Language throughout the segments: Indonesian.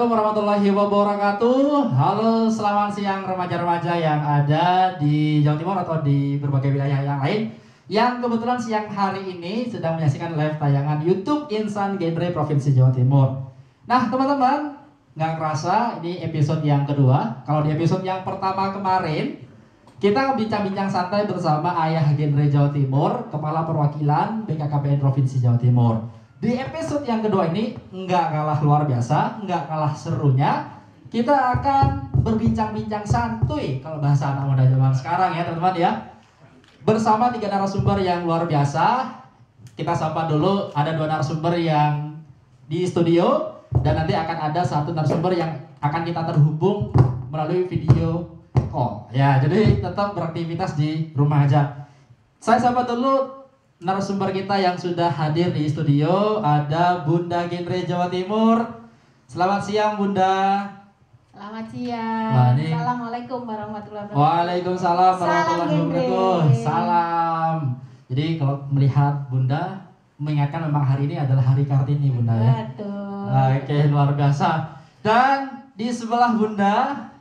Assalamualaikum warahmatullahi wabarakatuh. Halo, selamat siang remaja-remaja yang ada di Jawa Timur atau di berbagai wilayah yang lain yang kebetulan siang hari ini sedang menyaksikan live tayangan YouTube Insan Genre Provinsi Jawa Timur. Nah, teman-teman, nggak kerasa ini episode yang kedua. Kalau di episode yang pertama kemarin kita bincang-bincang santai bersama Ayah Genre Jawa Timur, Kepala Perwakilan BKKBN Provinsi Jawa Timur. Di episode yang kedua ini nggak kalah luar biasa, nggak kalah serunya. Kita akan berbincang-bincang santuy kalau bahasa anak muda zaman sekarang ya teman-teman ya. Bersama 3 narasumber yang luar biasa. Kita sapa dulu, ada 2 narasumber yang di studio dan nanti akan ada 1 narasumber yang akan kita terhubung melalui video call. Ya, jadi tetap beraktivitas di rumah aja. Saya sapa dulu narasumber kita yang sudah hadir di studio. Ada Bunda Genre Jawa Timur. Selamat siang Bunda. Selamat siang. Assalamualaikum warahmatullahi wabarakatuh. Waalaikumsalam warahmatullahi wabarakatuh. Salam. Jadi kalau melihat Bunda, mengingatkan memang hari ini adalah hari Kartini Bunda ya. Betul. Oke, luar biasa. Dan di sebelah Bunda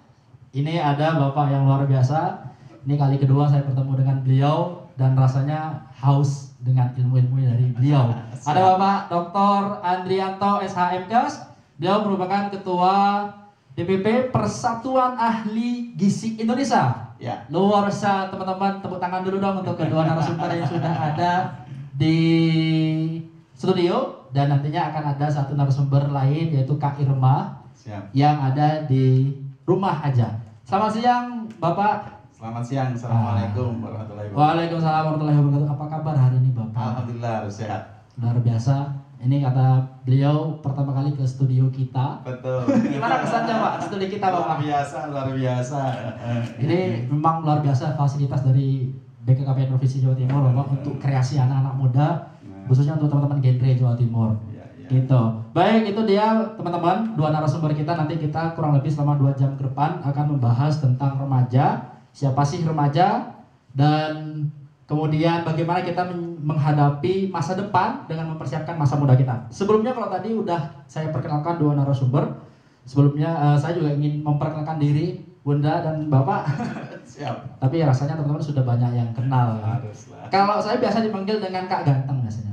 ini ada Bapak yang luar biasa. Ini kali kedua saya bertemu dengan beliau dan rasanya haus dengan ilmu-ilmu dari beliau. Ada Bapak Dr. Andrianto SHMKes. Beliau merupakan Ketua DPP Persatuan Ahli Gizi Indonesia. Ya. Luar biasa teman-teman, tepuk tangan dulu dong untuk kedua narasumber yang sudah ada di studio. Dan nantinya akan ada 1 narasumber lain yaitu Kak Irma. Siap. Yang ada di rumah aja. Selamat siang Bapak. Selamat siang. Assalamualaikum warahmatullahi wabarakatuh. Waalaikumsalam warahmatullahi wabarakatuh. Apa kabar hari ini Bapak? Alhamdulillah harus sehat. Luar biasa. Ini kata beliau pertama kali ke studio kita. Betul. Gimana kesannya Pak studio kita Bapak? Luar biasa. Ini memang luar biasa fasilitas dari BKKBN Provinsi Jawa Timur Bapak untuk kreasi anak-anak muda, khususnya untuk teman-teman genre Jawa Timur. Gitu. Baik, itu dia teman-teman 2 narasumber kita. Nanti kita kurang lebih selama 2 jam ke depan akan membahas tentang remaja. Siapa sih remaja? Dan kemudian bagaimana kita menghadapi masa depan dengan mempersiapkan masa muda kita. Sebelumnya kalau tadi udah saya perkenalkan 2 narasumber. Sebelumnya saya juga ingin memperkenalkan diri Bunda dan Bapak. Siap. Tapi rasanya teman-teman sudah banyak yang kenal. Haruslah. Kalau saya biasa dipanggil dengan Kak Ganteng biasanya.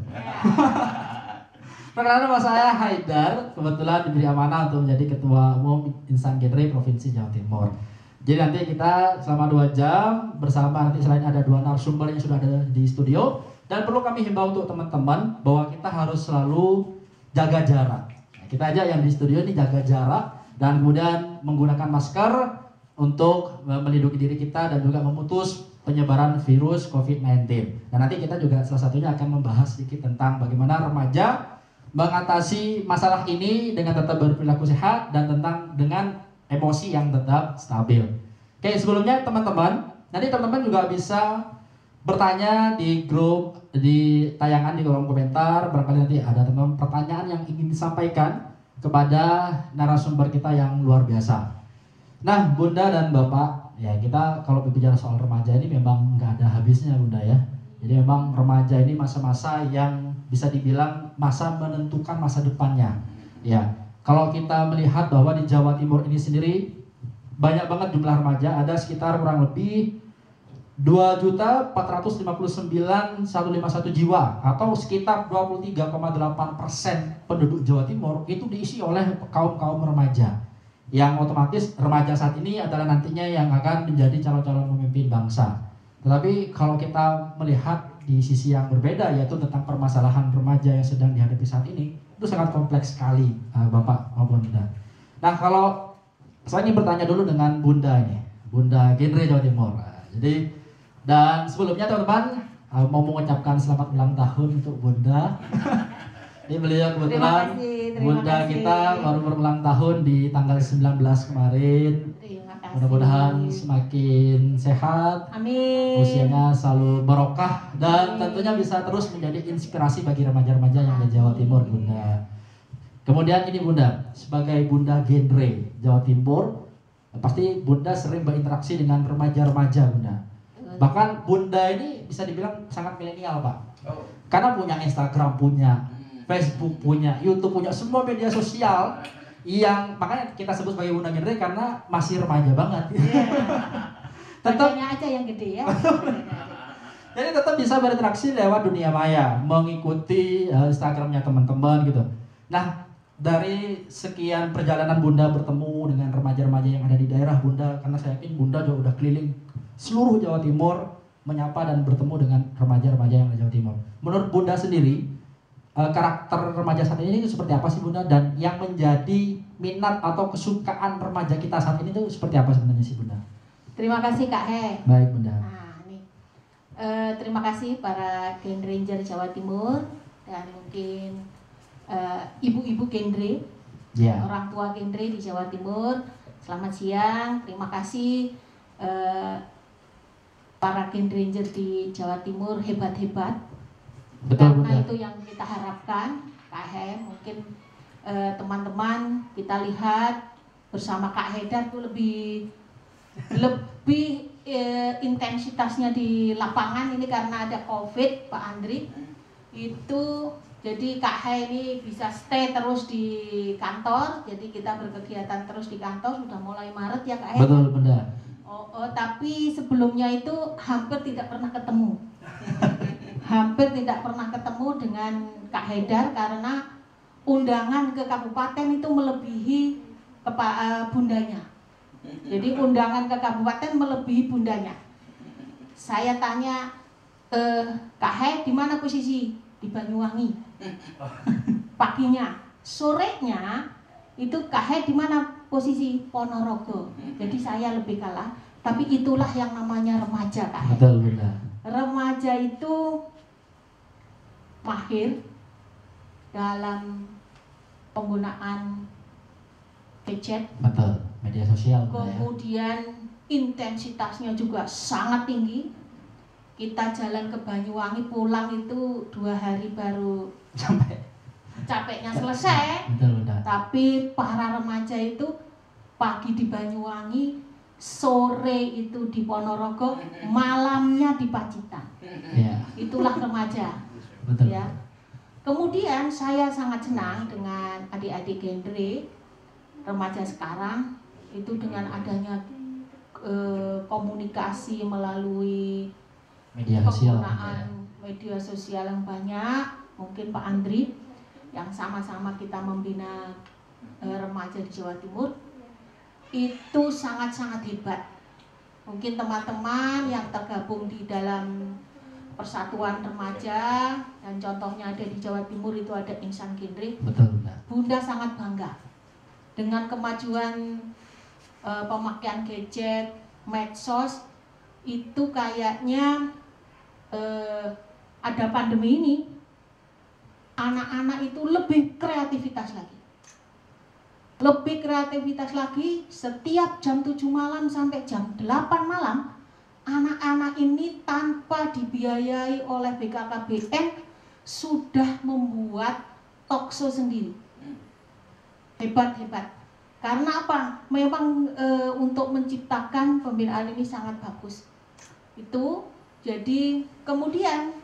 Perkenalkan nama saya Haidar, kebetulan diberi amanah untuk menjadi Ketua Umum Insan Genre Provinsi Jawa Timur. Jadi nanti kita selama 2 jam bersama, nanti selain ada 2 narasumber yang sudah ada di studio, dan perlu kami himbau untuk teman-teman bahwa kita harus selalu jaga jarak. Nah, kita aja yang di studio ini jaga jarak dan kemudian menggunakan masker untuk melindungi diri kita dan juga memutus penyebaran virus COVID-19. Dan nanti kita juga salah satunya akan membahas sedikit tentang bagaimana remaja mengatasi masalah ini dengan tetap berperilaku sehat dan dengan emosi yang tetap stabil. Oke, sebelumnya teman-teman, nanti teman-teman juga bisa bertanya di grup, di tayangan, di kolom komentar. Barangkali nanti ada teman-teman pertanyaan yang ingin disampaikan kepada narasumber kita yang luar biasa. Nah, Bunda dan Bapak, ya kita kalau berbicara soal remaja ini memang nggak ada habisnya Bunda ya. Jadi memang remaja ini masa-masa yang bisa dibilang masa menentukan masa depannya. Ya, kalau kita melihat bahwa di Jawa Timur ini sendiri banyak banget jumlah remaja, ada sekitar kurang lebih 2.459.151 jiwa atau sekitar 23,8% penduduk Jawa Timur itu diisi oleh kaum remaja. Yang otomatis remaja saat ini adalah nantinya yang akan menjadi calon-calon pemimpin bangsa. Tetapi kalau kita melihat di sisi yang berbeda, yaitu tentang permasalahan remaja yang sedang dihadapi saat ini, itu sangat kompleks sekali Bapak maupun Bunda. Nah, kalau saya ingin bertanya dulu dengan Bunda ini, Bunda Genre Jawa Timur. Jadi, dan sebelumnya teman-teman mau mengucapkan selamat ulang tahun untuk Bunda. Ini beliau kebetulan Terima Bunda kasih. kita baru berulang tahun di tanggal 19 kemarin. Terima kasih. Mudah-mudahan semakin sehat, Amin. usianya selalu barokah dan tentunya bisa terus menjadi inspirasi bagi remaja-remaja yang di Jawa Timur, Bunda. Kemudian ini Bunda, sebagai Bunda Genre Jawa Timur, pasti Bunda sering berinteraksi dengan remaja-remaja, Bunda. Bahkan Bunda ini bisa dibilang sangat milenial, Pak. Karena punya Instagram, punya Facebook, punya YouTube, punya semua media sosial yang makanya kita sebut sebagai bunda genre karena masih remaja banget. Tetap aja yang gede ya. Jadi tetap bisa berinteraksi lewat dunia maya, mengikuti Instagramnya teman-teman gitu. Nah, dari sekian perjalanan Bunda bertemu dengan remaja-remaja yang ada di daerah Bunda, karena saya yakin Bunda juga udah keliling seluruh Jawa Timur menyapa dan bertemu dengan remaja-remaja yang ada di Jawa Timur. Menurut Bunda sendiri, karakter remaja saat ini itu seperti apa sih Bunda? Dan yang menjadi minat atau kesukaan remaja kita saat ini itu seperti apa sebenarnya sih Bunda? Terima kasih Kak He. Baik Bunda. Nah, ini terima kasih para Gen Ranger Jawa Timur dan mungkin ibu-ibu genre, orang tua genre di Jawa Timur. Selamat siang, terima kasih para Gen Ranger di Jawa Timur hebat-hebat. Betul, karena Bunda. itu yang kita harapkan, Kak He. Mungkin teman-teman kita lihat bersama Kak Haidar itu lebih intensitasnya di lapangan ini karena ada COVID, Pak Andri. Itu jadi Kak He ini bisa stay terus di kantor. Jadi kita berkegiatan terus di kantor sudah mulai Maret ya Kak He. Betul Bunda. Tapi sebelumnya itu hampir tidak pernah ketemu. Hampir tidak pernah ketemu dengan Kak Haidar karena undangan ke kabupaten itu melebihi bundanya. Jadi undangan ke kabupaten melebihi bundanya. Saya tanya, Kak He di mana posisi? Di Banyuwangi. Paginya, sorenya itu Kak He di mana posisi? Ponorogo. Jadi saya lebih kalah. Tapi itulah yang namanya remaja Kak He. Betul Bunda. Remaja itu mahir dalam penggunaan gadget. Betul. Media sosial. Kemudian intensitasnya juga sangat tinggi. Kita jalan ke Banyuwangi pulang itu 2 hari baru sampai capeknya selesai. Betul, betul. Tapi para remaja itu pagi di Banyuwangi, sore itu di Ponorogo, malamnya di Pacitan. Ya. Itulah remaja. Betul. Ya. Kemudian saya sangat senang dengan adik-adik genre remaja sekarang itu dengan adanya komunikasi melalui media sosial, penggunaan media sosial yang banyak. Mungkin Pak Andri yang sama-sama kita membina remaja di Jawa Timur itu sangat-sangat hebat. Mungkin teman-teman yang tergabung di dalam persatuan remaja dan contohnya ada di Jawa Timur itu ada Insan Genre. Betul, Bunda. Bunda sangat bangga dengan kemajuan pemakaian gadget, medsos itu kayaknya ada pandemi ini anak-anak itu lebih kreativitas lagi setiap jam 7 malam sampai jam 8 malam anak-anak ini tanpa dibiayai oleh BKKBN sudah membuat talkshow sendiri. Hebat. Karena apa? Memang untuk menciptakan pembinaan ini sangat bagus. Itu jadi kemudian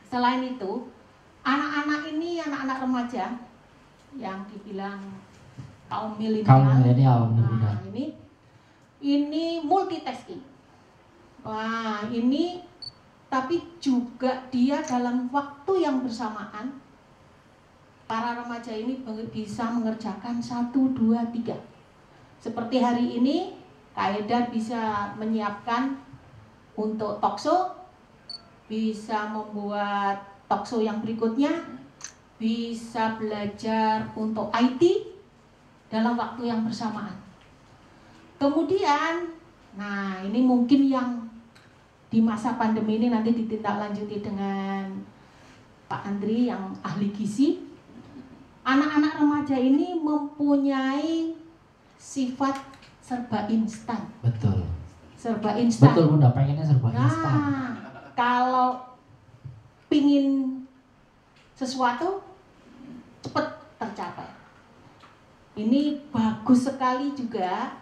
selain itu anak-anak ini anak-anak remaja yang dibilang kaum milenial. Nah, ini multitasking. Wah, ini tapi juga dia dalam waktu yang bersamaan para remaja ini bisa mengerjakan 1, 2, 3. Seperti hari ini Kak Haidar bisa menyiapkan untuk talkshow, bisa membuat talkshow yang berikutnya, bisa belajar untuk IT dalam waktu yang bersamaan. Kemudian, nah ini mungkin yang di masa pandemi ini nanti ditindaklanjuti dengan Pak Andri yang ahli gizi. Anak-anak remaja ini mempunyai sifat serba instan. Betul. Serba instan. Betul Bunda, pengennya serba instan. Nah, kalau pingin sesuatu cepat tercapai. Ini bagus sekali juga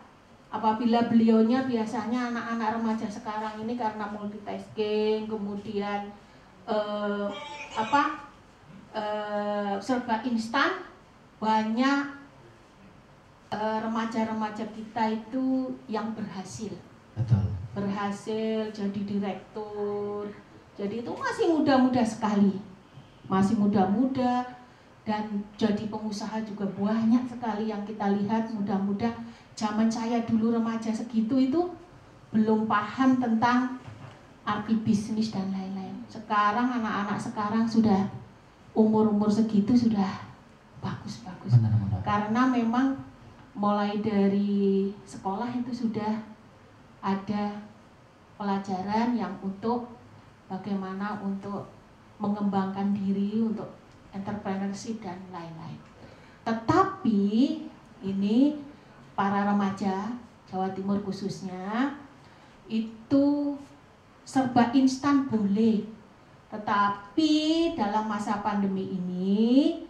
apabila beliaunya biasanya anak-anak remaja sekarang ini karena multitasking, kemudian serba instan, banyak remaja-remaja kita itu yang berhasil. Betul. Berhasil jadi direktur. Jadi itu masih muda-muda sekali. Masih muda-muda dan jadi pengusaha juga banyak sekali yang kita lihat muda-muda. Zaman saya dulu remaja segitu itu belum paham tentang arti bisnis dan lain-lain. Sekarang anak-anak sekarang sudah umur-umur segitu sudah bagus-bagus. Karena memang mulai dari sekolah itu sudah ada pelajaran yang untuk bagaimana untuk mengembangkan diri, untuk entrepreneurship dan lain-lain. Tetapi ini para remaja Jawa Timur khususnya itu serba instan boleh, tetapi dalam masa pandemi ini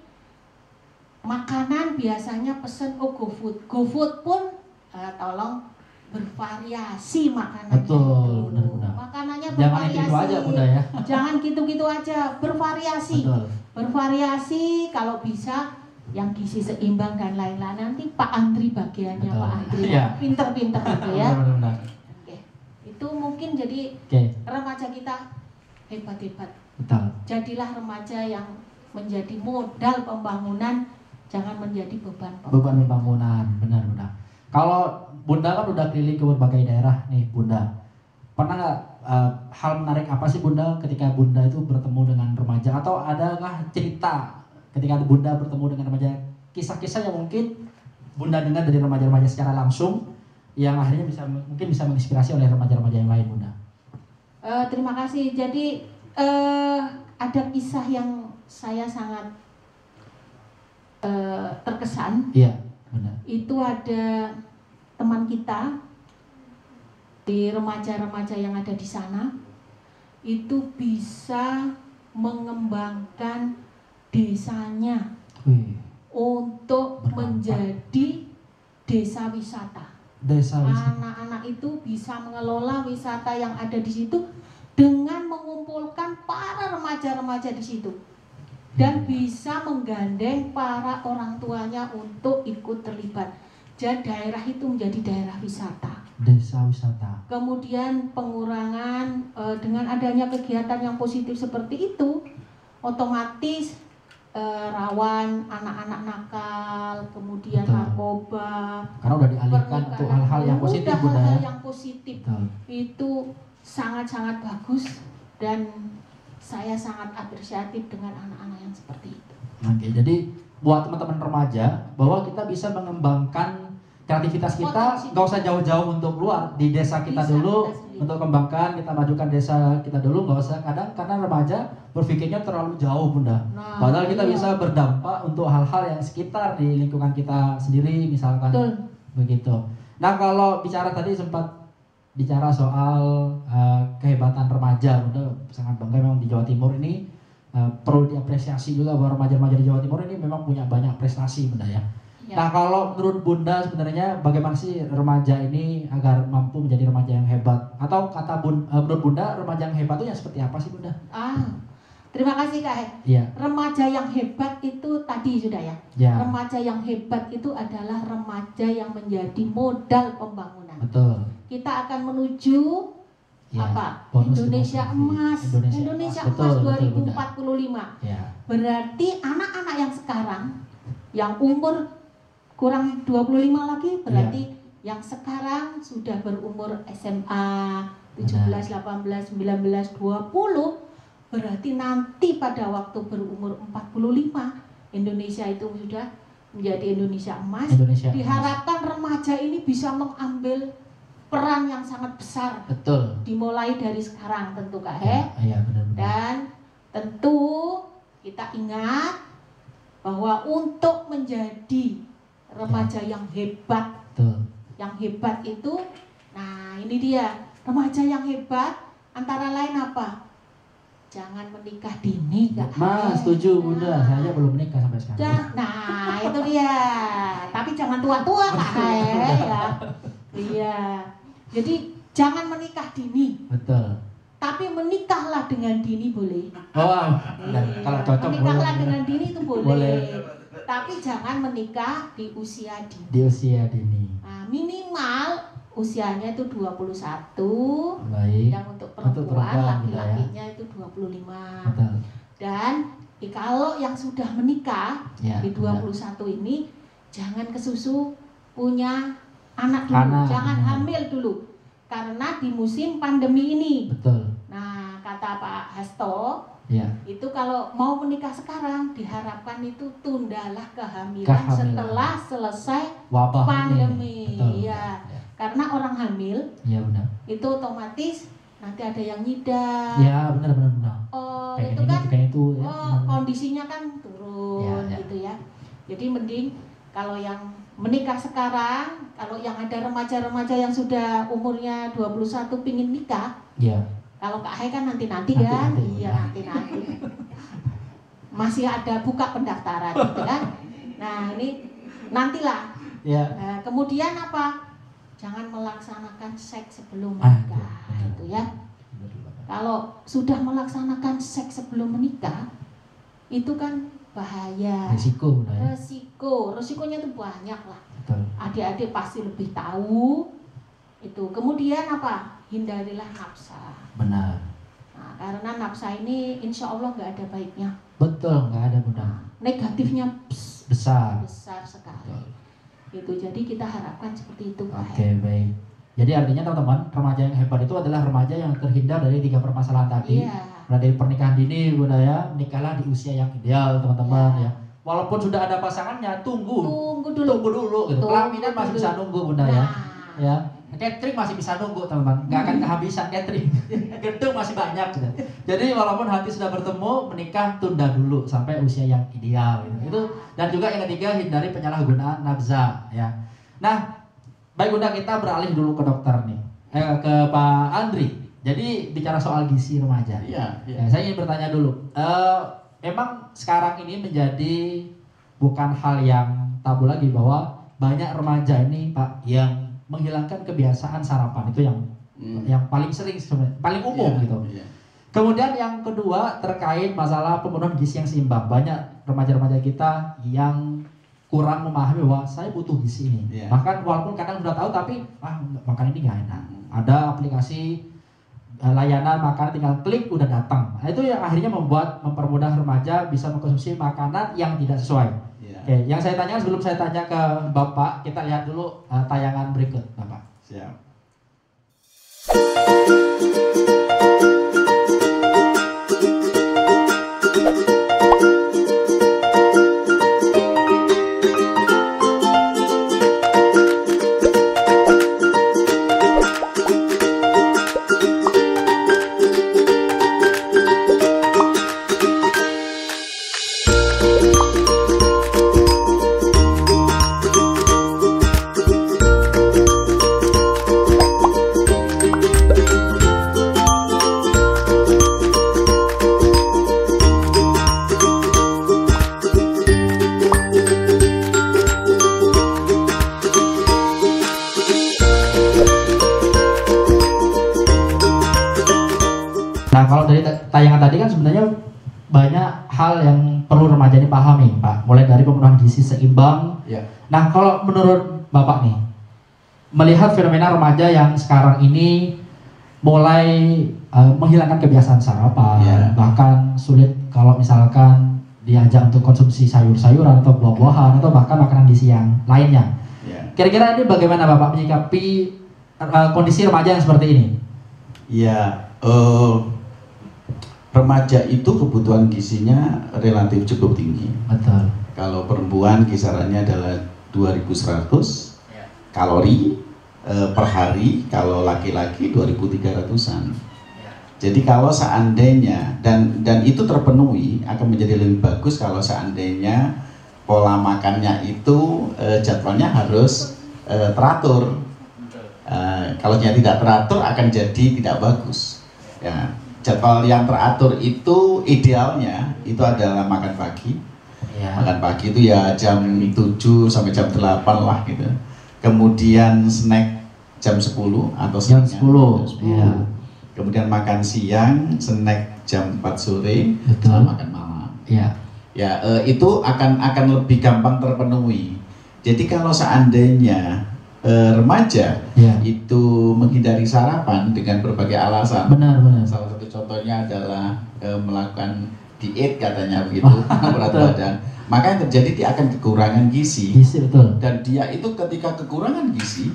makanan biasanya pesen GoFood. GoFood pun tolong bervariasi makanannya. Betul, benar-benar. Makanannya Jangan bervariasi. gitu aja Bunda ya. Jangan gitu-gitu aja, bervariasi. Betul. Bervariasi kalau bisa yang gizi seimbang dan lain-lain. Nanti Pak Andri bagiannya. Betul. Pak Andri. Iya. Pinter-pinter gitu ya. Benar-benar. Oke. Itu mungkin jadi remaja kita hebat-hebat. Betul. Jadilah remaja yang menjadi modal pembangunan, jangan menjadi beban pembangunan. Benar-benar. Kalau Bunda kan udah keliling ke berbagai daerah nih Bunda. Pernah nggak hal menarik apa sih Bunda ketika Bunda itu bertemu dengan remaja, atau adakah cerita ketika Bunda bertemu dengan remaja, kisah-kisah yang mungkin Bunda dengar dari remaja-remaja secara langsung yang akhirnya mungkin bisa menginspirasi oleh remaja-remaja yang lain Bunda? Terima kasih. Jadi ada kisah yang saya sangat terkesan. Iya, benar. Itu ada teman kita di remaja-remaja yang ada di sana itu bisa mengembangkan desanya untuk menjadi desa wisata. Anak-anak itu bisa mengelola wisata yang ada di situ dengan mengumpulkan para remaja-remaja di situ dan bisa menggandeng para orang tuanya untuk ikut terlibat. Jadi daerah itu menjadi daerah wisata. Desa wisata. Kemudian pengurangan dengan adanya kegiatan yang positif seperti itu, otomatis rawan anak-anak nakal, kemudian narkoba. Karena udah dialihkan untuk hal-hal yang positif, Bunda. Hal-hal yang positif itu sangat-sangat bagus dan saya sangat apresiatif dengan anak-anak yang seperti itu. Oke, jadi buat teman-teman remaja bahwa kita bisa mengembangkan kreativitas kita, nggak usah jauh-jauh untuk keluar, di desa kita dulu untuk kembangkan, kita majukan desa kita dulu, nggak usah. Kadang karena remaja berpikirnya terlalu jauh Bunda, padahal kita bisa berdampak untuk hal-hal yang sekitar di lingkungan kita sendiri misalkan. Begitu. Nah kalau bicara tadi sempat bicara soal kehebatan remaja, Bunda sangat bangga memang di Jawa Timur ini. Perlu diapresiasi juga bahwa remaja-remaja di Jawa Timur ini memang punya banyak prestasi Bunda ya. Nah kalau menurut Bunda sebenarnya bagaimana sih remaja ini agar mampu menjadi remaja yang hebat? Atau kata menurut Bunda remaja yang hebat itu yang seperti apa sih Bunda? Terima kasih Kak. Iya. Remaja yang hebat itu tadi sudah ya. Remaja yang hebat itu adalah remaja yang menjadi modal pembangunan. Betul. Kita akan menuju apa? Indonesia emas. Indonesia emas 2045. Berarti anak-anak yang sekarang yang umur kurang 25 lagi berarti yang sekarang sudah berumur SMA 17, 18, 19, 20 berarti nanti pada waktu berumur 45 Indonesia itu sudah menjadi Indonesia emas. Diharapkan remaja ini bisa mengambil peran yang sangat besar. Betul. Dimulai dari sekarang tentu Kak benar-benar. Dan tentu kita ingat bahwa untuk menjadi remaja yang hebat, yang hebat itu, nah ini dia remaja yang hebat antara lain apa? Jangan menikah dini, Kak. Setuju Bunda, saya belum menikah sampai sekarang. Nah itu dia, tapi jangan tua-tua Kak ya. Iya, jadi jangan menikah dini. Betul. Tapi menikahlah dengan dini boleh. Kalau cocok menikahlah dengan dini itu boleh. Tapi jangan menikah di usia dini. Di usia dini. Nah, minimal usianya itu 21. Baik. Yang untuk perempuan, laki-lakinya itu 25. Betul. Dan kalau yang sudah menikah Ya, di 21 ini jangan kesusu punya anak dulu, jangan hamil dulu. Karena di musim pandemi ini. Betul. Nah, kata Pak Hasto, Ya. itu kalau mau menikah sekarang diharapkan itu tundalah kehamilan setelah selesai wabah pandemi. Betul. Ya. Karena orang hamil ya benar. itu otomatis nanti ada yang nyidam. Ya benar. Oh, Kayak itu ini, kan kayak itu, ya, kondisinya kan turun Ya. gitu ya. Jadi mending kalau yang menikah sekarang, kalau yang ada remaja-remaja yang sudah umurnya 21 pingin nikah, ya. kalau Kak Hai kan nanti-nanti kan? Nanti-nanti. Iya, nanti-nanti. Masih ada buka pendaftaran gitu kan. Nah, ini nantilah. Ya. Nah, kemudian apa? Jangan melaksanakan seks sebelum menikah, gitu ya. Kalau sudah melaksanakan seks sebelum menikah, itu kan bahaya. Risiko, ya. Resikonya tuh banyak lah. Betul. Adik-adik pasti lebih tahu itu. Kemudian apa? Hindarilah nafsa. Benar. Nah, karena nafsa ini insya Allah nggak ada baiknya. Betul, nggak ada Bunda. Negatifnya Besar. sekali. Betul. Gitu. Jadi kita harapkan seperti itu. Oke, baik. Jadi artinya teman-teman, remaja yang hebat itu adalah remaja yang terhindar dari 3 permasalahan tadi. Iya. Mulai dari pernikahan dini, Bunda ya. Menikahlah di usia yang ideal, teman-teman Iya. ya. Walaupun sudah ada pasangannya, tunggu dulu. Tunggu dulu gitu. Pelaminan masih bisa nunggu, Bunda ya. Nah. Ya. Catering masih bisa nunggu, teman-teman. Nggak akan kehabisan catering. Gedung masih banyak gitu. Jadi walaupun hati sudah bertemu, menikah tunda dulu sampai usia yang ideal gitu. Itu, dan juga yang ketiga, hindari penyalahgunaan nafsa ya. Nah, baik Bunda, kita beralih dulu ke dokter nih. Ke Pak Andri. Jadi bicara soal gizi remaja. Iya. Ya, saya ingin bertanya dulu. Memang sekarang ini menjadi bukan hal yang tabu lagi bahwa banyak remaja ini Pak yang menghilangkan kebiasaan sarapan, itu yang paling sering sebenarnya, paling umum gitu. Iya. Kemudian yang kedua terkait masalah pemenuhan gizi yang seimbang. Banyak remaja-remaja kita yang kurang memahami bahwa saya butuh gizi ini. Iya. Bahkan walaupun kadang sudah tahu tapi makan ini nggak enak. Ada aplikasi layanan makanan tinggal klik udah datang. Nah, itu yang akhirnya mempermudah remaja bisa mengkonsumsi makanan yang tidak sesuai. Oke, yang saya tanya sebelum saya tanya ke Bapak, kita lihat dulu tayangan berikut, Bapak. Siap. Nah, kalau dari tayangan tadi kan sebenarnya banyak hal yang perlu remaja ini pahami, Pak. Mulai dari pemenuhan gizi seimbang. Ya. Nah, kalau menurut Bapak nih, melihat fenomena remaja yang sekarang ini mulai menghilangkan kebiasaan sarapan, Ya. bahkan sulit kalau misalkan diajak untuk konsumsi sayur-sayuran atau buah-buahan atau bahkan makanan gizi yang lainnya. Ya. Kira-kira ini bagaimana Bapak menyikapi kondisi remaja yang seperti ini? Ya, remaja itu kebutuhan gizinya relatif cukup tinggi. Betul. Kalau perempuan kisarannya adalah 2100 kalori per hari, kalau laki-laki 2300-an. Jadi kalau seandainya dan itu terpenuhi akan menjadi lebih bagus kalau seandainya pola makannya itu jadwalnya harus teratur. Kalau tidak teratur akan jadi tidak bagus. Ya, jadwal yang teratur itu idealnya itu adalah makan pagi. Ya. Makan pagi itu ya jam 7 sampai jam 8 lah gitu. Kemudian snack jam 10 atau Jam snacknya 10. jam 10. Ya. Kemudian makan siang, snack jam 4 sore, Betul. sama makan malam. Ya. Ya, itu akan lebih gampang terpenuhi. Jadi kalau seandainya remaja Ya. itu menghindari sarapan dengan berbagai alasan. Benar. Salah satu contohnya adalah melakukan diet katanya begitu, berat badan. Maka yang terjadi dia akan kekurangan gizi. Betul. Dan dia itu ketika kekurangan gizi,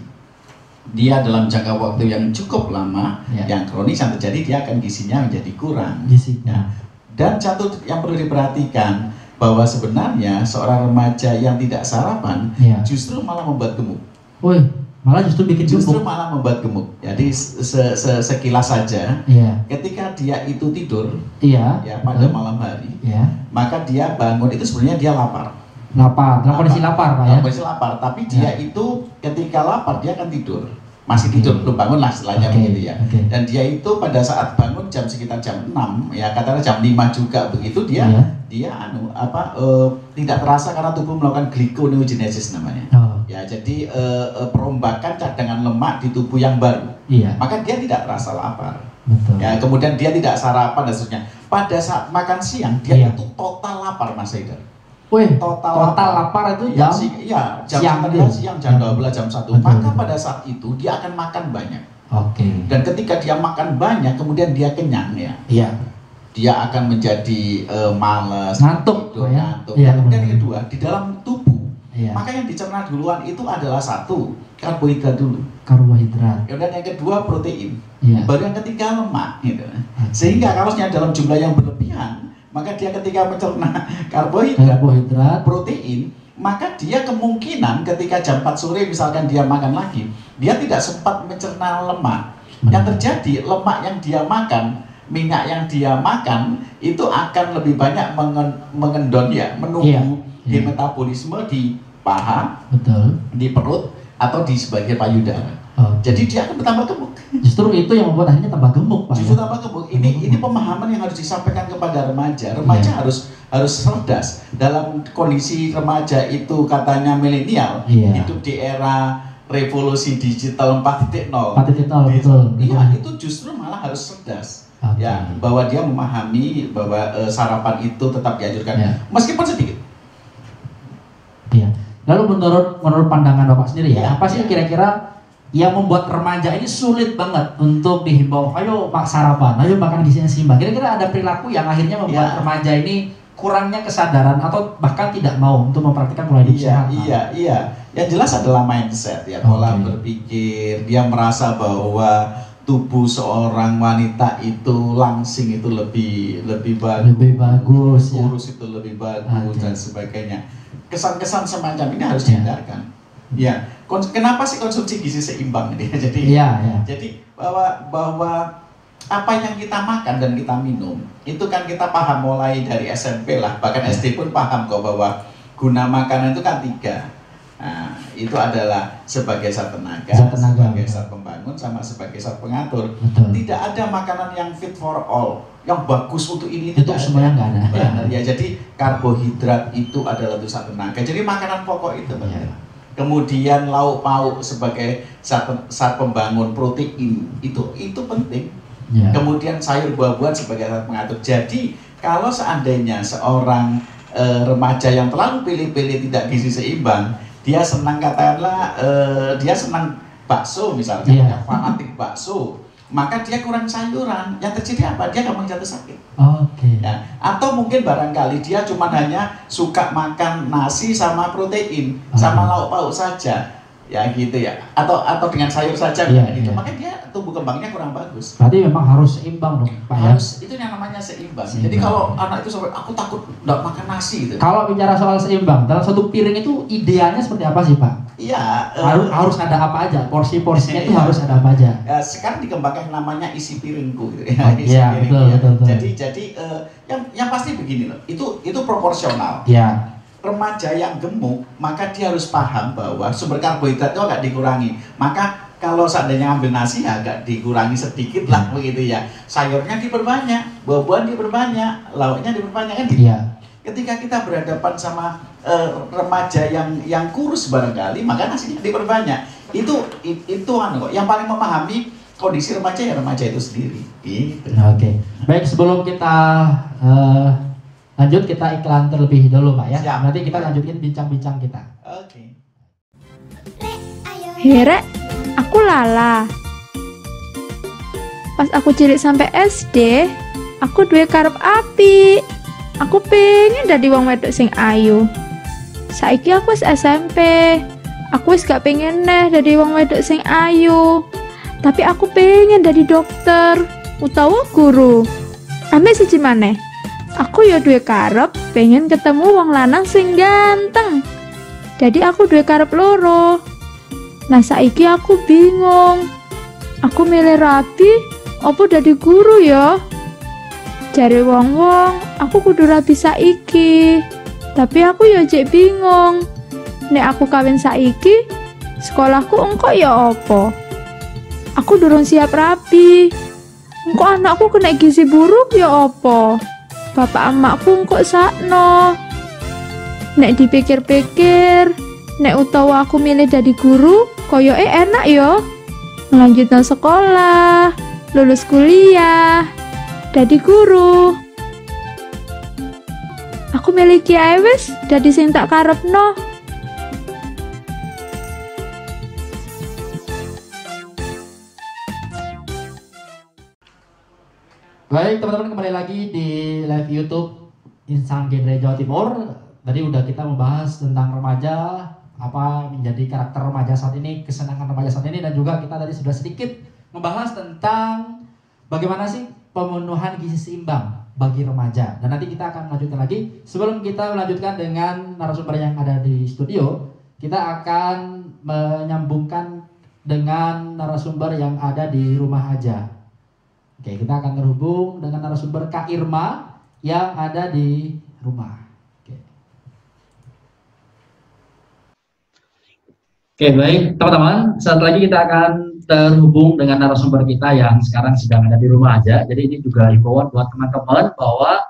dia dalam jangka waktu yang cukup lama, yang kronis yang terjadi dia akan gizinya menjadi kurang. Ya. Dan satu yang perlu diperhatikan bahwa sebenarnya seorang remaja yang tidak sarapan justru malah membuat gemuk. Woi, malah justru bikin gemuk. Justru malah membuat gemuk. Jadi sekilas saja, ketika dia itu tidur, ya pada malam hari, maka dia bangun itu sebenarnya dia lapar. Dalam kondisi lapar, Pak ya. Kondisi lapar, tapi dia itu ketika lapar dia akan tidur. Masih tidur, belum bangun lah setelahnya begitu ya. Dan dia itu pada saat bangun sekitar jam 6, ya katakanlah jam 5 juga begitu dia tidak terasa karena tubuh melakukan glyconeogenesis namanya. Ya, jadi perombakan cadangan lemak di tubuh yang baru. Maka dia tidak terasa lapar. Betul. Ya, kemudian dia tidak sarapan dan seterusnya. Pada saat makan siang dia itu total lapar, Mas Haidar. Wih, total lapar itu jam siang, jam 12, jam 1. Maka pada saat itu dia akan makan banyak. Dan ketika dia makan banyak, kemudian dia kenyang ya. Dia akan menjadi malas, ngantuk. Kemudian yang kedua, di dalam tubuh, maka yang dicerna duluan itu adalah satu, karbohidrat dulu. Kemudian yang kedua protein. Baru yang ketiga lemak gitu. Sehingga kalau dalam jumlah yang berlebihan, maka dia ketika mencerna karbohidrat, protein, maka dia kemungkinan ketika jam 4 sore misalkan dia makan lagi, dia tidak sempat mencerna lemak. Yang terjadi, lemak yang dia makan, minyak yang dia makan, itu akan lebih banyak mengendon menunggu di metabolisme di paha, di perut, atau di sebagian payudara. Jadi dia akan bertambah gemuk. Justru itu yang membuat akhirnya tambah gemuk, Pak. Justru tambah gemuk. Ini pemahaman yang harus disampaikan kepada remaja. Remaja harus cerdas. Dalam kondisi remaja itu katanya milenial, hidup di era revolusi digital 4.0. Iya, itu justru malah harus cerdas. Ya, bahwa dia memahami bahwa sarapan itu tetap dianjurkan, meskipun sedikit. Lalu menurut pandangan Bapak sendiri apa sih kira-kira yang membuat remaja ini sulit banget untuk dihimbau, ayo Pak sarapan, ayo makan gizinya seimbang. Kira-kira ada perilaku yang akhirnya membuat remaja ini kurangnya kesadaran atau bahkan tidak mau untuk mempraktikkan pola hidup sehat? Iya. Yang jelas adalah mindset pola berpikir. Dia merasa bahwa tubuh seorang wanita itu langsing itu lebih bagus, kurus itu lebih bagus dan sebagainya. Kesan-kesan semacam ini harus dihindarkan. Kenapa sih konsumsi gizi seimbang ini? Jadi bahwa apa yang kita makan dan kita minum itu kan kita paham mulai dari SMP lah, bahkan SD pun paham kok bahwa guna makanan itu kan 3. Nah, itu adalah sebagai zat tenaga, sebagai zat pembangun, sama sebagai zat pengatur. Tidak ada makanan yang fit for all, yang bagus untuk ini itu semuanya nggak ada. Ya, jadi karbohidrat itu adalah zat tenaga. Jadi makanan pokok itu penting. Kemudian lauk pauk sebagai zat pembangun, protein itu penting. Kemudian sayur buah-buahan sebagai zat pengatur. Jadi kalau seandainya seorang remaja yang terlalu pilih-pilih tidak gizi seimbang, dia senang katakanlah dia senang bakso misalnya, fanatik bakso, maka dia kurang sayuran. Yang terjadi apa? Dia gampang jatuh sakit. Atau mungkin barangkali dia cuma hanya suka makan nasi sama protein, sama lauk pauk saja, atau dengan sayur saja, maka dia tumbuh kembangnya kurang bagus. Berarti memang harus seimbang dong, Pak. Itu yang namanya seimbang. Jadi kalau anak itu sampai aku takut nggak makan nasi gitu. Kalau bicara soal seimbang, dalam satu piring itu idealnya seperti apa sih, Pak? Harus ada apa aja, porsinya itu harus ada apa aja. Sekarang dikembangkan namanya isi piringku gitu. Betul. Jadi yang pasti begini loh, itu proporsional. Remaja yang gemuk, maka dia harus paham bahwa sumber karbohidrat itu agak dikurangi. Maka kalau seandainya ambil nasi agak dikurangi sedikit lah begitu ya. Sayurnya diperbanyak, buah-buahan diperbanyak, lauknya diperbanyak kan gitu. Ketika kita berhadapan sama remaja yang kurus barangkali, maka nasinya diperbanyak. Itu kok yang paling memahami kondisi remaja itu sendiri. Gitu. Baik, sebelum kita Lanjut kita iklan terlebih dahulu Pak ya. Siap. Nanti kita lanjutin bincang-bincang kita. Oke. Here, aku Lala. Pas aku cilik sampai SD, aku duwe karep api. Aku pengen dadi wong wedok sing ayu. Saiki aku wis SMP. Aku wis gak pengen neh dadi wong wedok sing ayu. Tapi aku pengen dadi dokter utawa guru. Ame siji maneh. Aku ya duwe karep pengen ketemu wong lanang sing ganteng. Jadi aku duwe karep loro. Nah saiki aku bingung. Aku milih rabi apa dadi guru ya? Jare wong-wong, aku kudu rabi saiki. Tapi aku ya jek bingung. Nek aku kawin saiki, sekolahku engko ya apa? Aku durung siap rabi. Engko anakku kena gizi buruk ya apa? Bapak emakku engko sakno. Nek dipikir-pikir, nek utawa aku milih dadi guru, koyoke enak ya. Melanjutkan sekolah, lulus kuliah, dadi guru. Aku milih kiai wis dadi sing tak karepno. Baik teman-teman, kembali lagi di live YouTube Insan Genre Jawa Timur. Tadi udah kita membahas tentang remaja, apa menjadi karakter remaja saat ini, kesenangan remaja saat ini, dan juga kita tadi sudah sedikit membahas tentang bagaimana sih pemenuhan gizi seimbang bagi remaja. Dan nanti kita akan melanjutkan lagi. Sebelum kita melanjutkan dengan narasumber yang ada di studio, kita akan menyambungkan dengan narasumber yang ada di rumah aja. Oke, kita akan terhubung dengan narasumber Kak Irma yang ada di rumah. Oke, baik teman-teman, saat lagi kita akan terhubung dengan narasumber kita yang sekarang sedang ada di rumah aja. Jadi ini juga himbauan buat teman-teman bahwa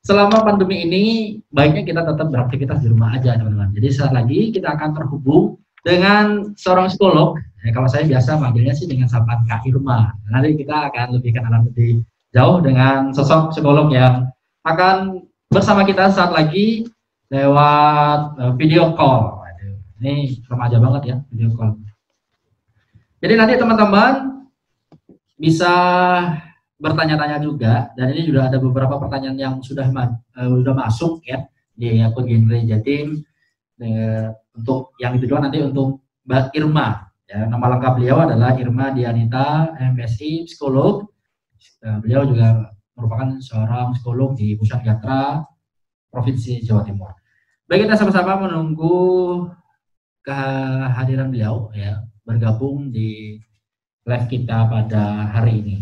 selama pandemi ini baiknya kita tetap beraktivitas di rumah aja teman-teman. Jadi saat lagi kita akan terhubung dengan seorang psikolog. Ya, kalau saya biasa manggilnya sih dengan sapaan Kak Irma. Nanti kita akan lebih kenalan lebih jauh dengan sosok psikolog yang akan bersama kita saat lagi lewat video call. Ini remaja banget ya video call. Jadi nanti teman-teman bisa bertanya-tanya juga, dan ini juga ada beberapa pertanyaan yang sudah masuk ya di akun Genre Jatim. Untuk yang itu juga nanti untuk Mbak Irma. Ya, nama lengkap beliau adalah Irma Dianita, MSI, psikolog. Beliau juga merupakan seorang psikolog di Pusat Gatra Provinsi Jawa Timur. Baik, kita sama-sama menunggu kehadiran beliau ya, bergabung di live kita pada hari ini.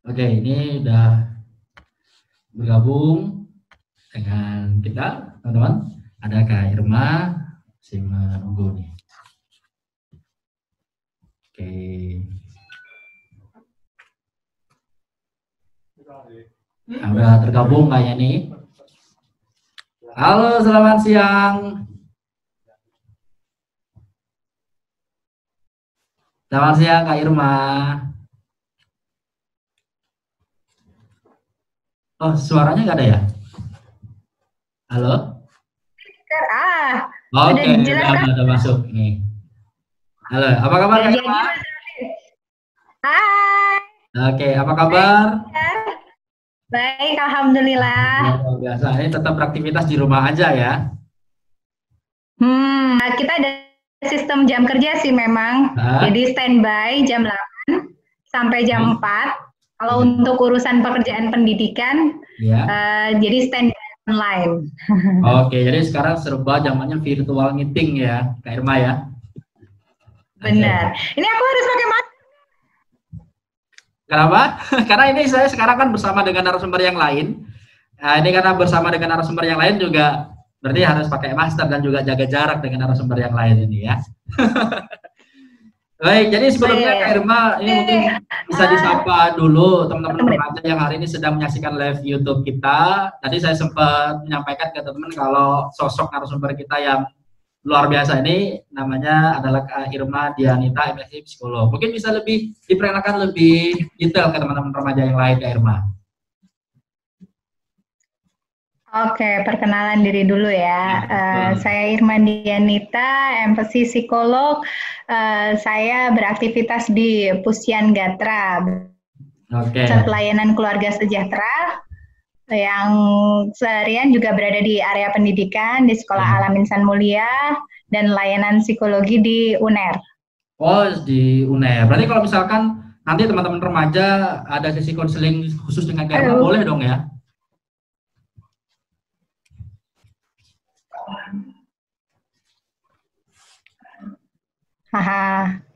Oke, ini udah bergabung dengan kita, teman-teman. Ada Kak Irma, masih menunggu nih. Oke. Nah, udah tergabung kayaknya nih. Halo, selamat siang. Selamat siang Kak Irma. Oh, suaranya nggak ada ya? Halo? Oke, udah masuk nih. Halo, apa kabar Kak Irma? Hai. Oke, apa kabar? Baik, alhamdulillah. Luar biasa, ini tetap beraktivitas di rumah aja ya? Kita ada sistem jam kerja sih memang. Jadi standby jam 8 sampai jam 4. Kalau untuk urusan pekerjaan pendidikan, jadi standby online. Oke, jadi sekarang serba zamannya virtual meeting ya, Kak Irma ya? Benar. Ini aku harus pakai masker. Kenapa? Karena ini saya sekarang kan bersama dengan narasumber yang lain. Nah, ini karena bersama dengan narasumber yang lain juga berarti harus pakai masker dan juga jaga jarak dengan narasumber yang lain ini ya. Baik, jadi sebelumnya Kak Irma ini mungkin bisa disapa dulu teman-teman remaja yang hari ini sedang menyaksikan live YouTube kita. Tadi saya sempat menyampaikan ke teman-teman kalau sosok narasumber kita yang luar biasa ini namanya adalah Kak Irma Dianita, MSc Psikolog. Mungkin bisa lebih diperkenalkan lebih detail ke teman-teman remaja yang lain, Kak Irma. Oke, perkenalan diri dulu ya. Saya Irma Dianita, MPSc Psikolog. Saya beraktivitas di Pusian Gatra, Pusat Pelayanan Keluarga Sejahtera, yang seharian juga berada di area pendidikan di Sekolah Alam Insan Mulia dan layanan psikologi di UNER. Oh, di UNER. Berarti kalau misalkan nanti teman-teman remaja ada sesi konseling khusus dengan Kak Irma, boleh dong ya?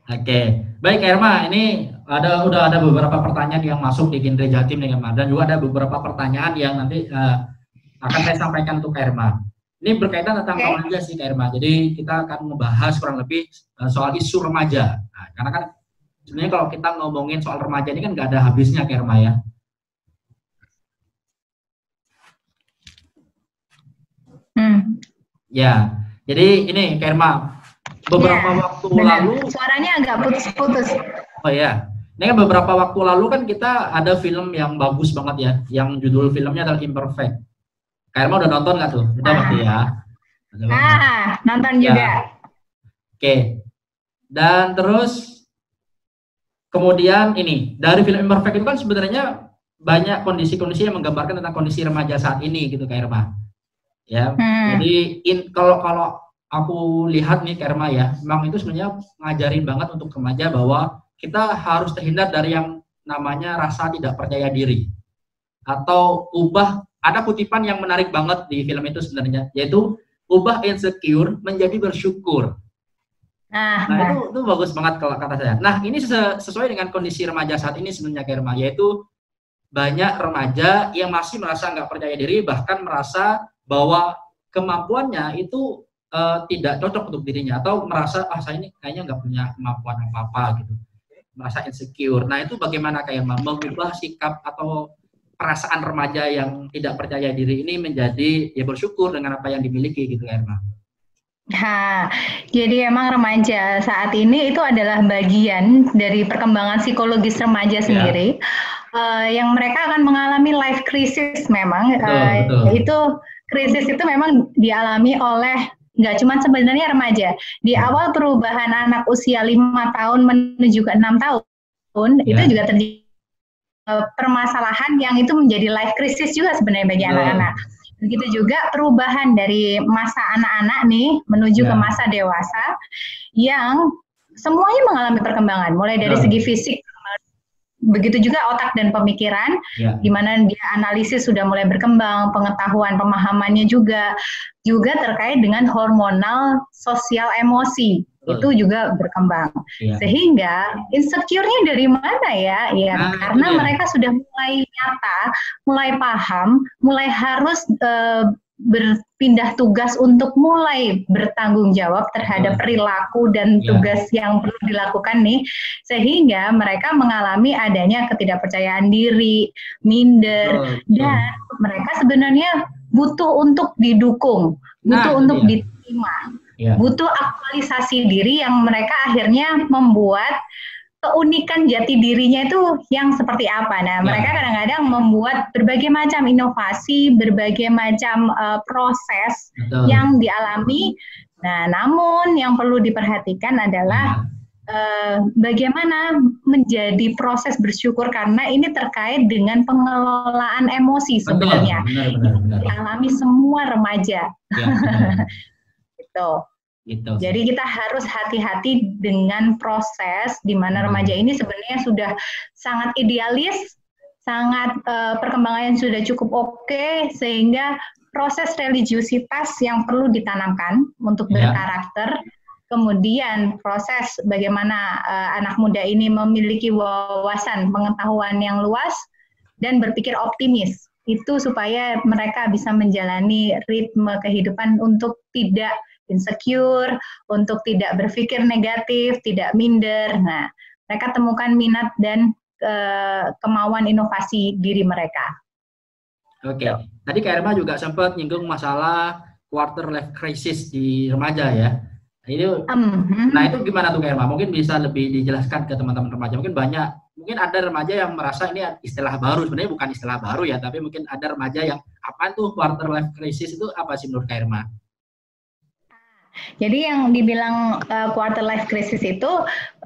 Oke, baik Kak Irma, ini udah ada beberapa pertanyaan yang masuk di Genre Jatim dengan dan juga ada beberapa pertanyaan yang nanti akan saya sampaikan untuk Kak Irma. Ini berkaitan tentang remaja sih Kak Irma. Jadi kita akan membahas kurang lebih soal isu remaja. Nah, karena kan sebenarnya kalau kita ngomongin soal remaja ini kan nggak ada habisnya Kak Irma ya. Ya, jadi ini Kak Irma. Beberapa waktu lalu suaranya agak putus-putus. Oh ya, ini kan beberapa waktu lalu kan kita ada film yang bagus banget ya, yang judul filmnya adalah Imperfect. Kak Irma udah nonton nggak tuh? Udah berarti ya? Nonton juga. Oke. Dan terus kemudian ini dari film Imperfect itu kan sebenarnya banyak kondisi-kondisi yang menggambarkan tentang kondisi remaja saat ini gitu Kak Irma. Ya, jadi kalau aku lihat nih Kak Irma ya, memang itu sebenarnya ngajarin banget untuk remaja bahwa kita harus terhindar dari yang namanya rasa tidak percaya diri. Atau ada kutipan yang menarik banget di film itu sebenarnya, yaitu ubah insecure menjadi bersyukur. Nah itu bagus banget kalau kata saya. Nah ini sesuai dengan kondisi remaja saat ini sebenarnya Kak Irma, yaitu banyak remaja yang masih merasa nggak percaya diri, bahkan merasa bahwa kemampuannya itu tidak cocok untuk dirinya, atau merasa saya ini kayaknya nggak punya kemampuan apa-apa gitu, merasa insecure. Nah itu bagaimana Kak Irma mengubah sikap atau perasaan remaja yang tidak percaya diri ini menjadi ya bersyukur dengan apa yang dimiliki gitu Kak Irma? Jadi emang remaja saat ini itu adalah bagian dari perkembangan psikologis remaja sendiri, yang mereka akan mengalami life crisis memang. Betul. Itu krisis itu memang dialami oleh nggak cuma sebenarnya remaja. Di awal perubahan anak usia 5 tahun menuju ke 6 tahun, itu juga terjadi permasalahan yang itu menjadi life crisis juga sebenarnya bagi anak-anak. Begitu juga perubahan dari masa anak-anak nih menuju ke masa dewasa yang semuanya mengalami perkembangan, mulai dari segi fisik, begitu juga otak dan pemikiran, di mana dia analisis sudah mulai berkembang, pengetahuan, pemahamannya juga terkait dengan hormonal, sosial, emosi. Itu juga berkembang. Sehingga insecure-nya dari mana ya? Karena mereka sudah mulai nyata, mulai paham, mulai harus berpindah tugas untuk mulai bertanggung jawab terhadap perilaku dan tugas yang perlu dilakukan nih, sehingga mereka mengalami adanya ketidakpercayaan diri, minder, dan mereka sebenarnya butuh untuk didukung, butuh untuk diterima, butuh aktualisasi diri yang mereka akhirnya membuat keunikan jati dirinya itu yang seperti apa. Nah, mereka kadang-kadang membuat berbagai macam inovasi, berbagai macam proses yang dialami. Nah, namun yang perlu diperhatikan adalah bagaimana menjadi proses bersyukur, karena ini terkait dengan pengelolaan emosi sebenarnya. Benar. Dialami semua remaja. Gitu. Jadi kita harus hati-hati dengan proses di mana remaja ini sebenarnya sudah sangat idealis, sangat perkembangannya sudah cukup oke, sehingga proses religiusitas yang perlu ditanamkan untuk berkarakter, kemudian proses bagaimana anak muda ini memiliki wawasan pengetahuan yang luas dan berpikir optimis, itu supaya mereka bisa menjalani ritme kehidupan untuk tidak insecure, untuk tidak berpikir negatif, tidak minder. Nah, mereka temukan minat dan kemauan inovasi diri mereka. Oke, tadi Kak Irma juga sempat nyinggung masalah quarter life crisis di remaja ya. Nah itu gimana tuh Kak Irma? Mungkin bisa lebih dijelaskan ke teman-teman remaja. Mungkin ada remaja yang merasa ini istilah baru. Sebenarnya bukan istilah baru ya, tapi mungkin ada remaja yang apa tuh quarter life crisis itu apa sih menurut Kak Irma? Jadi yang dibilang quarter life crisis itu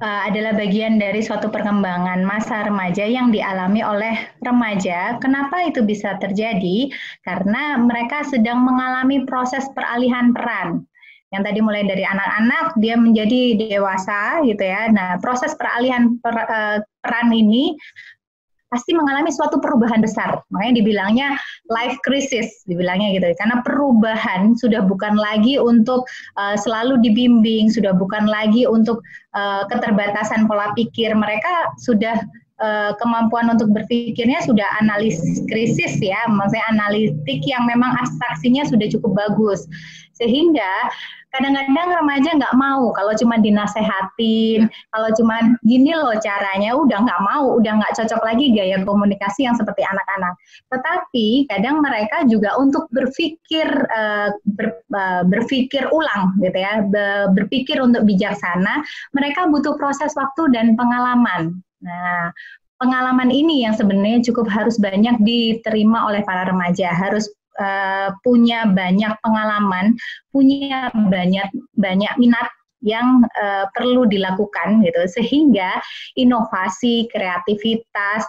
adalah bagian dari suatu perkembangan masa remaja yang dialami oleh remaja. Kenapa itu bisa terjadi? Karena mereka sedang mengalami proses peralihan peran. Yang tadi mulai dari anak-anak dia menjadi dewasa gitu ya. Nah, proses peralihan peran ini pasti mengalami suatu perubahan besar. Makanya dibilangnya life crisis, dibilangnya gitu. Karena perubahan sudah bukan lagi untuk selalu dibimbing, sudah bukan lagi untuk keterbatasan pola pikir. Mereka sudah kemampuan untuk berpikirnya sudah analisis krisis ya, maksudnya analitik yang memang abstraksinya sudah cukup bagus. Sehingga kadang-kadang remaja nggak mau kalau cuma dinasehatin, kalau cuma gini loh caranya, udah nggak mau, udah nggak cocok lagi gaya komunikasi yang seperti anak-anak. Tetapi kadang mereka juga untuk berpikir berpikir ulang gitu ya, berpikir untuk bijaksana, mereka butuh proses waktu dan pengalaman. Nah, pengalaman ini yang sebenarnya cukup harus banyak diterima oleh para remaja, harus punya banyak pengalaman, punya banyak minat yang perlu dilakukan gitu, sehingga inovasi, kreativitas,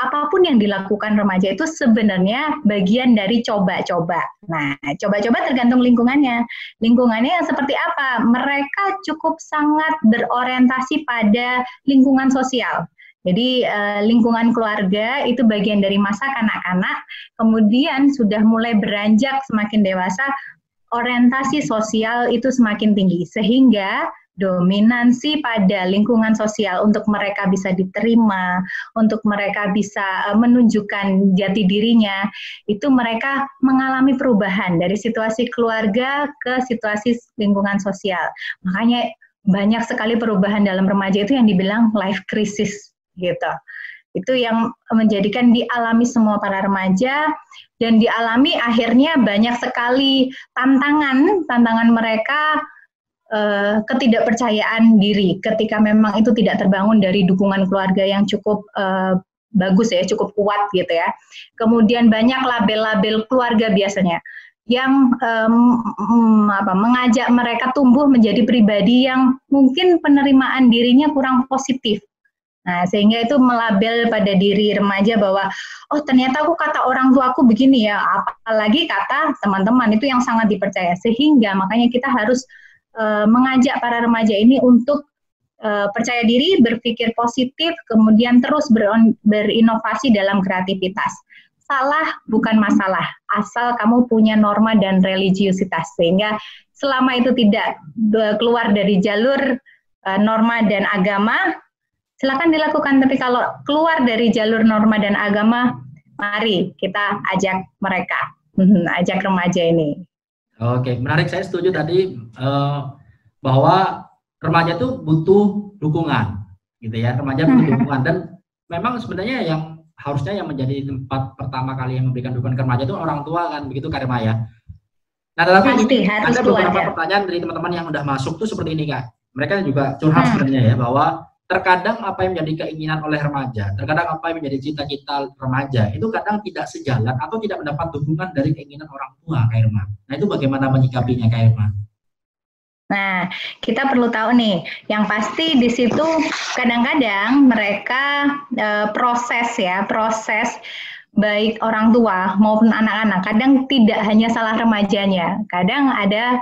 apapun yang dilakukan remaja itu sebenarnya bagian dari coba-coba. Nah, coba-coba tergantung lingkungannya. Lingkungannya yang seperti apa? Mereka cukup sangat berorientasi pada lingkungan sosial. Jadi lingkungan keluarga itu bagian dari masa kanak-kanak, kemudian sudah mulai beranjak semakin dewasa, orientasi sosial itu semakin tinggi, sehingga dominansi pada lingkungan sosial untuk mereka bisa diterima, untuk mereka bisa menunjukkan jati dirinya, itu mereka mengalami perubahan dari situasi keluarga ke situasi lingkungan sosial. Makanya banyak sekali perubahan dalam remaja itu yang dibilang life crisis. Gitu. Itu yang menjadikan dialami semua para remaja, dan dialami akhirnya banyak sekali tantangan mereka, ketidakpercayaan diri ketika memang itu tidak terbangun dari dukungan keluarga yang cukup bagus ya, cukup kuat gitu ya. Kemudian banyak label-label keluarga biasanya yang mengajak mereka tumbuh menjadi pribadi yang mungkin penerimaan dirinya kurang positif. Nah, sehingga itu melabel pada diri remaja bahwa, oh ternyata aku kata orang tua aku begini ya, apalagi kata teman-teman, itu yang sangat dipercaya. Sehingga makanya kita harus mengajak para remaja ini untuk percaya diri, berpikir positif, kemudian terus berinovasi dalam kreativitas. Salah bukan masalah, asal kamu punya norma dan religiusitas. Sehingga selama itu tidak keluar dari jalur norma dan agama, silakan dilakukan. Tapi kalau keluar dari jalur norma dan agama, mari kita ajak mereka, ajak remaja ini. Oke, menarik. Saya setuju tadi bahwa remaja itu butuh dukungan, gitu ya. Remaja butuh dukungan, dan memang sebenarnya yang harusnya yang menjadi tempat pertama kali yang memberikan dukungan ke remaja itu orang tua kan, begitu Kak Irma ya. Nah, tetapi ada beberapa pertanyaan dari teman-teman yang udah masuk tuh seperti ini Kak. Mereka juga curhat sebenarnya ya, bahwa terkadang apa yang menjadi keinginan oleh remaja, terkadang apa yang menjadi cita-cita remaja, itu kadang tidak sejalan atau tidak mendapat dukungan dari keinginan orang tua, Kak Irma. Nah, itu bagaimana menyikapinya, Kak Irma? Nah, kita perlu tahu nih, yang pasti di situ kadang-kadang mereka proses baik orang tua maupun anak-anak, kadang tidak hanya salah remajanya, kadang ada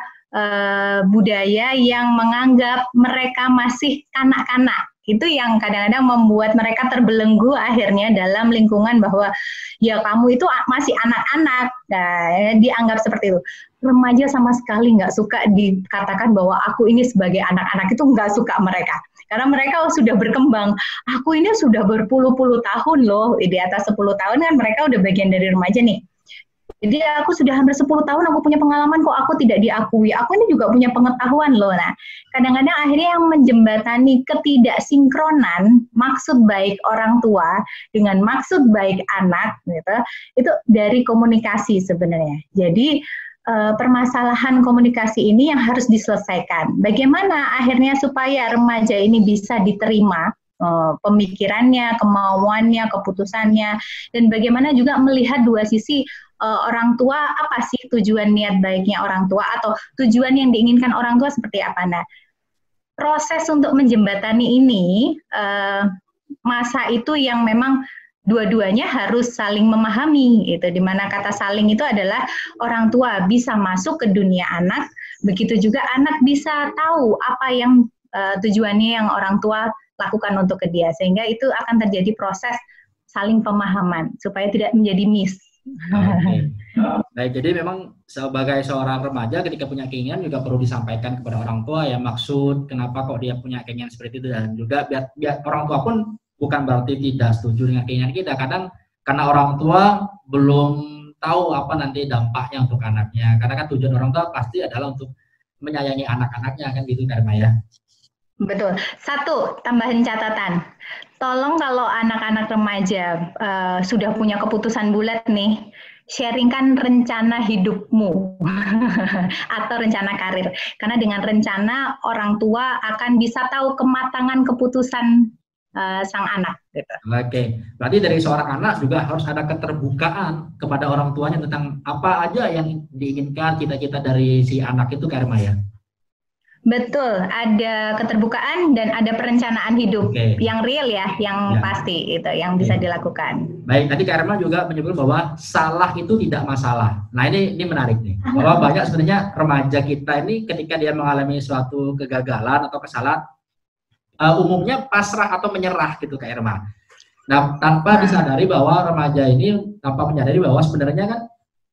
budaya yang menganggap mereka masih kanak-kanak. Itu yang kadang-kadang membuat mereka terbelenggu akhirnya dalam lingkungan bahwa ya kamu itu masih anak-anak. Nah, dianggap seperti itu. Remaja sama sekali nggak suka dikatakan bahwa aku ini sebagai anak-anak, itu nggak suka mereka. Karena mereka sudah berkembang. Aku ini sudah berpuluh-puluh tahun loh, di atas 10 tahun kan mereka udah bagian dari remaja nih. Jadi aku sudah hampir 10 tahun aku punya pengalaman kok aku tidak diakui. Aku ini juga punya pengetahuan loh. Nah, kadang-kadang akhirnya yang menjembatani ketidaksinkronan maksud baik orang tua dengan maksud baik anak gitu, itu dari komunikasi sebenarnya. Jadi permasalahan komunikasi ini yang harus diselesaikan. Bagaimana akhirnya supaya remaja ini bisa diterima pemikirannya, kemauannya, keputusannya, dan bagaimana juga melihat dua sisi orang tua, apa sih tujuan niat baiknya orang tua atau tujuan yang diinginkan orang tua seperti apa. Nah, proses untuk menjembatani ini masa itu yang memang dua-duanya harus saling memahami gitu, dimana kata saling itu adalah orang tua bisa masuk ke dunia anak, begitu juga anak bisa tahu apa yang tujuannya yang orang tua lakukan untuk ke dia, sehingga itu akan terjadi proses saling pemahaman supaya tidak menjadi miss. Oke. Baik, jadi memang sebagai seorang remaja ketika punya keinginan juga perlu disampaikan kepada orang tua ya, maksud kenapa kok dia punya keinginan seperti itu, dan juga biar orang tua pun bukan berarti tidak setuju dengan keinginan kita, kadang karena orang tua belum tahu apa nanti dampaknya untuk anaknya, karena kan tujuan orang tua pasti adalah untuk menyayangi anak-anaknya kan gitu Karma ya. Betul. Satu, tambahin catatan. Tolong kalau anak-anak remaja sudah punya keputusan bulat nih, sharingkan rencana hidupmu atau rencana karir. Karena dengan rencana orang tua akan bisa tahu kematangan keputusan sang anak. Gitu. Oke, berarti dari seorang anak juga harus ada keterbukaan kepada orang tuanya tentang apa aja yang diinginkan cita-cita dari si anak itu Karma ya. Betul, ada keterbukaan dan ada perencanaan hidup yang real ya, yang pasti itu yang bisa dilakukan. Baik, tadi Karma juga menyebut bahwa salah itu tidak masalah. Nah ini menarik nih, bahwa banyak sebenarnya remaja kita ini ketika dia mengalami suatu kegagalan atau kesalahan, umumnya pasrah atau menyerah gitu Karma. Nah tanpa disadari bahwa remaja ini tanpa menyadari bahwa sebenarnya kan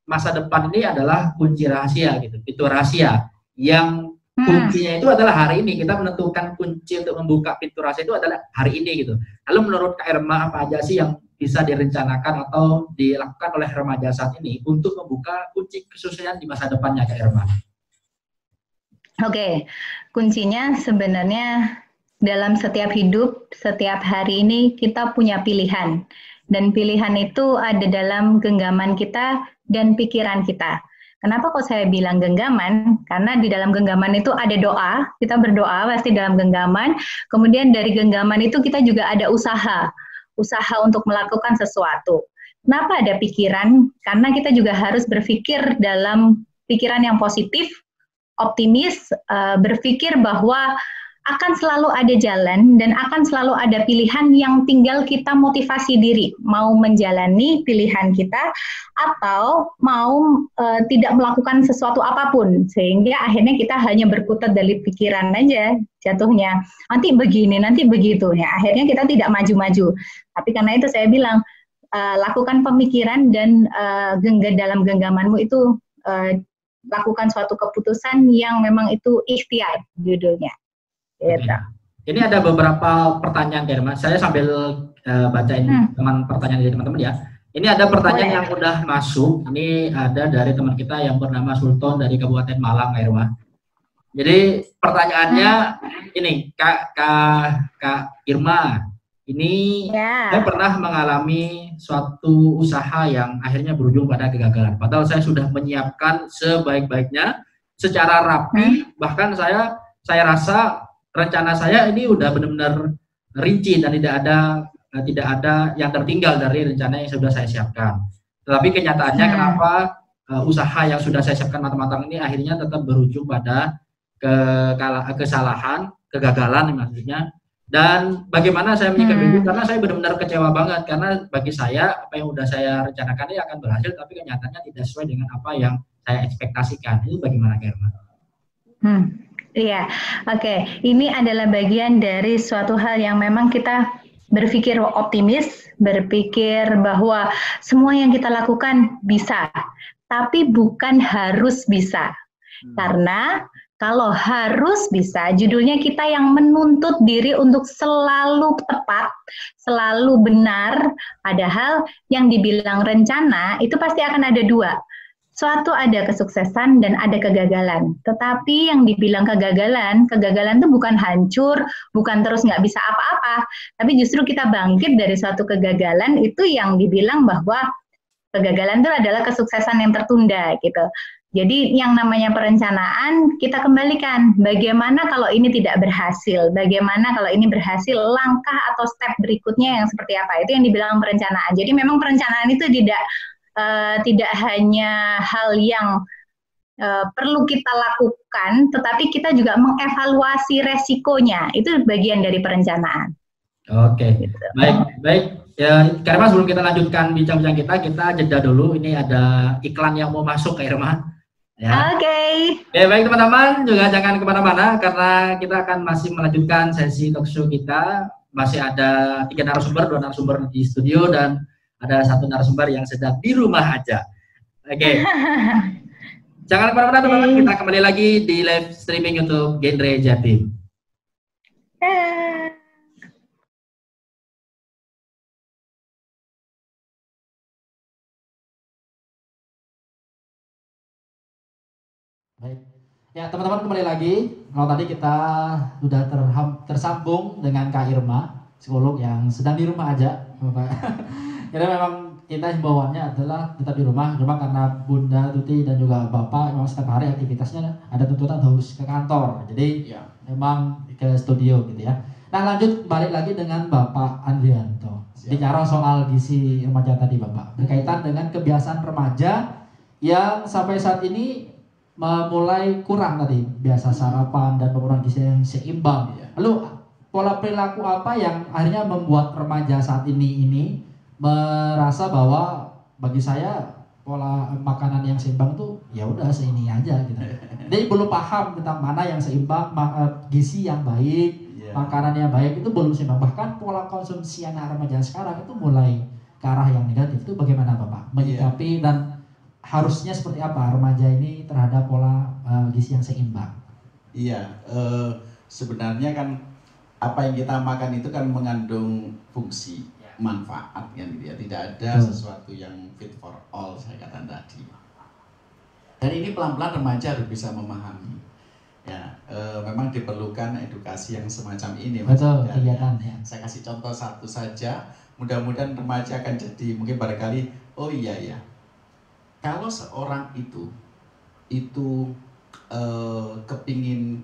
masa depan ini adalah kunci rahasia gitu, itu rahasia yang kuncinya itu adalah hari ini. Kita menentukan kunci untuk membuka pintu rahasia itu adalah hari ini gitu. Lalu menurut Kak Irma apa aja sih yang bisa direncanakan atau dilakukan oleh remaja saat ini untuk membuka kunci kesuksesan di masa depannya Kak Irma? Oke, kuncinya sebenarnya dalam setiap hidup, setiap hari ini kita punya pilihan. Dan pilihan itu ada dalam genggaman kita dan pikiran kita. Kenapa kok saya bilang genggaman? Karena di dalam genggaman itu ada doa, kita berdoa pasti dalam genggaman, kemudian dari genggaman itu kita juga ada usaha untuk melakukan sesuatu. Kenapa ada pikiran? Karena kita juga harus berpikir dalam pikiran yang positif, optimis, berpikir bahwa akan selalu ada jalan dan akan selalu ada pilihan yang tinggal kita motivasi diri, mau menjalani pilihan kita atau mau tidak melakukan sesuatu apapun, sehingga akhirnya kita hanya berkutat dari pikiran aja jatuhnya, nanti begini, nanti begitu, ya akhirnya kita tidak maju-maju. Tapi karena itu saya bilang, lakukan pemikiran dan dalam genggamanmu itu lakukan suatu keputusan yang memang itu ikhtiar judulnya. Ini ada beberapa pertanyaan Karma. Saya sambil bacain teman pertanyaan dari teman-teman ya. Ini ada pertanyaan yang udah masuk. Ini ada dari teman kita yang bernama Sultan dari Kabupaten Malang, Karma. Jadi pertanyaannya ini, Kak Irma, ini saya pernah mengalami suatu usaha yang akhirnya berujung pada kegagalan. Padahal saya sudah menyiapkan sebaik-baiknya, secara rapi, bahkan saya rasa rencana saya ini udah benar-benar rinci dan tidak ada yang tertinggal dari rencana yang sudah saya siapkan. Tetapi kenyataannya kenapa usaha yang sudah saya siapkan matang-matang ini akhirnya tetap berujung pada kesalahan, kegagalan maksudnya. Dan bagaimana saya menyikapi itu, karena saya benar-benar kecewa banget, karena bagi saya apa yang sudah saya rencanakan ini akan berhasil, tapi kenyataannya tidak sesuai dengan apa yang saya ekspektasikan. Itu bagaimana Karma? Iya, oke. Ini adalah bagian dari suatu hal yang memang kita berpikir optimis, berpikir bahwa semua yang kita lakukan bisa, tapi bukan harus bisa. Karena Kalau harus bisa, judulnya kita yang menuntut diri untuk selalu tepat, selalu benar, padahal yang dibilang rencana itu pasti akan ada dua. Suatu ada kesuksesan dan ada kegagalan. Tetapi yang dibilang kegagalan itu bukan hancur, bukan terus nggak bisa apa-apa, tapi justru kita bangkit dari suatu kegagalan itu yang dibilang bahwa kegagalan itu adalah kesuksesan yang tertunda gitu. Jadi yang namanya perencanaan kita kembalikan, bagaimana kalau ini tidak berhasil, bagaimana kalau ini berhasil, langkah atau step berikutnya yang seperti apa, itu yang dibilang perencanaan. Jadi memang perencanaan itu tidak hanya hal yang perlu kita lakukan, tetapi kita juga mengevaluasi resikonya, itu bagian dari perencanaan. Oke, gitu. Baik. Ya, karena sebelum kita lanjutkan bincang-bincang kita jeda dulu. Ini ada iklan yang mau masuk, Kak Irma. Ya. Oke. Baik teman-teman, juga jangan kemana-mana karena kita akan masih melanjutkan sesi talk show kita. Masih ada 3 narasumber, 2 narasumber di studio dan ada 1 narasumber yang sedang di rumah aja. Oke. Jangan kemana-mana teman-teman, kita kembali lagi di live streaming YouTube Genre Jatim. Baik. Ya teman-teman, kembali lagi. Kalau tadi kita sudah tersambung dengan Kak Irma, psikolog yang sedang di rumah aja, Bapak. Jadi memang kita himbauannya adalah tetap di rumah, cuma karena Bunda Tuti dan juga Bapak memang setiap hari aktivitasnya ada tuntutan harus ke kantor. Jadi memang ke studio gitu ya. Nah lanjut, balik lagi dengan Bapak Andrianto. Bicara soal gizi remaja tadi Bapak, berkaitan dengan kebiasaan remaja yang sampai saat ini mulai kurang tadi, biasa sarapan dan penggunaan gizi yang seimbang. Lalu pola perilaku apa yang akhirnya membuat remaja saat ini merasa bahwa bagi saya pola makanan yang seimbang tuh ya udah seini aja gitu. Jadi belum paham tentang mana yang seimbang, gizi yang baik, makanan yang baik itu belum seimbang. Bahkan pola konsumsi anak remaja sekarang itu mulai ke arah yang negatif. Itu bagaimana Bapak menyikapi dan harusnya seperti apa remaja ini terhadap pola gizi yang seimbang? Iya, sebenarnya kan apa yang kita makan itu kan mengandung fungsi, manfaat kan gitu ya. Tidak ada sesuatu yang fit for all, saya katakan tadi. Dan ini pelan-pelan remaja harus bisa memahami. Ya, memang diperlukan edukasi yang semacam ini. Betul, kegiatan ya. Saya kasih contoh satu saja. Mudah-mudahan remaja akan jadi mungkin barangkali, oh iya ya. Kalau seorang itu kepingin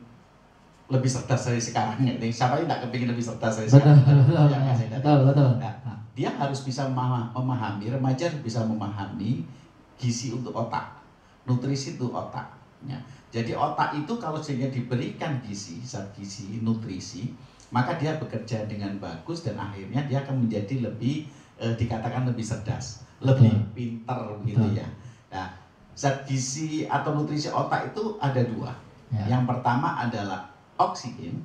lebih cerdas dari sekarang, siapa yang tidak kepingin lebih cerdas dari sekarang? Betul. Nah, dia harus bisa memahami, remaja harus bisa memahami gizi untuk otak, nutrisi untuk otak. Ya. Jadi otak itu kalau sehingga diberikan gizi, zat gizi, nutrisi, maka dia bekerja dengan bagus dan akhirnya dia akan menjadi lebih dikatakan lebih cerdas, lebih pintar gitu ya. Nah, zat gizi atau nutrisi otak itu ada 2. Yang pertama adalah oksigen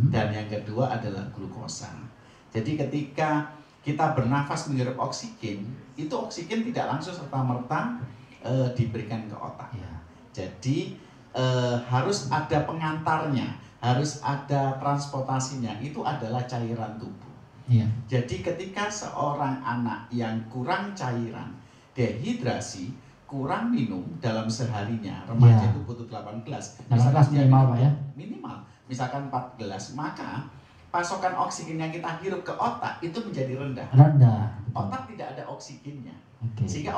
dan yang kedua adalah glukosa. Jadi ketika kita bernafas menghirup oksigen, itu oksigen tidak langsung serta-merta diberikan ke otak. Jadi harus ada pengantarnya, harus ada transportasinya, itu adalah cairan tubuh. Jadi ketika seorang anak yang kurang cairan, dehidrasi, kurang minum dalam seharinya, remaja itu butuh 8 gelas. Misalkan minimal Pak ya? Minimal, misalkan 4 gelas, maka pasokan oksigen yang kita hirup ke otak itu menjadi rendah. Otak tidak ada oksigennya. Sehingga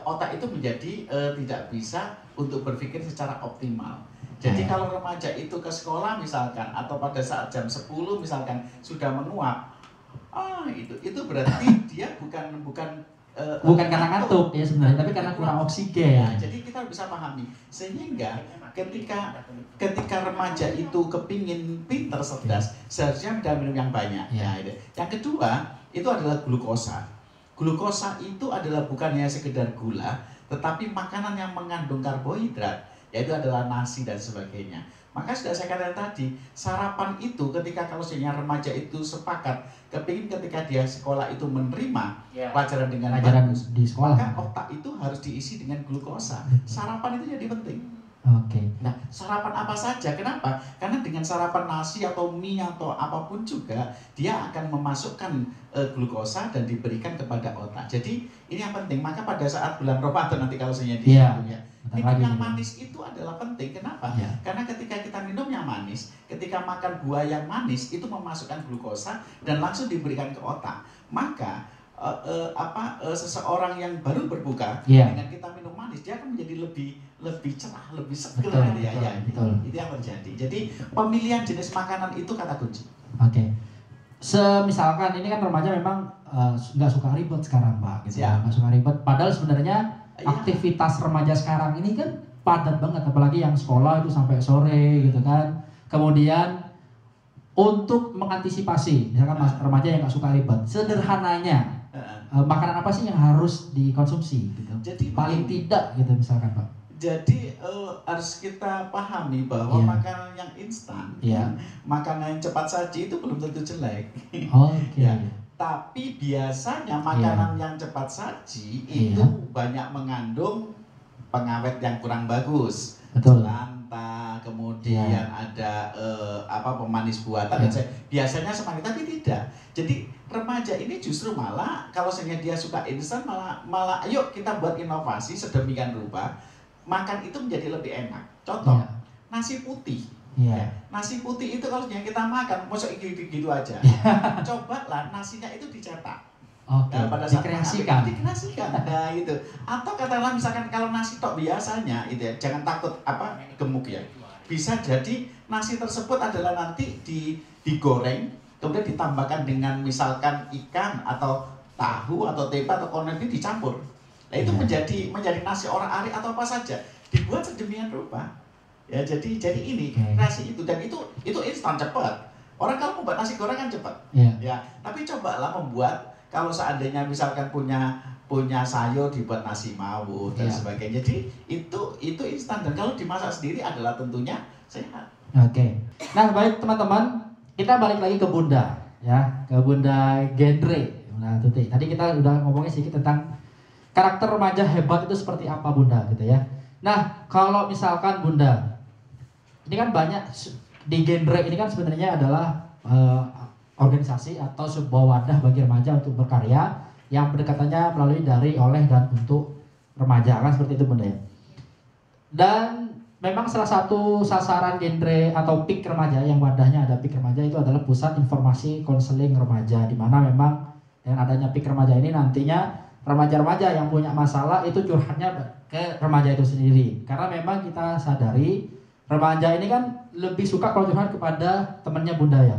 otak itu menjadi tidak bisa untuk berpikir secara optimal. Jadi kalau remaja itu ke sekolah misalkan, atau pada saat jam 10 misalkan sudah menguap, itu berarti dia bukan karena ngantuk ya sebenarnya, tapi karena kurang oksigen. Ya, jadi kita bisa pahami. Sehingga ketika remaja itu kepingin pinter, cerdas, seharusnya dia minum yang banyak. Ya, itu. Yang kedua itu adalah glukosa. Glukosa itu adalah bukannya sekedar gula, tetapi makanan yang mengandung karbohidrat, yaitu adalah nasi dan sebagainya. Maka sudah saya katakan tadi, sarapan itu ketika kalau sebenarnya remaja itu sepakat, kepingin ketika dia sekolah itu menerima pelajaran dengan bagus, di sekolah, maka otak itu harus diisi dengan glukosa. Sarapan itu jadi penting. Oke. Nah, sarapan apa saja? Kenapa? Karena dengan sarapan nasi atau mie atau apapun juga, dia akan memasukkan glukosa dan diberikan kepada otak. Jadi ini yang penting. Maka pada saat bulan Ramadan nanti kalau saya minum yang manis itu adalah penting. Kenapa? Karena ketika kita minum yang manis, ketika makan buah yang manis itu memasukkan glukosa dan langsung diberikan ke otak. Maka seseorang yang baru berbuka dengan kita minum manis, dia akan menjadi lebih cerah, lebih seger. Itu yang terjadi. Jadi pemilihan jenis makanan itu kata kunci. Oke. Misalkan ini kan remaja memang nggak suka ribet sekarang, Pak, gitu ya. Nggak suka ribet. Padahal sebenarnya aktivitas remaja sekarang ini kan padat banget, apalagi yang sekolah itu sampai sore gitu kan. Kemudian untuk mengantisipasi, misalkan remaja yang nggak suka ribet, sederhananya makanan apa sih yang harus dikonsumsi gitu? Jadi paling tidak gitu misalkan, Pak. Jadi harus kita pahami bahwa makanan yang instan, makanan yang cepat saji itu belum tentu jelek. Tapi biasanya makanan yang cepat saji itu banyak mengandung pengawet yang kurang bagus. Lanta, kemudian ada pemanis buatan. Biasanya seperti itu, tapi tidak. Jadi remaja ini justru malah kalau dia suka instan malah ayo kita buat inovasi sedemikian rupa. Makan itu menjadi lebih enak. Contoh, nasi putih. Nasi putih itu kalau kita makan, masuk gitu aja. Cobalah nasinya itu dicetak. Pada saat dikreasikan. Nah itu. Atau katakanlah misalkan kalau nasi tok biasanya, itu jangan takut gemuk ya. Bisa jadi nasi tersebut adalah nanti digoreng, kemudian ditambahkan dengan misalkan ikan atau tahu atau tempe atau konten ini dicampur. Nah itu menjadi nasi orang ari atau apa saja, dibuat sedemikian rupa. Ya jadi ini kreasi itu, dan itu instan cepat. Orang kalau membuat nasi goreng kan cepat. Tapi cobalah membuat, kalau seandainya misalkan punya sayur dibuat nasi mawur dan sebagainya. Jadi itu instan, dan kalau dimasak sendiri adalah tentunya sehat. Nah baik teman-teman, kita balik lagi ke Bunda ya, ke Bunda Genre. Nah Tuti, tadi kita udah ngomongin sedikit tentang karakter remaja hebat itu seperti apa, Bunda, gitu ya. Nah, kalau misalkan Bunda, ini kan banyak di Genre ini kan sebenarnya adalah organisasi atau sebuah wadah bagi remaja untuk berkarya yang pendekatannya melalui dari, oleh, dan untuk remaja, kan seperti itu, Bunda ya. Dan memang salah satu sasaran Genre atau PIK remaja, yang wadahnya ada PIK remaja, itu adalah Pusat Informasi Konseling Remaja, di mana memang dengan adanya PIK remaja ini nantinya remaja-remaja yang punya masalah itu curhatnya ke remaja itu sendiri. Karena memang kita sadari remaja ini kan lebih suka kalau curhat kepada temannya Bunda ya.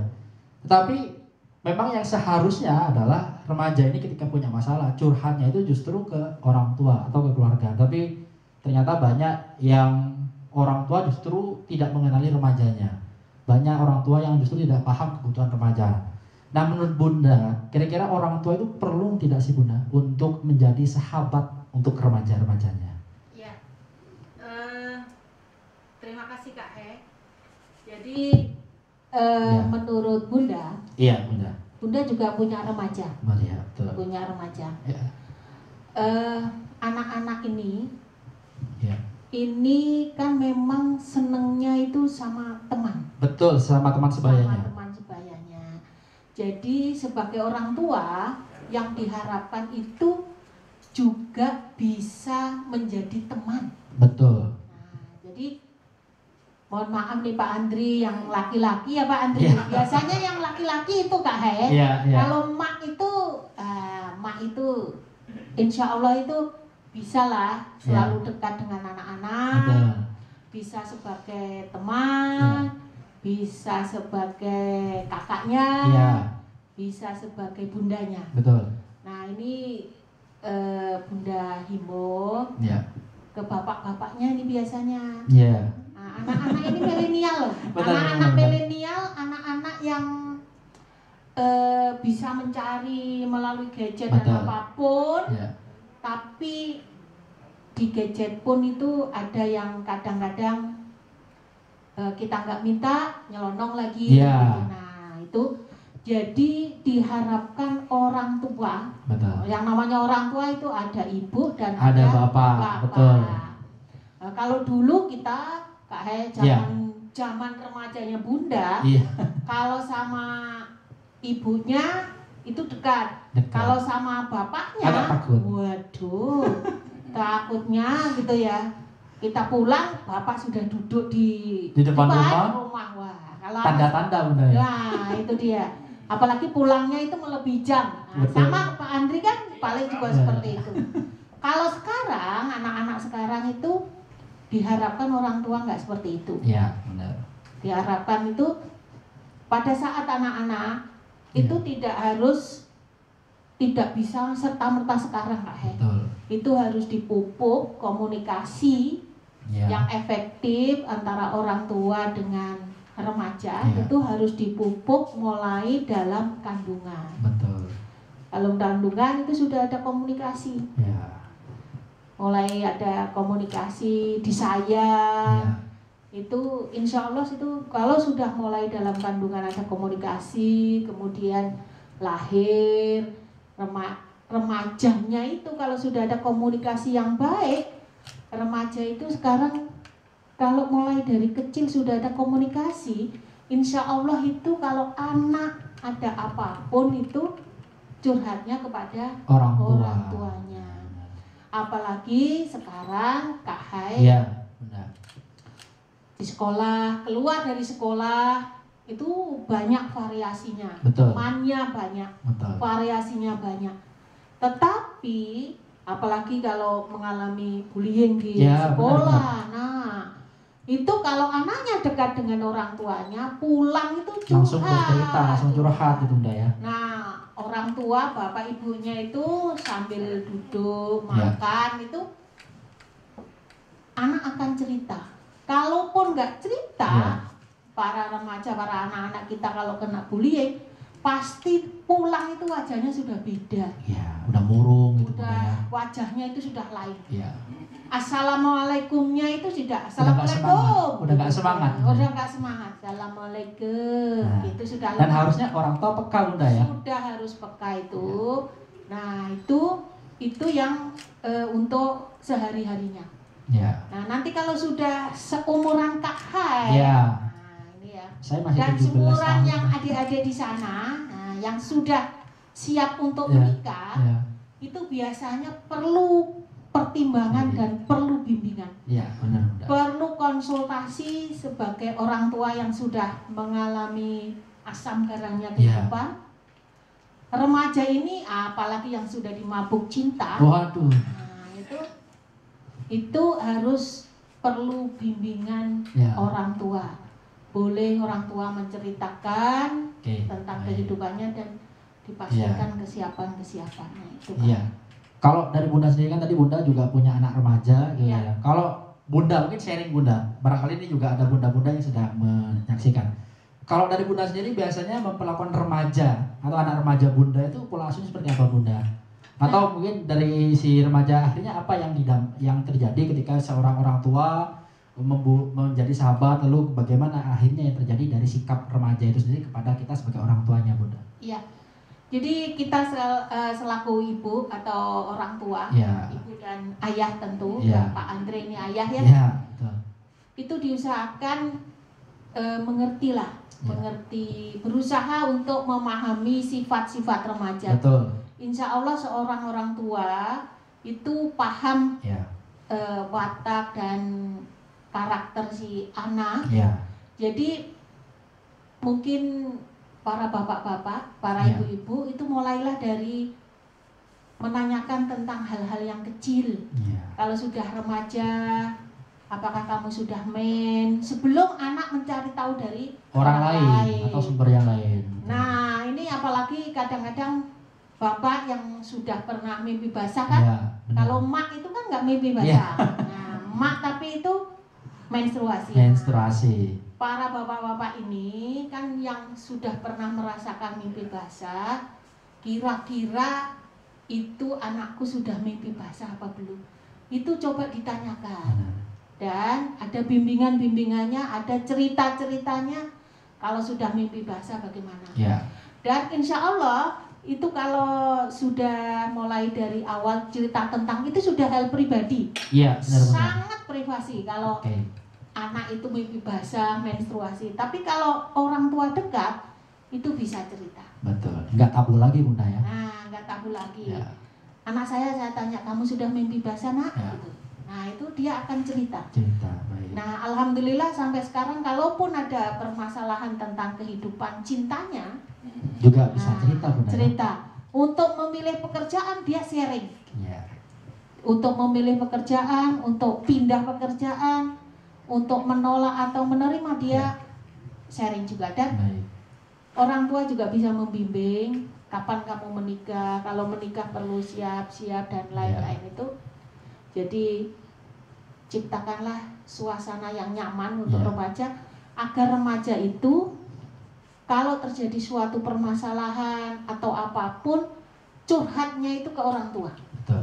Tetapi memang yang seharusnya adalah remaja ini ketika punya masalah curhatnya itu justru ke orang tua atau ke keluarga. Tapi ternyata banyak yang orang tua justru tidak mengenali remajanya. Banyak orang tua yang justru tidak paham kebutuhan remaja. Nah menurut Bunda, kira-kira orang tua itu perlu tidak sih Bunda untuk menjadi sahabat untuk remaja-remajanya? Ya, terima kasih Kak He. Jadi menurut Bunda, Bunda juga punya remaja, punya remaja. Anak-anak ini kan memang senengnya itu sama teman. Betul, sama teman sebayanya. Jadi sebagai orang tua yang diharapkan itu juga bisa menjadi teman. Betul. Nah, jadi mohon maaf nih Pak Andri yang laki-laki ya Pak Andri. Biasanya yang laki-laki itu Kak He. Kalau mak itu insya Allah itu bisalah selalu dekat dengan anak-anak. Bisa sebagai teman. Bisa sebagai kakaknya, bisa sebagai bundanya. Betul. Nah ini Bunda himbau ke bapak-bapaknya ini biasanya. Nah, anak-anak ini milenial loh. Anak-anak milenial, anak-anak yang bisa mencari melalui gadget dan apapun. Tapi di gadget pun itu ada yang kadang-kadang kita nggak minta nyelonong lagi gitu. Nah itu jadi diharapkan orang tua, yang namanya orang tua itu ada ibu dan ada bapak. Kalau dulu kita kayak zaman remajanya Bunda, kalau sama ibunya itu dekat. Kalau sama bapaknya, waduh, takutnya gitu ya. Kita pulang, bapak sudah duduk di depan rumah. Wah, kalau tanda-tanda Bunda ya. Nah, itu dia. Apalagi pulangnya itu melebihi jam. Nah, sama Pak Andri kan paling juga seperti itu. Kalau sekarang, anak-anak sekarang itu diharapkan orang tua nggak seperti itu. Iya, benar. Diharapkan itu pada saat anak-anak itu tidak bisa serta-merta sekarang, Kak He. Itu harus dipupuk komunikasi yang efektif antara orang tua dengan remaja. Itu harus dipupuk mulai dalam kandungan. Betul. Kalau kandungan itu sudah ada komunikasi. Mulai ada komunikasi disayang. Itu insya Allah itu kalau sudah mulai dalam kandungan ada komunikasi, kemudian lahir remajanya itu kalau sudah ada komunikasi yang baik, remaja itu sekarang kalau mulai dari kecil sudah ada komunikasi, insya Allah itu kalau anak ada apapun itu curhatnya kepada orang tuanya. Apalagi sekarang Kak Hai di sekolah, keluar dari sekolah itu banyak variasinya, temannya banyak, variasinya banyak. Tetapi apalagi kalau mengalami bullying di sekolah, nah itu kalau anaknya dekat dengan orang tuanya, pulang itu curhat, langsung bercerita, langsung curhat gitu Bunda ya. Nah orang tua, bapak ibunya itu sambil duduk makan itu anak akan cerita. Kalaupun nggak cerita, para remaja, para anak-anak kita kalau kena bullying, pasti pulang itu wajahnya sudah beda. Udah murung gitu. Wajahnya itu sudah lain. Assalamualaikumnya itu sudah Assalamualaikum. Udah nggak semangat. Udah nggak semangat. Assalamualaikum. Itu sudah. Dan harusnya orang tua peka Bunda ya. Sudah harus peka itu. Nah itu yang untuk sehari-harinya. Nah nanti kalau sudah seumuran Kak Hai, nah ini ya. Saya masih dan seumuran yang adik-adik di sana, nah, yang sudah siap untuk menikah, itu biasanya perlu pertimbangan dan perlu bimbingan. Benar. Perlu konsultasi sebagai orang tua yang sudah mengalami asam garamnya kehidupan. Remaja ini apalagi yang sudah dimabuk cinta. Waduh. Nah, itu harus perlu bimbingan orang tua. Boleh orang tua menceritakan tentang kehidupannya dan dipastikan kesiapan-kesiapannya itu. Kalau dari Bunda sendiri kan tadi Bunda juga punya anak remaja gitu ya. Kalau Bunda mungkin sharing Bunda, barangkali ini juga ada bunda-bunda yang sedang menyaksikan. Kalau dari Bunda sendiri biasanya memperlakukan remaja atau anak remaja Bunda itu pola asuh seperti apa Bunda? Atau mungkin dari si remaja akhirnya apa yang terjadi ketika seorang orang tua menjadi sahabat, lalu bagaimana akhirnya yang terjadi dari sikap remaja itu sendiri kepada kita sebagai orang tuanya Bunda? Jadi kita selaku ibu atau orang tua, ibu dan ayah tentu, Pak Andre ini ayah betul. Itu diusahakan mengerti, berusaha untuk memahami sifat-sifat remaja. Betul. Insya Allah seorang orang tua itu paham watak dan karakter si anak. Jadi mungkin para bapak-bapak, para ibu-ibu itu mulailah dari menanyakan tentang hal-hal yang kecil. Kalau sudah remaja, apakah kamu sudah main? Sebelum anak mencari tahu dari orang lain atau sumber yang lain. Nah ini apalagi kadang-kadang bapak yang sudah pernah mimpi basah kan, kalau emak itu kan nggak mimpi basah. Nah emak tapi itu menstruasi. Para bapak-bapak ini kan yang sudah pernah merasakan mimpi basah, kira-kira itu anakku sudah mimpi basah apa belum? Itu coba ditanyakan. Dan ada bimbingan-bimbingannya, ada cerita-ceritanya kalau sudah mimpi basah bagaimana. Dan insya Allah itu kalau sudah mulai dari awal cerita tentang itu sudah hal pribadi. Iya, benar-benar. Sangat privasi kalau anak itu mimpi basah, menstruasi. Tapi kalau orang tua dekat itu bisa cerita. Betul. Nggak tabu lagi Bunda ya. Nah, nggak tabu lagi. Ya. Anak saya tanya, kamu sudah mimpi basah nak? Ya. Gitu. Nah itu dia akan cerita. Cerita, baik. Nah alhamdulillah sampai sekarang kalaupun ada permasalahan tentang kehidupan cintanya juga bisa cerita Bunda. Cerita. Untuk memilih pekerjaan dia sharing. Ya. Untuk memilih pekerjaan, untuk pindah pekerjaan, untuk menolak atau menerima dia sharing juga. Dan orang tua juga bisa membimbing kapan kamu menikah, kalau menikah perlu siap-siap dan lain-lain itu. Jadi ciptakanlah suasana yang nyaman untuk remaja agar remaja itu kalau terjadi suatu permasalahan atau apapun curhatnya itu ke orang tua. Betul.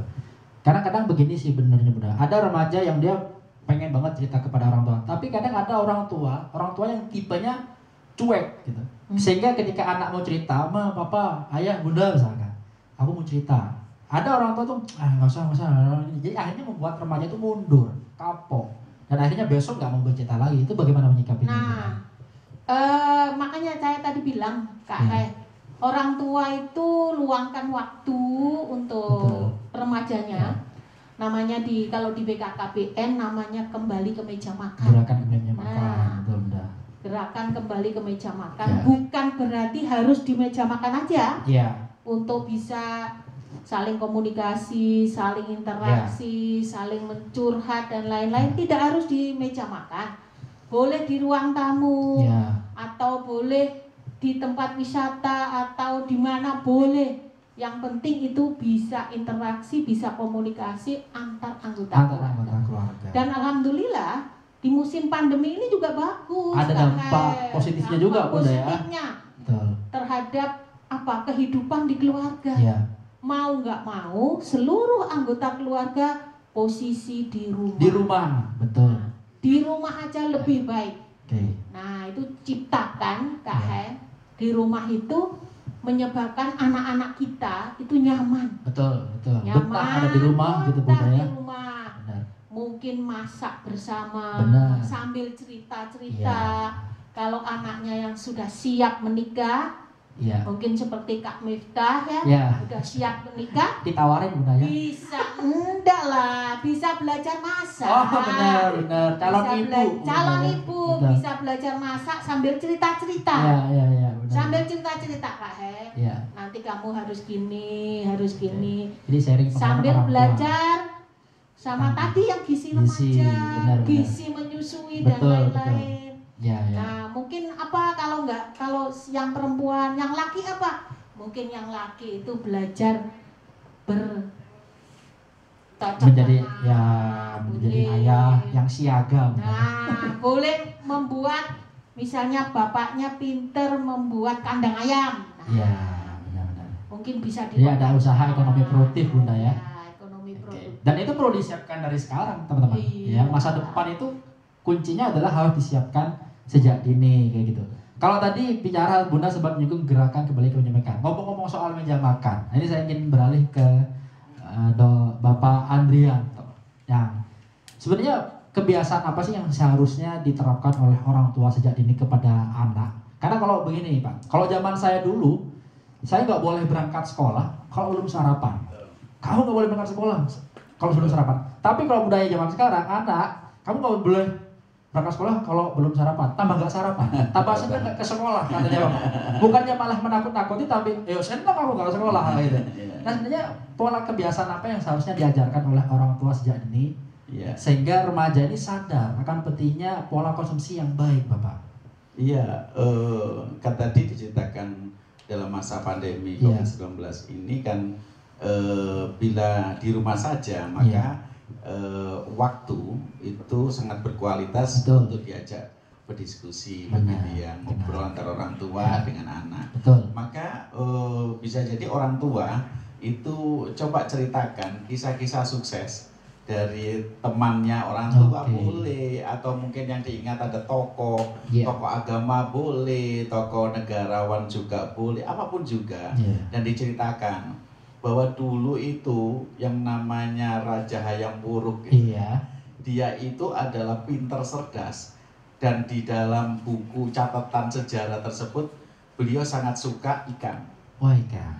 Karena kadang begini sih benernya Bunda. Ada remaja yang dia pengen banget cerita kepada orang tua, tapi kadang ada orang tua yang tipenya cuek gitu. Sehingga ketika anak mau cerita, "Ma, papa, ayah, bunda," misalkan, "aku mau cerita." Ada orang tua tuh, nggak usah. Jadi akhirnya membuat remaja itu mundur, kapok, dan akhirnya besok nggak mau bercerita lagi. Itu bagaimana menyikapinya? Nah, makanya saya tadi bilang, Kak, orang tua itu luangkan waktu untuk remajanya. Namanya kalau di BKKBN namanya kembali ke meja makan. Gerakan ke meja makan, betul Bunda. Gerakan kembali ke meja makan, bukan berarti harus di meja makan aja. Untuk bisa saling komunikasi, saling interaksi, saling mencurhat dan lain-lain tidak harus di meja makan. Boleh di ruang tamu, atau boleh di tempat wisata atau di mana boleh. Yang penting itu bisa interaksi, bisa komunikasi antar anggota keluarga. Dan alhamdulillah di musim pandemi ini juga bagus. Ada dampak positifnya juga Bunda ya. Terhadap kehidupan di keluarga. Mau nggak mau seluruh anggota keluarga posisi di rumah. Di rumah, betul. Di rumah aja lebih baik. Nah itu ciptakan Kak di rumah itu menyebabkan anak-anak kita itu nyaman. Betul. Nyaman, betah ada di rumah gitu Bunda ya. Di rumah. Mungkin masak bersama, sambil cerita-cerita. Kalau anaknya yang sudah siap menikah, mungkin seperti Kak Miftah udah siap menikah, ditawarin Bunda ya. Bisa, enggak lah, bisa belajar masak. Oh benar. Calon ibu bisa belajar masak sambil cerita-cerita. Sambil cerita-cerita Kak nanti kamu harus gini. Jadi sharing sambil belajar sama tadi yang gizi remaja, gizi menyusui dan lain-lain. Nah mungkin kalau yang perempuan, yang laki mungkin yang laki itu belajar menjadi ayah yang siaga. Nah boleh membuat, misalnya bapaknya pinter membuat kandang ayam. Benar. Mungkin bisa Jadi ada usaha ekonomi produktif Bunda ya. Ekonomi produktif. Dan itu perlu disiapkan dari sekarang teman-teman. Masa depan itu kuncinya adalah harus disiapkan sejak dini kayak gitu. Kalau tadi bicara Bunda sempat menyinggung gerakan kembali ke meja makan. Ngomong-ngomong soal meja makan, ini saya ingin beralih ke Bapak Andrian. Sebenarnya kebiasaan apa sih yang seharusnya diterapkan oleh orang tua sejak dini kepada anak? Karena kalau begini Pak, kalau zaman saya dulu, saya nggak boleh berangkat sekolah kalau belum sarapan. Kamu nggak boleh berangkat sekolah kalau belum sarapan. Tapi kalau budaya zaman sekarang, anak, kamu nggak boleh berangkat sekolah kalau belum sarapan. Tambah nggak sarapan, tambah senang ke sekolah katanya. Bukannya malah menakut-nakuti, tapi senang aku nggak sekolah gitu. Nah sebenarnya pola kebiasaan apa yang seharusnya diajarkan oleh orang tua sejak dini sehingga remaja ini sadar akan pentingnya pola konsumsi yang baik, Bapak? Kan tadi diceritakan dalam masa pandemi COVID-19 ini kan bila di rumah saja maka waktu itu sangat berkualitas untuk diajak berdiskusi, ngobrol antara orang tua dengan anak. Maka bisa jadi orang tua itu coba ceritakan kisah-kisah sukses dari temannya orang tua boleh, atau mungkin yang diingat ada tokoh agama boleh, tokoh negarawan juga boleh, apapun juga. Dan diceritakan bahwa dulu itu yang namanya Raja Hayam Wuruk, dia itu adalah pinter cerdas, dan di dalam buku catatan sejarah tersebut beliau sangat suka ikan,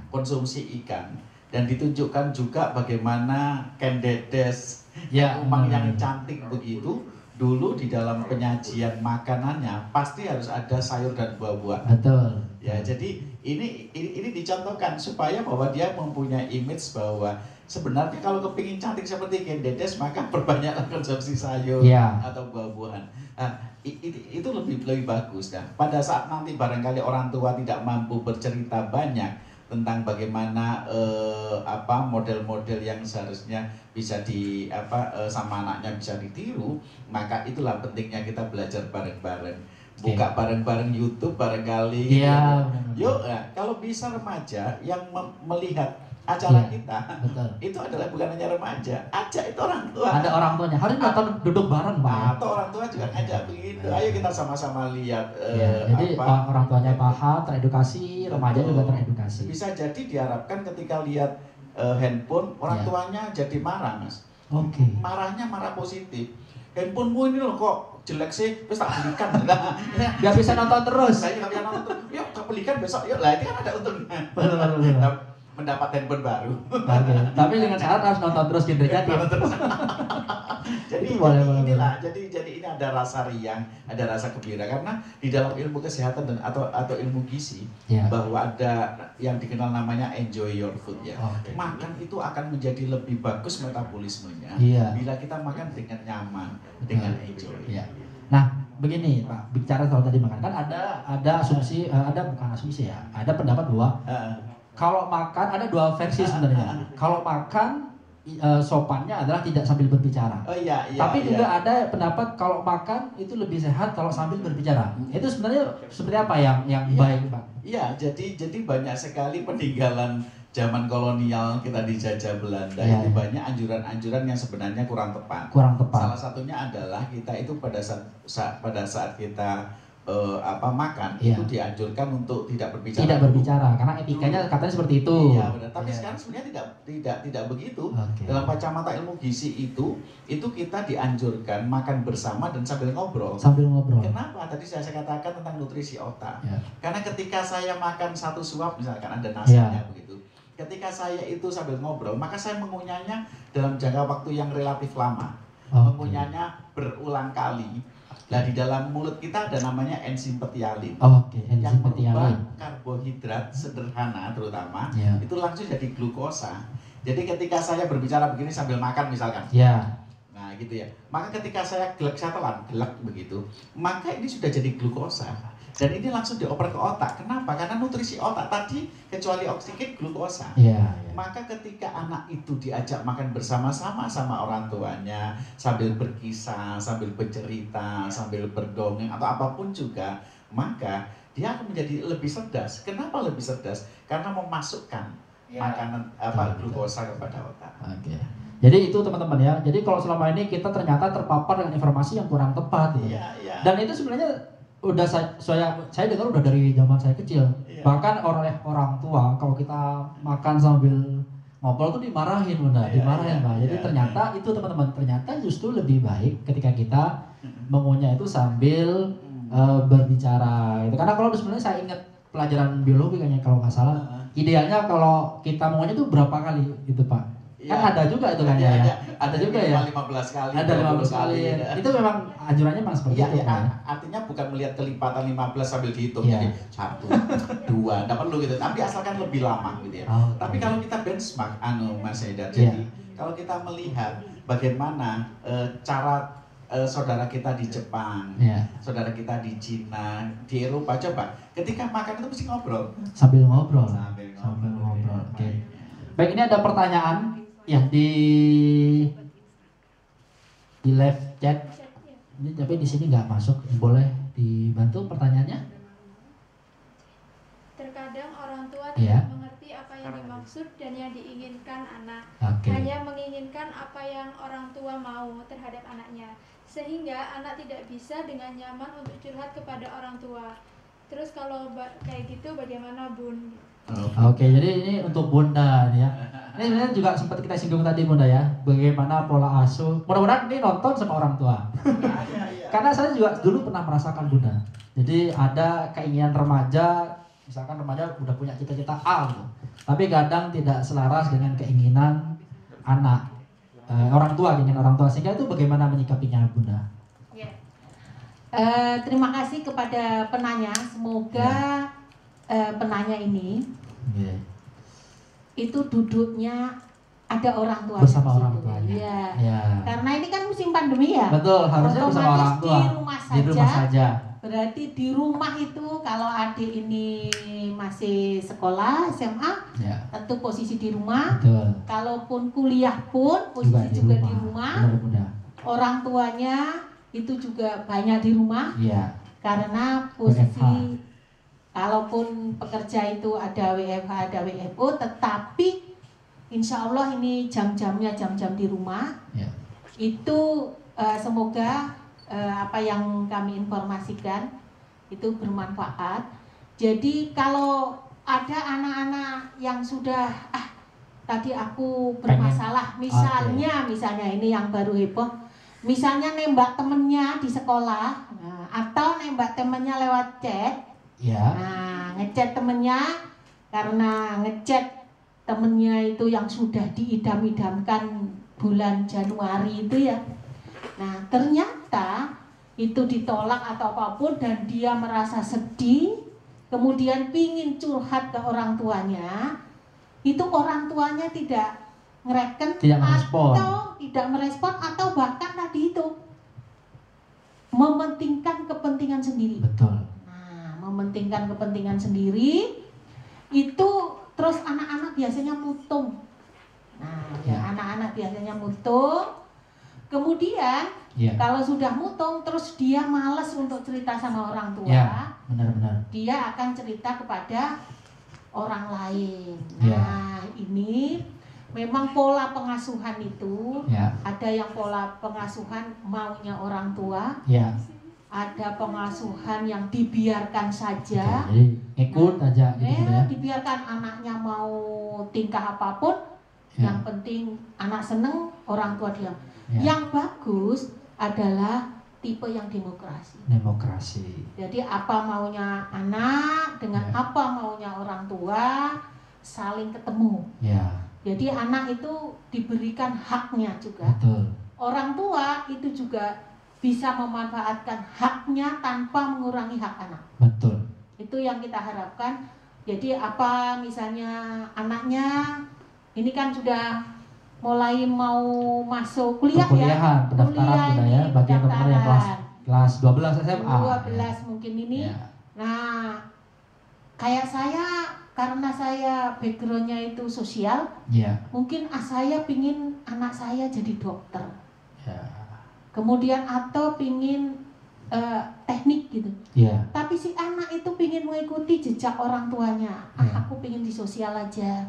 konsumsi ikan. Dan ditunjukkan juga bagaimana Kendedes, rumah yang cantik begitu, dulu di dalam penyajian makanannya pasti harus ada sayur dan buah-buahan. Betul. Ya, jadi ini dicontohkan supaya bahwa dia mempunyai image bahwa sebenarnya kalau kepingin cantik seperti Kendedes maka perbanyaklah konsumsi sayur atau buah-buahan. Nah, itu lebih bagus. Nah, pada saat nanti barangkali orang tua tidak mampu bercerita banyak tentang bagaimana model-model yang seharusnya bisa sama anaknya bisa ditiru, maka itulah pentingnya kita belajar bareng-bareng, buka bareng-bareng YouTube barangkali. Yuk, kalau bisa remaja yang melihat acara kita, itu adalah bukan hanya remaja, ajak itu orang tua. Ada orang tuanya, harus nonton duduk bareng, Pak. Atau orang tua juga ngajak begitu. Ayo kita sama-sama lihat. Jadi orang tuanya paham, teredukasi, remaja juga teredukasi. Bisa jadi diharapkan ketika lihat handphone, orang tuanya jadi marah, Mas. Marahnya marah positif. Handphonemu ini loh kok jelek sih, terus tak belikan. Biar bisa nonton terus. Saya nggak bisa nonton terus. Yuk, tak belikan besok. Yuk lah, ini kan ada untungnya. Mendapat handphone baru. Tapi dengan syarat harus nonton terus genrenya. Jadi ini ada rasa riang, ada rasa gembira, karena di dalam ilmu kesehatan dan atau ilmu gizi bahwa ada yang dikenal namanya enjoy your food Makan itu akan menjadi lebih bagus metabolismenya bila kita makan dengan nyaman, dengan enjoy. Nah, begini Pak, bicara soal tadi makan kan ada asumsi, ada pendapat bahwa kalau makan ada dua versi sebenarnya. Kalau makan sopannya adalah tidak sambil berbicara. Tapi juga ada pendapat kalau makan itu lebih sehat kalau sambil berbicara. Itu sebenarnya seperti apa yang baik, Pak? Iya, jadi banyak sekali peninggalan zaman kolonial kita dijajah Belanda itu banyak anjuran-anjuran yang sebenarnya kurang tepat. Salah satunya adalah kita itu pada saat kita makan itu dianjurkan untuk tidak berbicara. Tidak berbicara karena etikanya katanya seperti itu. Iya benar. Tapi sekarang sebenarnya tidak begitu. Dalam kacamata ilmu gizi itu kita dianjurkan makan bersama dan sambil ngobrol. Kenapa? Tadi saya katakan tentang nutrisi otak. Karena ketika saya makan satu suap misalkan ada nasinya begitu. Ketika saya itu sambil ngobrol, maka saya mengunyahnya dalam jangka waktu yang relatif lama. Mengunyahnya berulang kali. Nah, di dalam mulut kita ada namanya enzim petialin. Yang merubah karbohidrat sederhana terutama itu langsung jadi glukosa. Jadi ketika saya berbicara begini sambil makan misalkan. Nah, gitu ya. Maka ketika saya saya telan, gelak begitu, maka ini sudah jadi glukosa. Dan ini langsung dioper ke otak. Kenapa? Karena nutrisi otak tadi kecuali oksigen glukosa. Maka ketika anak itu diajak makan bersama-sama sama orang tuanya, sambil berkisah, sambil bercerita, sambil berdongeng atau apapun juga, maka dia akan menjadi lebih cerdas. Kenapa lebih cerdas? Karena memasukkan makanan glukosa kepada otak. Jadi itu teman-teman ya. Jadi kalau selama ini kita ternyata terpapar dengan informasi yang kurang tepat Dan itu sebenarnya udah saya dengar udah dari zaman saya kecil. Bahkan oleh orang tua kalau kita makan sambil ngobrol tuh dimarahin Pak. Jadi ternyata itu teman-teman, ternyata justru lebih baik ketika kita mengunyah itu sambil berbicara gitu. Karena kalau sebenarnya saya ingat pelajaran biologi kayaknya kalau nggak salah, idealnya kalau kita mengunyah itu berapa kali gitu Pak? Kan ada juga itu kan ada juga ya 15 kali, ada 15 kali. Itu memang anjurannya memang seperti itu kan. Artinya bukan melihat kelipatan 15 sambil dihitung jadi 1, 2, enggak perlu gitu. Tapi asalkan lebih lama gitu ya. Tapi kalau kita benchmark Mas Haidar, jadi kalau kita melihat bagaimana cara saudara kita di Jepang, saudara kita di Cina, di Eropa, coba ketika makan itu mesti ngobrol. Sambil ngobrol. Baik, ini ada pertanyaan di live chat. Ini tapi di sini nggak masuk. Boleh dibantu pertanyaannya? Terkadang orang tua tidak mengerti apa yang dimaksud dan yang diinginkan anak. hanya menginginkan apa yang orang tua mau terhadap anaknya, sehingga anak tidak bisa dengan nyaman untuk curhat kepada orang tua. Terus kalau kayak gitu bagaimana Bun? Oke, jadi ini untuk Bunda nih ya. Ini sebenarnya juga sempat kita singgung tadi Bunda ya, bagaimana pola asuh. Mudah-mudahan ini nonton sama orang tua. Karena saya juga dulu pernah merasakan Bunda. Jadi ada keinginan remaja, misalkan remaja udah punya cita-cita A gitu. Tapi kadang tidak selaras dengan keinginan anak, orang tua, keinginan orang tua. Sehingga itu bagaimana menyikapinya Bunda? Terima kasih kepada penanya. Semoga penanya ini itu duduknya ada orang tua bersama orang tuanya. Ya. Karena ini kan musim pandemi ya. Betul, harusnya bersama orang tua. Di rumah saja. Berarti di rumah itu kalau adik ini masih sekolah SMA, tentu posisi di rumah. Betul. Kalaupun kuliah pun posisi juga di rumah. Benar. Orang tuanya itu juga banyak di rumah. Karena posisi kalaupun pekerja itu ada WFH, ada WFO, tetapi insya Allah ini jam-jamnya jam-jam di rumah. Itu semoga apa yang kami informasikan itu bermanfaat. Jadi kalau ada anak-anak yang sudah tadi aku bermasalah, misalnya ini yang baru heboh, misalnya nembak temennya di sekolah, atau nembak temennya lewat chat. Nah, ngechat temennya karena ngechat temennya itu yang sudah diidam-idamkan bulan Januari itu ya. Nah, ternyata itu ditolak atau apapun dan dia merasa sedih, kemudian pingin curhat ke orang tuanya, itu orang tuanya tidak ngereken atau tidak merespon atau bahkan tadi itu mementingkan kepentingan sendiri. Betul. Nah, mementingkan kepentingan sendiri itu terus anak-anak biasanya mutung. Nah, anak-anak biasanya mutung. Kemudian kalau sudah mutung terus dia malas untuk cerita sama orang tua. Benar-benar. Dia akan cerita kepada orang lain. Nah, ini memang pola pengasuhan itu ada yang pola pengasuhan maunya orang tua. Ada pengasuhan yang dibiarkan saja. Jadi ikut aja gitu ya. Dibiarkan anaknya mau tingkah apapun, yang penting anak seneng, orang tua diam. Yang bagus adalah tipe yang demokrasi. Jadi apa maunya anak dengan apa maunya orang tua saling ketemu. Jadi anak itu diberikan haknya juga. Betul. Orang tua itu juga bisa memanfaatkan haknya tanpa mengurangi hak anak. Betul. Itu yang kita harapkan. Jadi apa misalnya anaknya ini kan sudah mulai mau masuk kuliah pendaftaran sudah ya, bagi teman-teman yang kelas 12 SMA. 12 mungkin ini. Nah, kayak saya karena saya backgroundnya itu sosial, mungkin saya pingin anak saya jadi dokter. Kemudian atau pingin teknik gitu. Tapi si anak itu pingin mengikuti jejak orang tuanya. Aku pingin di sosial aja.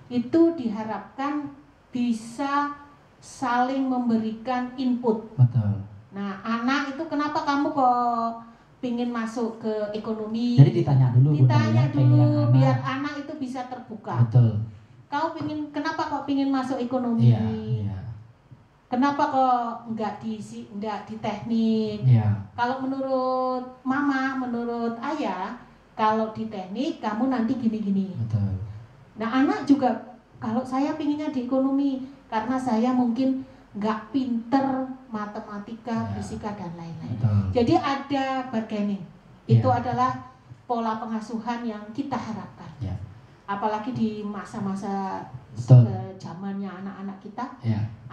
Itu diharapkan bisa saling memberikan input. Betul. Nah, anak itu kenapa kamu kok pingin masuk ke ekonomi? Jadi ditanya dulu biar anak itu bisa terbuka. Betul. Kau kenapa kok pingin masuk ekonomi? Kenapa kok enggak di teknik? Kalau menurut mama, menurut ayah, kalau di teknik kamu nanti gini-gini. Betul. Nah, anak juga kalau saya pinginnya di ekonomi karena saya mungkin nggak pinter matematika, fisika dan lain-lain. Jadi ada bargaining. Itu adalah pola pengasuhan yang kita harapkan. Apalagi di masa-masa zamannya anak-anak kita,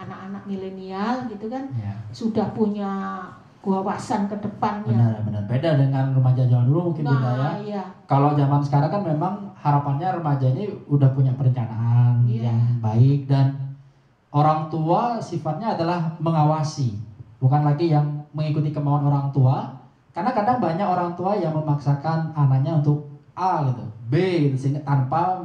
anak-anak milenial gitu kan, sudah punya wawasan ke depannya. Benar. Beda dengan remaja zaman dulu mungkin Bunda ya. Kalau zaman sekarang kan memang harapannya remaja ini udah punya perencanaan yang baik dan orang tua sifatnya adalah mengawasi, bukan lagi yang mengikuti kemauan orang tua. Karena kadang banyak orang tua yang memaksakan anaknya untuk A gitu, B gitu, sehingga tanpa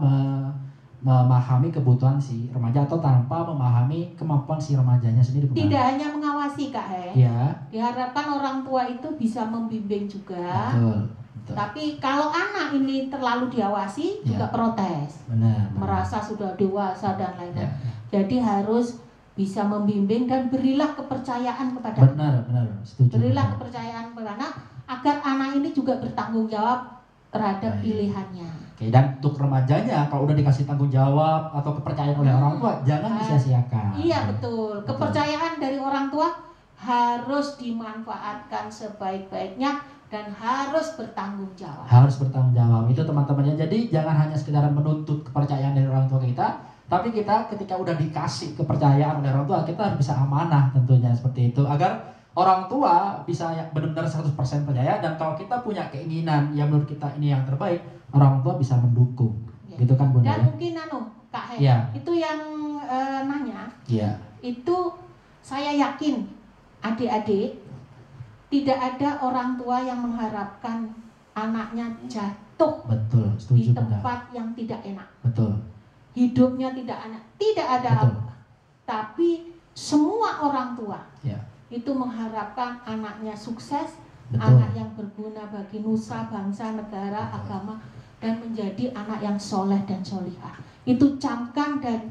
memahami kebutuhan si remaja atau tanpa memahami kemampuan si remajanya sendiri. Tidak hanya mengawasi Kak Ya. Diharapkan orang tua itu bisa membimbing juga. Betul. Tapi kalau anak ini terlalu diawasi juga protes. Benar. Merasa sudah dewasa dan lain-lain. Ya. Jadi harus bisa membimbing dan berilah kepercayaan kepada benar, setuju. Berilah kepercayaan kepada anak agar anak ini juga bertanggung jawab terhadap pilihannya. Oke, dan untuk remajanya kalau udah dikasih tanggung jawab atau kepercayaan oleh orang tua jangan disia-siakan. Iya betul. Kepercayaan dari orang tua harus dimanfaatkan sebaik-baiknya dan harus bertanggung jawab. Harus bertanggung jawab itu teman-temannya. Jadi jangan hanya sekedar menuntut kepercayaan dari orang tua kita, tapi kita ketika udah dikasih kepercayaan oleh orang tua kita harus bisa amanah tentunya seperti itu agar orang tua bisa benar-benar 100% percaya, dan kalau kita punya keinginan yang menurut kita ini yang terbaik, orang tua bisa mendukung. Ya. Gitu kan Bunda? Dan mungkin Kak Hei, itu yang nanya. Iya. Itu saya yakin adik-adik tidak ada orang tua yang mengharapkan anaknya jatuh. Betul, setuju di tempat Bunda. yang tidak enak. Betul. Hidupnya tidak enak, tidak ada apa. Tapi semua orang tua itu mengharapkan anaknya sukses, anak yang berguna bagi nusa, bangsa, negara, agama, dan menjadi anak yang soleh dan solihah. Itu camkan dan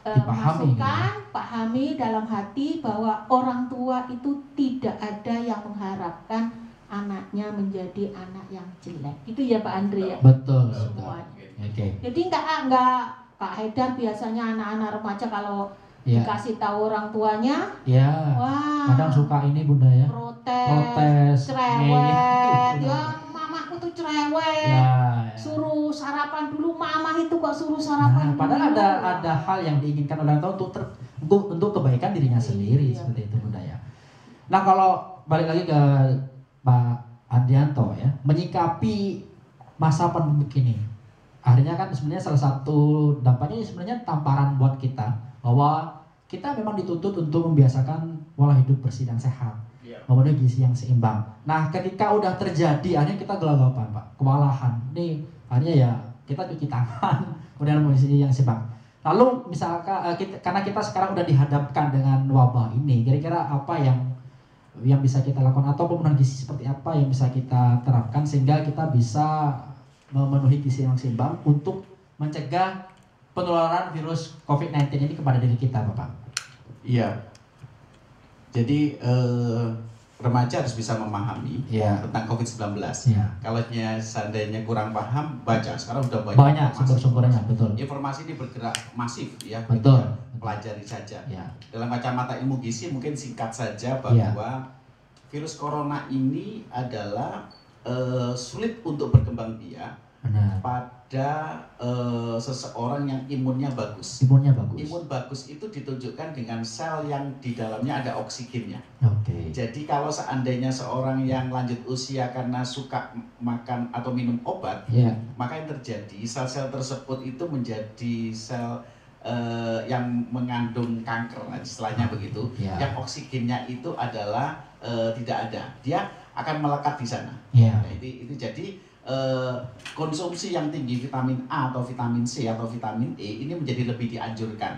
masukkan, pahami dalam hati bahwa orang tua itu tidak ada yang mengharapkan anaknya menjadi anak yang jelek. Itu ya Pak Andre ya. Betul. Semuanya. Okay. Jadi enggak Pak Haidar biasanya anak-anak remaja kalau dikasih tahu orang tuanya, wah, kadang suka ini Bunda ya. Protes, cerewet, ya mamaku tuh cerewet, suruh sarapan dulu, mama itu kok suruh sarapan dulu. Padahal ada hal yang diinginkan oleh orang tua untuk kebaikan dirinya sendiri, seperti itu Bunda ya. Nah kalau balik lagi ke Pak Andrianto ya, menyikapi masa pandemi ini, akhirnya kan sebenarnya salah satu dampaknya sebenarnya tamparan buat kita bahwa kita memang dituntut untuk membiasakan pola hidup bersih dan sehat, memenuhi gizi yang seimbang. Nah ketika udah terjadi akhirnya kita gelagapan Pak, kewalahan, nih akhirnya ya kita cuci tangan, kemudian memenuhi gizi yang seimbang. Lalu misalkan karena kita sekarang udah dihadapkan dengan wabah ini, kira-kira apa yang bisa kita lakukan atau pemenuhan gizi seperti apa yang bisa kita terapkan sehingga kita bisa memenuhi gizi yang seimbang untuk mencegah penularan virus COVID-19 ini kepada diri kita, Bapak? Iya. Jadi remaja harus bisa memahami tentang COVID-19. Kalau seandainya kurang paham, baca. Sekarang sudah banyak sumber-sumbernya, betul. Informasi ini bergerak masif ya. Betul. Pelajari saja. Dalam kacamata ilmu gizi mungkin singkat saja bahwa virus corona ini adalah sulit untuk berkembang biak pada seseorang yang imunnya bagus. Imun bagus itu ditunjukkan dengan sel yang di dalamnya ada oksigennya. Jadi kalau seandainya seorang yang lanjut usia karena suka makan atau minum obat, maka yang terjadi sel-sel tersebut itu menjadi sel yang mengandung kanker, istilahnya begitu. Yang oksigennya itu adalah tidak ada, dia akan melekat di sana. Nah, itu jadi konsumsi yang tinggi vitamin A atau vitamin C atau vitamin E ini menjadi lebih dianjurkan.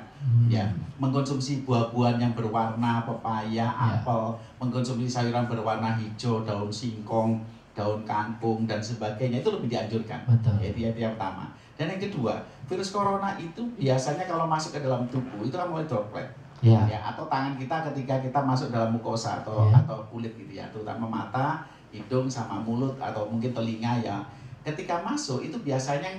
Mengkonsumsi buah-buahan yang berwarna pepaya, apel, mengkonsumsi sayuran berwarna hijau, daun singkong, daun kangkung dan sebagainya itu lebih dianjurkan. Itu yang pertama. Dan yang kedua, virus corona itu biasanya kalau masuk ke dalam tubuh itu kan mulai droplet. Atau tangan kita ketika kita masuk dalam mukosa atau kulit gitu ya, terutama mata, hidung sama mulut atau mungkin telinga ya. Ketika masuk itu biasanya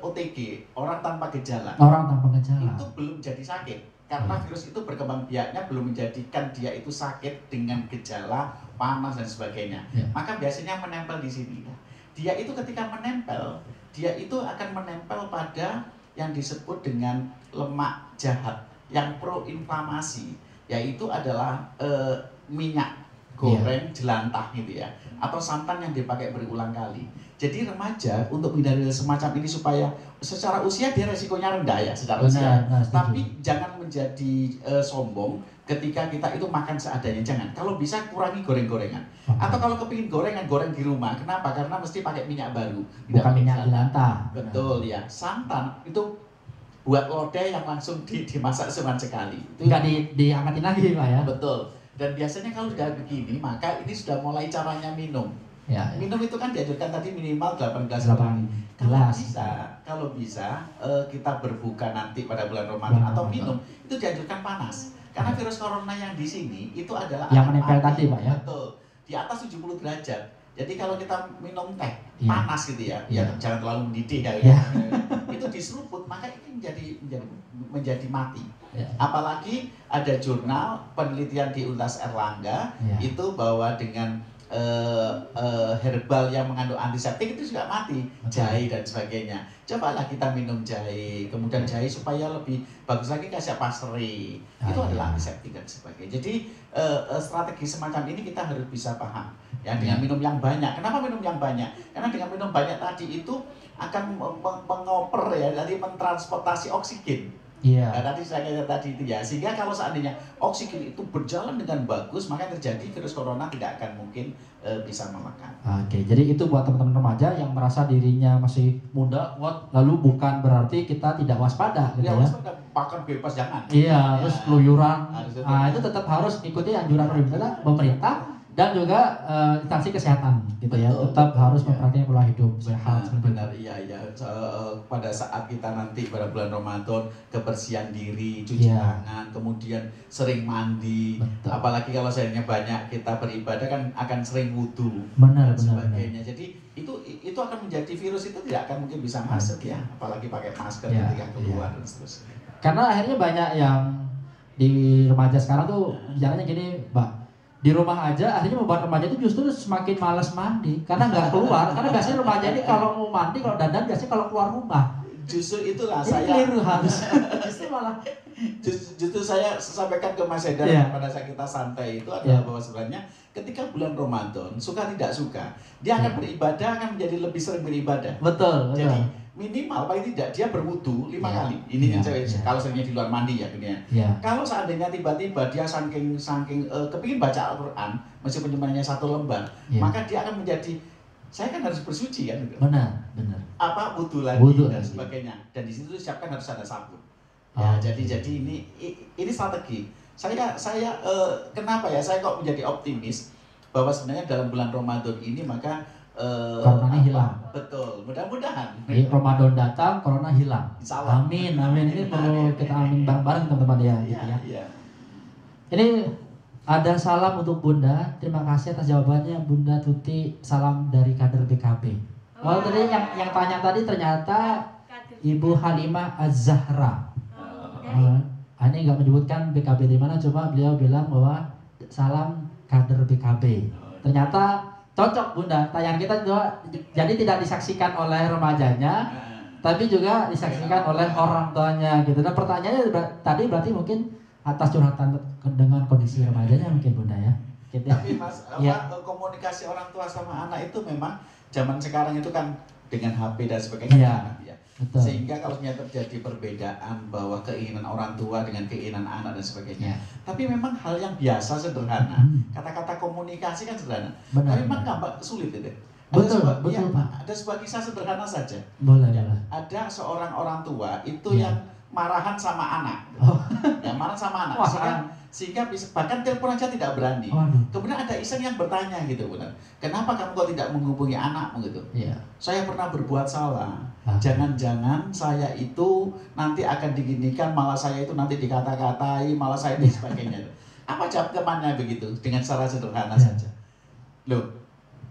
OTG, orang tanpa gejala. Itu belum jadi sakit karena virus itu berkembang biaknya belum menjadikan dia itu sakit dengan gejala panas dan sebagainya. Maka biasanya menempel di sini. Dia itu ketika menempel, dia itu akan menempel pada yang disebut dengan lemak jahat yang proinflamasi, yaitu adalah minyak goreng, jelantah gitu ya, atau santan yang dipakai berulang kali. Jadi remaja untuk menghindari semacam ini supaya secara usia dia resikonya rendah ya secara usia. Tapi jangan menjadi sombong ketika kita itu makan seadanya, jangan. Kalau bisa kurangi goreng-gorengan. Atau kalau kepingin gorengan, goreng di rumah. Kenapa? Karena mesti pakai minyak baru. Bukan minyak jelantah. Betul ya. Santan itu buat lodeh yang langsung dimasak cuma sekali. Enggak diangkatin lagi Pak ya. Betul. Dan biasanya kalau sudah begini, maka ini sudah mulai caranya minum. Ya. Minum itu kan dianjurkan tadi minimal 8 gelas. Kalau bisa kita berbuka nanti pada bulan Ramadan atau minum itu dianjurkan panas. Karena virus corona yang di sini itu adalah yang menempel tadi Pak ya. Betul. Di atas 70 derajat. Jadi kalau kita minum teh panas gitu ya, ya jangan terlalu mendidih ya. Itu diseruput maka ini menjadi mati. Apalagi ada jurnal penelitian di Universitas Erlangga itu bahwa dengan herbal yang mengandung antiseptik itu juga mati, jahe dan sebagainya. Cobalah kita minum jahe, kemudian jahe supaya lebih bagus lagi kasih pasri, itu adalah antiseptik dan sebagainya. Jadi strategi semacam ini kita harus bisa paham ya dengan minum yang banyak. Kenapa minum yang banyak? Karena dengan minum banyak tadi itu akan mengoper ya, jadi mentransportasi oksigen. Nah, tadi saya katakan tadi itu ya, sehingga kalau seandainya oksigen itu berjalan dengan bagus, maka terjadi virus corona tidak akan mungkin bisa melekat. Oke, jadi itu buat teman-teman remaja yang merasa dirinya masih muda, lalu bukan berarti kita tidak waspada, gitu ya. Waspada, makan bebas jangan. Iya, terus keluyuran. Itu tetap harus ikuti anjuran pemerintah dan juga instansi kesehatan, gitu ya. Tetap harus memperhatikan pola hidup sehat. Benar, iya. Pada saat kita nanti pada bulan Ramadan, kebersihan diri, cuci tangan, kemudian sering mandi. Apalagi kalau seandainya banyak kita beribadah kan akan sering wudu dan sebagainya. Jadi itu akan menjadi virus itu tidak akan mungkin bisa masuk ya, apalagi pakai masker ketika keluar dan seterusnya. Karena akhirnya banyak yang di remaja sekarang tuh bicaranya gini, Mbak. Di rumah aja akhirnya membuat remaja itu justru semakin malas mandi karena nggak keluar. Karena biasanya remaja ini kalau mau mandi, kalau dandan biasanya kalau keluar rumah. Justru itulah justru saya sampaikan ke Mas Hendar pada saat kita santai itu adalah bahwa sebenarnya ketika bulan Ramadan suka tidak suka dia akan beribadah, akan menjadi lebih sering beribadah. Betul. Jadi minimal paling tidak dia berwudu 5 kali. Ini kalau sebenarnya di luar mandi ya gini ya. Kalau seandainya tiba-tiba dia saking kepingin baca Al-Qur'an meskipun cuma 1 lembar, maka dia akan menjadi saya kan harus bersuci kan gitu. Benar. Wudu lagi dan sebagainya. Dan di situ siapkan harus ada sabun. Jadi ini strategi. Saya kenapa ya saya kok menjadi optimis bahwa sebenarnya dalam bulan Ramadan ini maka corona hilang. Betul, mudah-mudahan. Ramadan datang, corona hilang. Amin. Ini perlu kita amin bareng-bareng teman-teman ya. Iya. Ini ada salam untuk Bunda. Terima kasih atas jawabannya Bunda Tuti. Salam dari kader BKB. Tadi yang tanya tadi ternyata Ibu Halimah Az-Zahra. Ini nggak menyebutkan BKB di mana, cuma beliau bilang bahwa salam kader BKB. Ternyata cocok Bunda, tayangan kita juga jadi tidak disaksikan oleh remajanya, tapi juga disaksikan oleh orang tuanya gitu. Nah pertanyaannya tadi berarti mungkin atas curhatan dengan kondisi remajanya mungkin Bunda ya. Gitu. Tapi Mas, komunikasi orang tua sama anak itu memang zaman sekarang itu kan dengan HP dan sebagainya. Betul. Sehingga kalau terjadi perbedaan bahwa keinginan orang tua dengan keinginan anak dan sebagainya, tapi memang hal yang biasa sederhana. Kata-kata komunikasi kan sederhana, tapi memang gampang sulit itu. Betul Pak. Ada sebuah kisah sederhana saja. Boleh. Ada seorang orang tua itu yang marahan sama anak, marah sama anak, sehingga bahkan telepon aja tidak berani. Kemudian ada iseng yang bertanya gitu, benar. Kenapa kamu kok tidak menghubungi anakmu gitu? Saya pernah berbuat salah. Jangan-jangan saya itu nanti akan diginikan, malah saya itu nanti dikata-katai, malah saya dan sebagainya. Apa jawab temannya begitu dengan cara sederhana saja? Loh,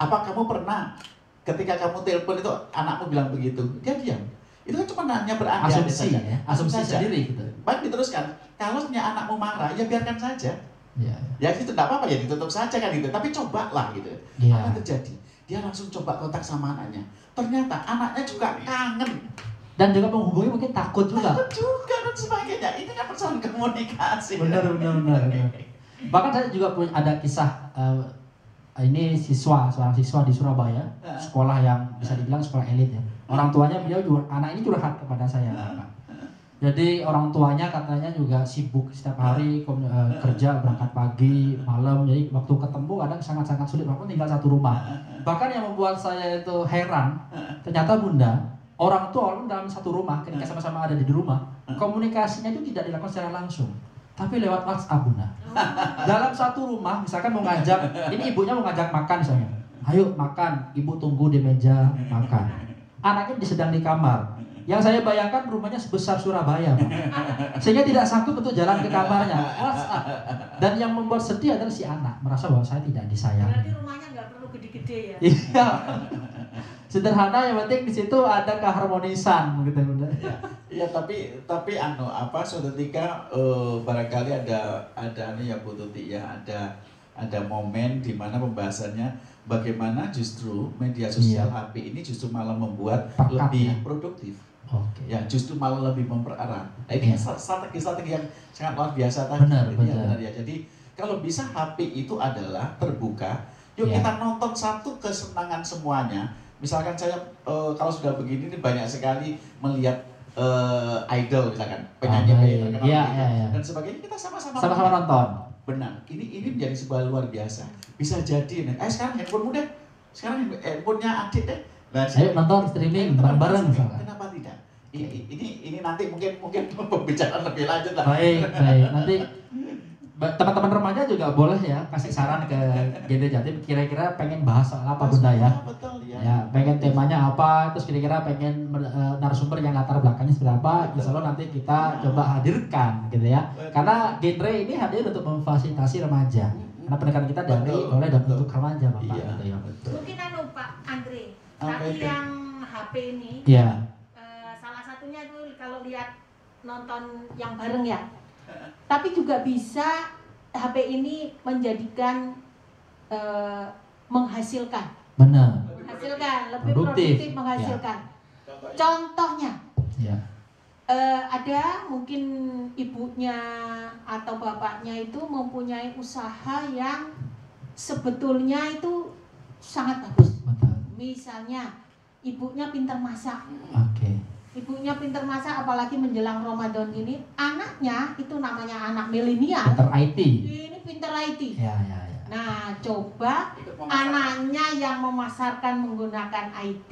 apa kamu pernah ketika kamu telepon itu anakmu bilang begitu? Dia diam. Itu kan cuma hanya berandai-andai saja. Asumsi sendiri gitu. Baik, diteruskan. Kalau punya anakmu marah, ya biarkan saja. Ya itu tidak apa-apa, ya ditutup saja kan gitu. Tapi cobalah gitu. Apa yang terjadi? Dia langsung coba kontak sama anaknya. Ternyata anaknya juga kangen. Dan juga menghubungi mungkin takut juga. Takut juga dan sebagainya. Ini kan persoalan komunikasi. Benar. Bahkan saya juga punya ada kisah ini seorang siswa di Surabaya, sekolah yang bisa dibilang sekolah elit ya. Orang tuanya beliau juga, anak ini curhat kepada saya. Pak. Jadi orang tuanya katanya juga sibuk setiap hari kerja, berangkat pagi, malam. Jadi waktu ketemu kadang sangat-sangat sulit, walaupun tinggal satu rumah. Bahkan yang membuat saya itu heran, ternyata Bunda, orang tua walaupun dalam satu rumah, ketika sama-sama ada di rumah, komunikasinya itu tidak dilakukan secara langsung, tapi lewat WhatsApp, Bunda. Dalam satu rumah, misalkan mau ngajak, ini ibunya mau ngajak makan misalnya, ayo makan, ibu tunggu di meja makan. Anaknya sedang di kamar. Yang saya bayangkan rumahnya sebesar Surabaya, Pak. Sehingga tidak sanggup untuk jalan ke kamarnya. WhatsApp. Dan yang membuat sedih adalah si anak, merasa bahwa saya tidak disayang. Berarti rumahnya nggak perlu gede-gede ya? Iya. Sederhana, yang penting di situ ada keharmonisan, gitu, Bunda. Iya, tapi suatu ketika barangkali ada nih ya Bu Tuti ya, ada momen di mana pembahasannya bagaimana justru media sosial HP ini justru malah membuat lebih produktif. Oke. Ya, justru malah lebih mempererat. Nah, ini strategi yang sangat luar biasa tadi. Benar. Ya. Jadi kalau bisa HP itu adalah terbuka. Yuk kita nonton satu kesenangan semuanya. Misalkan saya kalau sudah begini ini banyak sekali melihat idol misalkan penyanyi dan sebagainya, kita sama-sama nonton. Benar. Ini menjadi sebuah luar biasa. Bisa jadi nih. Sekarang handphonemu deh. Sekarang handphonenya adik deh. Nah, ayo nonton streaming bareng-bareng. Kenapa tidak? Ini nanti mungkin pembicaraan lebih lanjut lah. Baik. Nanti teman-teman remaja juga boleh ya kasih saran ke Genre Jatim, kira-kira pengen bahas soal apa, Bunda ya? Betul ya. Ya, pengen temanya apa, terus kira-kira pengen narasumber yang latar belakangnya seperti apa, insya Allah nanti kita coba hadirkan gitu ya. Karena genre ini hadir untuk memfasilitasi remaja. Karena pendekatan kita dari oleh dan untuk remaja, Bapak. Iya, gitu ya. Mungkin Pak Andre, tadi yang HP ini, salah satunya itu kalau lihat nonton yang bareng ya. Tapi juga bisa HP ini menjadikan menghasilkan. Benar. Menghasilkan, lebih produktif menghasilkan. Ya. Contohnya, ada mungkin ibunya atau bapaknya itu mempunyai usaha yang sebetulnya itu sangat bagus. Betul. Misalnya, ibunya pintar masak. Oke. Ibunya pintar masak, apalagi menjelang Ramadan ini, anaknya itu namanya anak milenial. Pintar IT. Ini pintar IT. Ya. Nah, coba anaknya yang memasarkan menggunakan IT,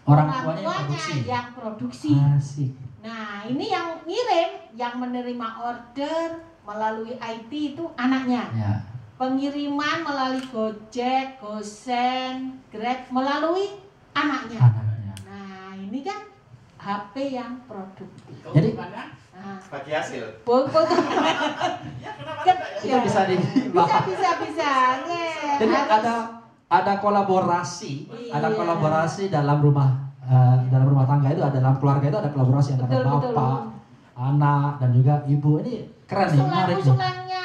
orang tuanya yang produksi. Asik. Nah, ini yang ngirim, yang menerima order melalui IT itu anaknya. Ya. Pengiriman melalui Gojek, Gosen, Grab melalui anaknya. Nah, ini kan HP yang produktif. Jadi bagi hasil. Itu bisa Bisa. Jadi ada kolaborasi, dalam rumah tangga itu, dalam keluarga itu ada kolaborasi antara bapak, anak dan juga ibu. Ini keren nih, menarik nih. Usulannya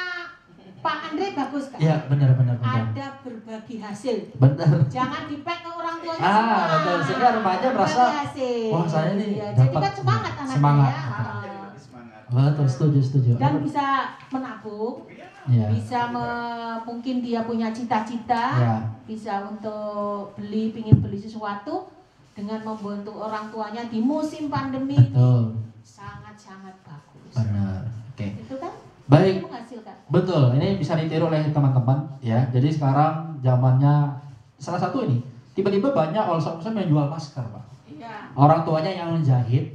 Pak Andre bagus kan? Iya, benar. Ada berbagi hasil. Benar. Jangan dipek ke orang tuanya semua. Betul. Sehingga remaja merasa, wah saya ini jadi kan semangat anaknya. Semangat. Ya. Betul, setuju. Dan bisa menabung. Ya. Bisa mungkin dia punya cita-cita. Ya. Bisa untuk pingin beli sesuatu dengan membantu orang tuanya di musim pandemi. Betul. Ini sangat-sangat bagus. Benar. Oke. Itu kan baik. Menghasilkan. Betul, ini bisa ditiru oleh teman-teman ya. Jadi sekarang zamannya salah satu ini tiba-tiba banyak all-shop yang jual masker, Pak. Iya. Orang tuanya yang menjahit,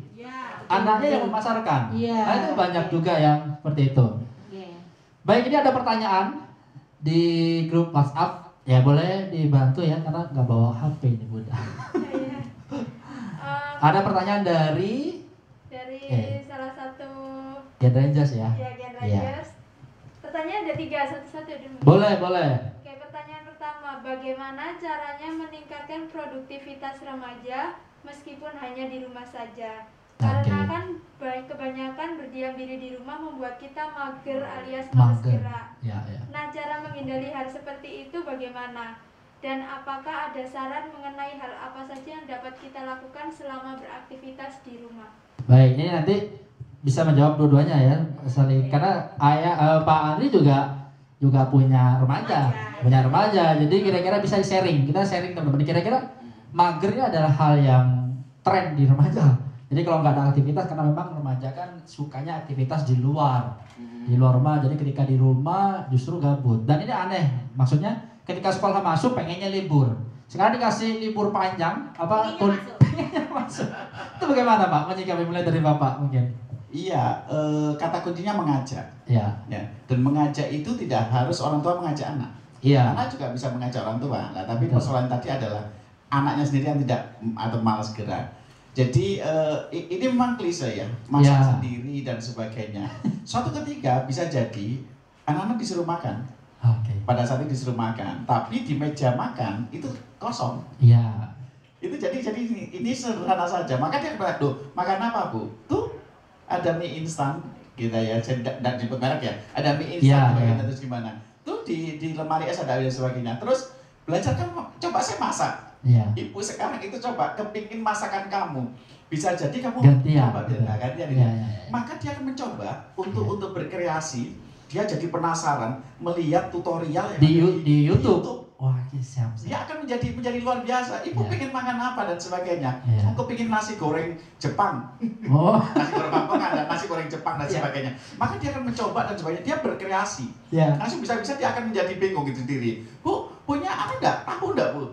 anaknya yang memasarkan. Iya. Nah, itu banyak juga yang seperti itu. Iya. Baik, ini ada pertanyaan di grup WhatsApp. Ya boleh dibantu ya karena nggak bawa HP ini, Bunda. Ada pertanyaan dari salah satu Genre Rangers ya. Rangers. Pertanyaan ada 3, satu-satu dulu. Boleh. Oke, pertanyaan pertama, bagaimana caranya meningkatkan produktivitas remaja meskipun hanya di rumah saja? Karena kan kebanyakan berdiam diri di rumah membuat kita mager alias malas gerak. Ya. Nah, cara menghindari hal seperti itu bagaimana? Dan apakah ada saran mengenai hal apa saja yang dapat kita lakukan selama beraktivitas di rumah? Baik, ini nanti bisa menjawab dua-duanya ya, saling. Karena Pak Andri juga juga punya remaja. Jadi kira-kira bisa sharing. Kita sharing teman-teman. Kira-kira mager ini adalah hal yang tren di remaja. Jadi kalau nggak ada aktivitas, karena memang remaja kan sukanya aktivitas di luar rumah. Jadi ketika di rumah justru gabut. Dan ini aneh, maksudnya ketika sekolah masuk pengennya libur. Sekarang dikasih libur panjang, pengennya masuk. Itu bagaimana Pak? Menyikapi mulai dari Bapak mungkin? Iya, kata kuncinya mengajak. Ya. Dan mengajak itu tidak harus orang tua mengajak anak. Iya. Anak juga bisa mengajak orang tua. Nah, tapi persoalan tadi adalah anaknya sendiri yang tidak atau malas gerak. Jadi ini memang klise ya, masak sendiri dan sebagainya. Suatu ketika bisa jadi anak-anak disuruh makan. Pada saat itu disuruh makan, tapi di meja makan itu kosong. Iya. Itu jadi ini sederhana saja. Maka dia bilang, "Duh, makan apa, Bu?" Tuh ada mie instan gitu ya, dan di merek ya. Ada mie instan terus gimana? Tuh di lemari es ada dan sebagainya. Terus belajar kan, coba saya masak. Ibu sekarang itu coba kepingin masakan kamu, bisa jadi kamu coba gantian. Maka dia akan mencoba untuk berkreasi. Dia jadi penasaran melihat tutorial yang di YouTube. Wah, siap. Dia akan menjadi luar biasa. Ibu pengen makan apa dan sebagainya. Aku pengen nasi goreng Jepang. Nasi goreng Bangkok dan nasi goreng Jepang dan sebagainya. Maka dia akan mencoba dan sebagainya. Dia berkreasi. Langsung bisa-bisa dia akan menjadi bingung gitu sendiri. Bu, punya apa enggak? Tahu enggak, Bu?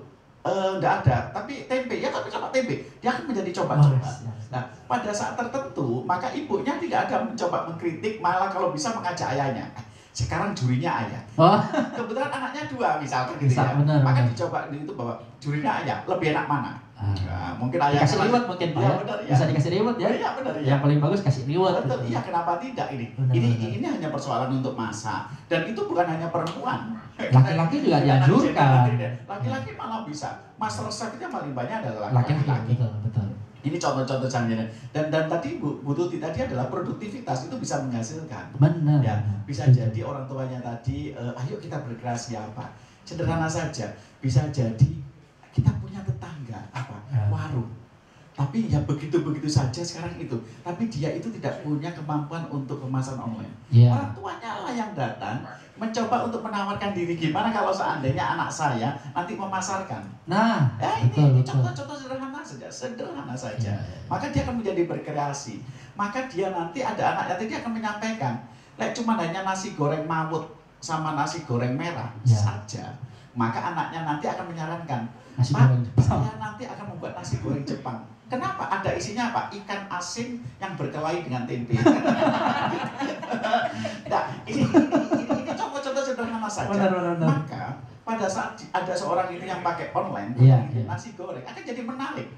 Enggak ada, tapi tempe, tapi coba tempe. Dia akan menjadi coba-coba. Nah, pada saat tertentu, maka ibunya tidak ada mencoba mengkritik, malah kalau bisa mengajak ayahnya. Sekarang jurinya ayah. Kebetulan anaknya 2 misalkan gitu ya. Maka dicoba itu bahwa jurinya ayah, lebih enak mana? Nah, mungkin ayah kasih reward mungkin Pak. Bisa dikasih reward ya. Iya benar ya. Yang paling bagus kasih reward. Betul, iya kenapa tidak ini? Ini hanya persoalan untuk masak, dan itu bukan hanya perempuan. Laki-laki juga dianjurkan. Laki-laki malah bisa. Master chef itu yang paling banyak adalah laki-laki. Betul. Ini contoh-contoh canggihnya. Dan tadi Bu Tuti tadi adalah produktivitas itu bisa menghasilkan. Benar. Ya, bisa jadi orang tuanya tadi, ayo kita berkreasi apa? Sederhana saja. Bisa jadi kita punya tetangga warung. Tapi ya begitu-begitu saja sekarang itu. Tapi dia itu tidak punya kemampuan untuk pemasaran online. Orang tuanya lah yang datang mencoba untuk menawarkan diri. Gimana kalau seandainya anak saya nanti memasarkan? Nah, ini contoh-contoh sederhana saja. Maka dia akan menjadi berkreasi. Maka dia nanti ada anaknya dia akan menyampaikan, cuma hanya nasi goreng mawut sama nasi goreng merah saja. Maka anaknya nanti akan menyarankan, Pak, saya nanti akan membuat nasi goreng Jepang. Kenapa? Ada isinya apa? Ikan asin yang berkelahi dengan tempe. Nah, ini contoh-contoh sederhana saja. Benar. Maka pada saat ada seorang ini yang pakai online, nasi goreng akan jadi menarik.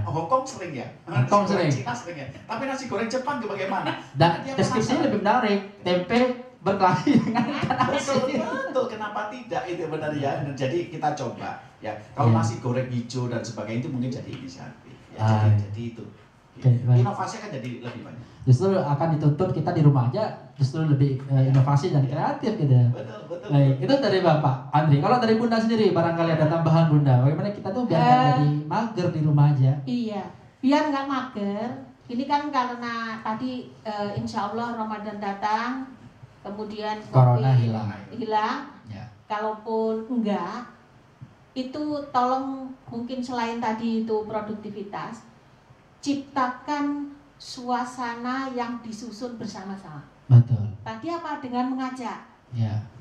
Hongkong sering ya. Hongkong sering. Cina sering ya. Tapi nasi goreng Jepang itu bagaimana? Dan deskripsinya lebih menarik. Tempe berkelahi dengan ikan asin. Betul, kenapa tidak itu benar ya. Jadi kita coba ya. Kalau nasi goreng hijau dan sebagainya itu mungkin jadi inisiatif. Jadi itu. Inovasi akan jadi lebih banyak. Justru akan dituntut kita di rumah aja justru lebih inovasi dan kreatif gitu ya. Betul. Baik, itu dari Bapak Andri. Kalau dari Bunda sendiri barangkali ada tambahan Bunda. Bagaimana kita tuh biar nggak jadi mager di rumah aja? Iya, biar nggak mager. Ini kan karena tadi insya Allah Ramadan datang, kemudian Corona hilang. Kalaupun enggak, itu tolong mungkin selain tadi itu produktivitas, ciptakan suasana yang disusun bersama-sama. Betul. Tadi apa? Dengan mengajak.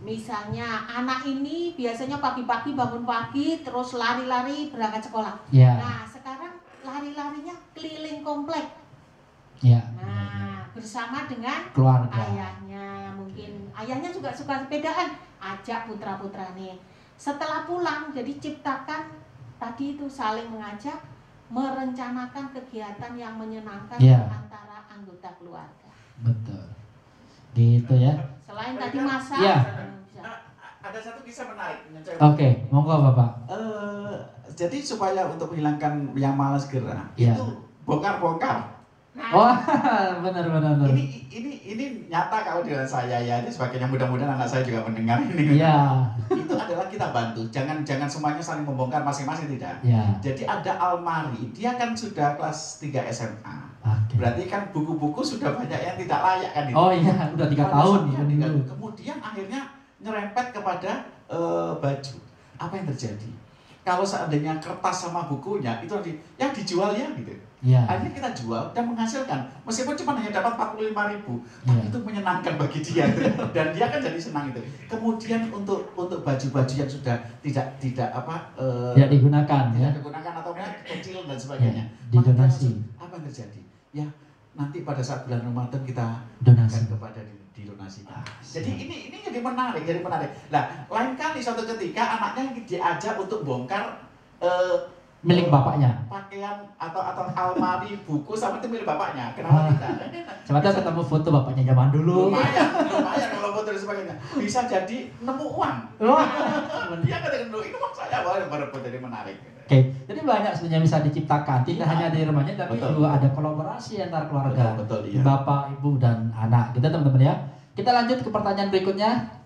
Misalnya anak ini biasanya pagi-pagi bangun pagi terus lari-lari berangkat sekolah. Nah sekarang lari-larinya keliling komplek. Nah bersama dengan keluarga. Ayahnya, mungkin ayahnya juga suka sepedaan, ajak putra-putra nih. Setelah pulang, jadi ciptakan tadi itu saling mengajak, merencanakan kegiatan yang menyenangkan antara anggota keluarga. Betul. Gitu ya. Selain tadi masak. Ada satu kisah menarik. Oke, monggo Bapak. Jadi supaya untuk menghilangkan yang malas gerak, itu bongkar-bongkar. Benar. Ini nyata kalau dengan saya ya, ini sebagainya, mudah-mudahan anak saya juga mendengar ini. Itu adalah kita bantu, jangan semuanya saling membongkar masing-masing, tidak. Jadi ada almari, dia kan sudah kelas 3 SMA. Berarti kan buku-buku sudah banyak yang tidak layak kan itu. Udah 3 tahun. Kemudian akhirnya nyerempet kepada baju. Apa yang terjadi? Kalau seandainya kertas sama bukunya itu yang dijual ya gitu. Ya. Akhirnya kita jual dan menghasilkan, meskipun cuma hanya dapat 45.000, tapi itu menyenangkan bagi dia dan dia kan jadi senang itu. Kemudian untuk baju-baju yang sudah tidak digunakan, digunakan atau kecil dan sebagainya, didonasi. Apa yang terjadi? Ya nanti pada saat bulan Ramadan kita donasi kepada didonasikan. Jadi ini jadi menarik. Nah, lain kali suatu ketika anaknya diajak untuk bongkar milik bapaknya, pakaian atau almari buku sama itu milik bapaknya. Kenapa tidak? Coba ketemu foto bapaknya zaman dulu. Lumayan kalau foto dan sebagainya. Bisa jadi nemu uang. Dia katakan dulu ini uang saya, baru jadi menarik. Oke, jadi banyak sebenarnya bisa diciptakan. Tidak hanya di rumahnya, tapi juga ada kolaborasi antar keluarga, iya. bapak, ibu, dan anak. Gitu teman-teman ya. Kita lanjut ke pertanyaan berikutnya.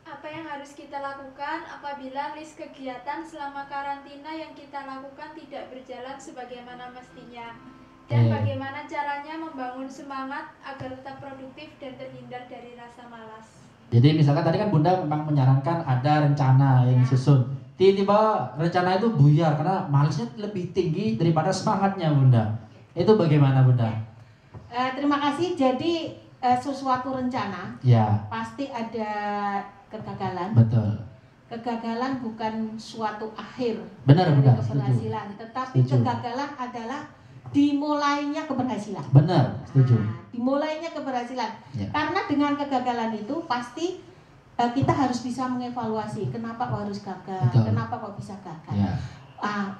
Apa yang harus kita lakukan apabila list kegiatan selama karantina yang kita lakukan tidak berjalan sebagaimana mestinya? Dan bagaimana caranya membangun semangat agar tetap produktif dan terhindar dari rasa malas? Jadi misalkan tadi kan Bunda memang menyarankan ada rencana yang disusun. Tiba-tiba rencana itu buyar karena malasnya lebih tinggi daripada semangatnya Bunda. Itu bagaimana Bunda? Terima kasih. Jadi sesuatu rencana pasti ada kegagalan. Betul. Kegagalan bukan suatu akhir dari keberhasilan, tetapi kegagalan adalah dimulainya keberhasilan. Benar, setuju. Dimulainya keberhasilan. Karena dengan kegagalan itu pasti kita harus bisa mengevaluasi kenapa kok harus gagal, kenapa kok bisa gagal.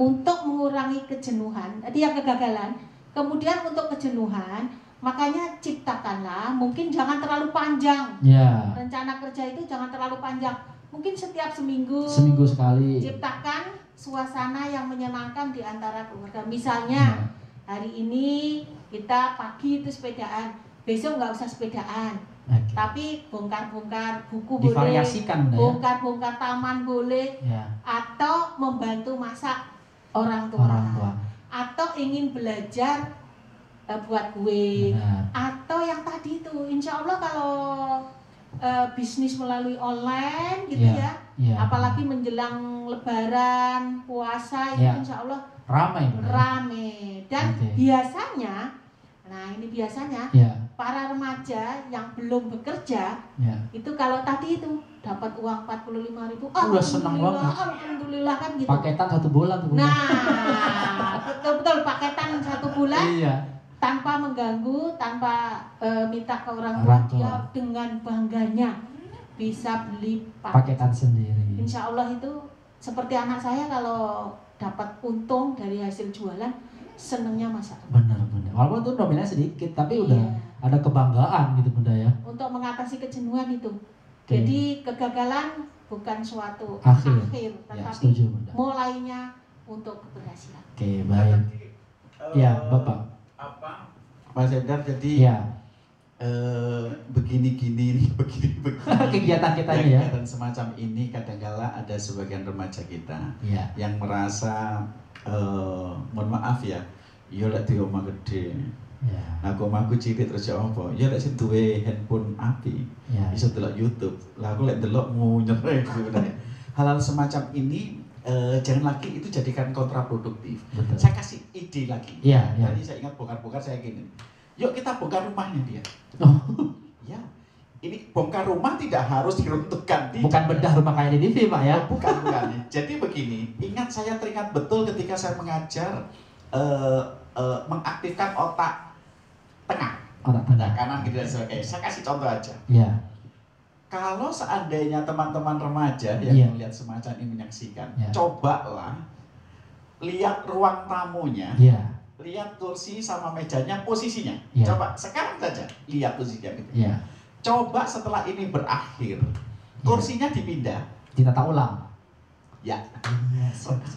Untuk mengurangi kejenuhan, tadi kegagalan. Kemudian untuk kejenuhan, makanya ciptakanlah, mungkin jangan terlalu panjang. Rencana kerja itu jangan terlalu panjang. Mungkin setiap seminggu sekali. Ciptakan suasana yang menyenangkan di antara keluarga. Misalnya hari ini kita pagi itu sepedaan, besok nggak usah sepedaan. Tapi bongkar-bongkar buku boleh, bongkar-bongkar taman boleh, atau membantu masak orang tua. Atau ingin belajar buat kue, atau yang tadi itu, insya Allah kalau bisnis melalui online gitu apalagi menjelang Lebaran, puasa itu insya Allah ramai. Dan biasanya, para remaja yang belum bekerja itu kalau tadi itu dapat uang 45.000, udah senang banget. Alhamdulillah kan gitu. Paketan 1 bulan tuh. Nah, betul paketan 1 bulan. Tanpa mengganggu, tanpa minta ke orang tua, dia dengan bangganya bisa beli paketan sendiri. Insya Allah itu seperti anak saya kalau dapat untung dari hasil jualan, senengnya masak. Benar. Walaupun itu nominalnya sedikit, tapi udah ada kebanggaan gitu Bunda ya. Untuk mengatasi kejenuhan itu. Jadi kegagalan bukan suatu akhir tetapi mulainya untuk keberhasilan. Oke, baik. Bapak. Pak Sedar, jadi begini kegiatan kita ini dan semacam ini kadang-kala ada sebagian remaja kita yang merasa mohon maaf ya lek di omah gede. Aku omahku cilik terus apa? Ya lek sing duwe handphone apik, iso delok YouTube. Lah aku lek delokmu nyereh sebenarnya. Hal-hal semacam ini jangan lagi itu jadikan kontraproduktif. Saya kasih ide lagi. Jadi saya ingat bongkar-bongkar saya gini. Yuk kita bongkar rumahnya dia. Ini bongkar rumah tidak harus diruntuhkan. Bukan bedah rumah kayak di TV Pak ya. Bukan. Jadi begini, saya teringat betul ketika saya mengajar mengaktifkan otak tengah, kanan gitu dan sebagainya. Saya kasih contoh aja. Kalau seandainya teman-teman remaja yang melihat semacam ini menyaksikan, cobalah lihat ruang tamunya, lihat kursi sama mejanya, posisinya. Coba sekarang saja lihat posisinya gitu. Coba setelah ini berakhir, kursinya dipindah, ditata ulang.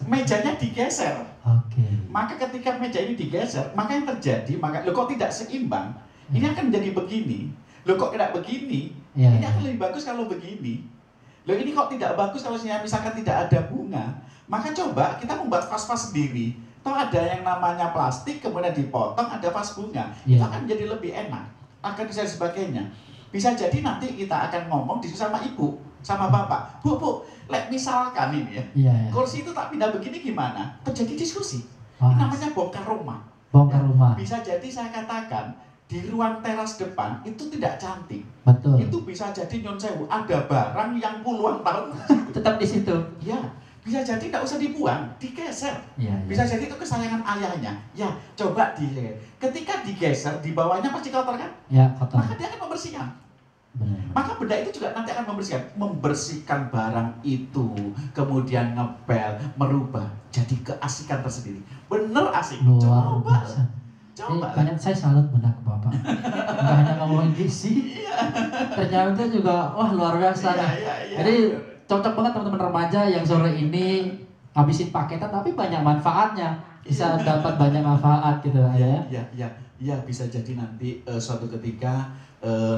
Mejanya digeser. Maka ketika meja ini digeser, maka yang terjadi, kok tidak seimbang? Ini akan menjadi begini. Kok tidak begini? Ini akan lebih bagus kalau begini. Ini kok tidak bagus kalau misalkan tidak ada bunga. Maka coba kita membuat vas-vas sendiri. Toh ada yang namanya plastik, kemudian dipotong, ada vas bunga. Itu akan menjadi lebih enak. Akan bisa sebagainya. Bisa jadi nanti kita akan ngomong di sama ibu. sama bapak, bu, misalkan ini ya, Iya. kursi itu tak pindah begini gimana? Terjadi diskusi. Wah. Ini namanya bongkar rumah. Bongkar rumah. Bisa jadi saya katakan di ruang teras depan itu tidak cantik. Betul. Itu bisa jadi Nyon Sewu ada barang yang puluhan tahun Tetap di situ. ya, bisa jadi tidak usah dibuang, digeser. Iya. Bisa jadi itu kesayangan ayahnya. Ya, coba ketika digeser di bawahnya pasti kotor kan? Ya, kotor. Maka dia akan membersihkan. Benar. Maka benda itu juga nanti akan membersihkan barang itu, kemudian ngepel, merubah jadi keasikan tersendiri. Bener asik. Luar Coba. biasa. Coba. Banyak saya salut benar ke Bapak. Enggak hanya ngomongin gizi, ternyata juga wah luar biasa. Iya. Jadi cocok banget teman-teman remaja yang sore ini habisin paketan tapi banyak manfaatnya. Bisa dapat banyak manfaat gitu ya. Ya, bisa jadi nanti suatu ketika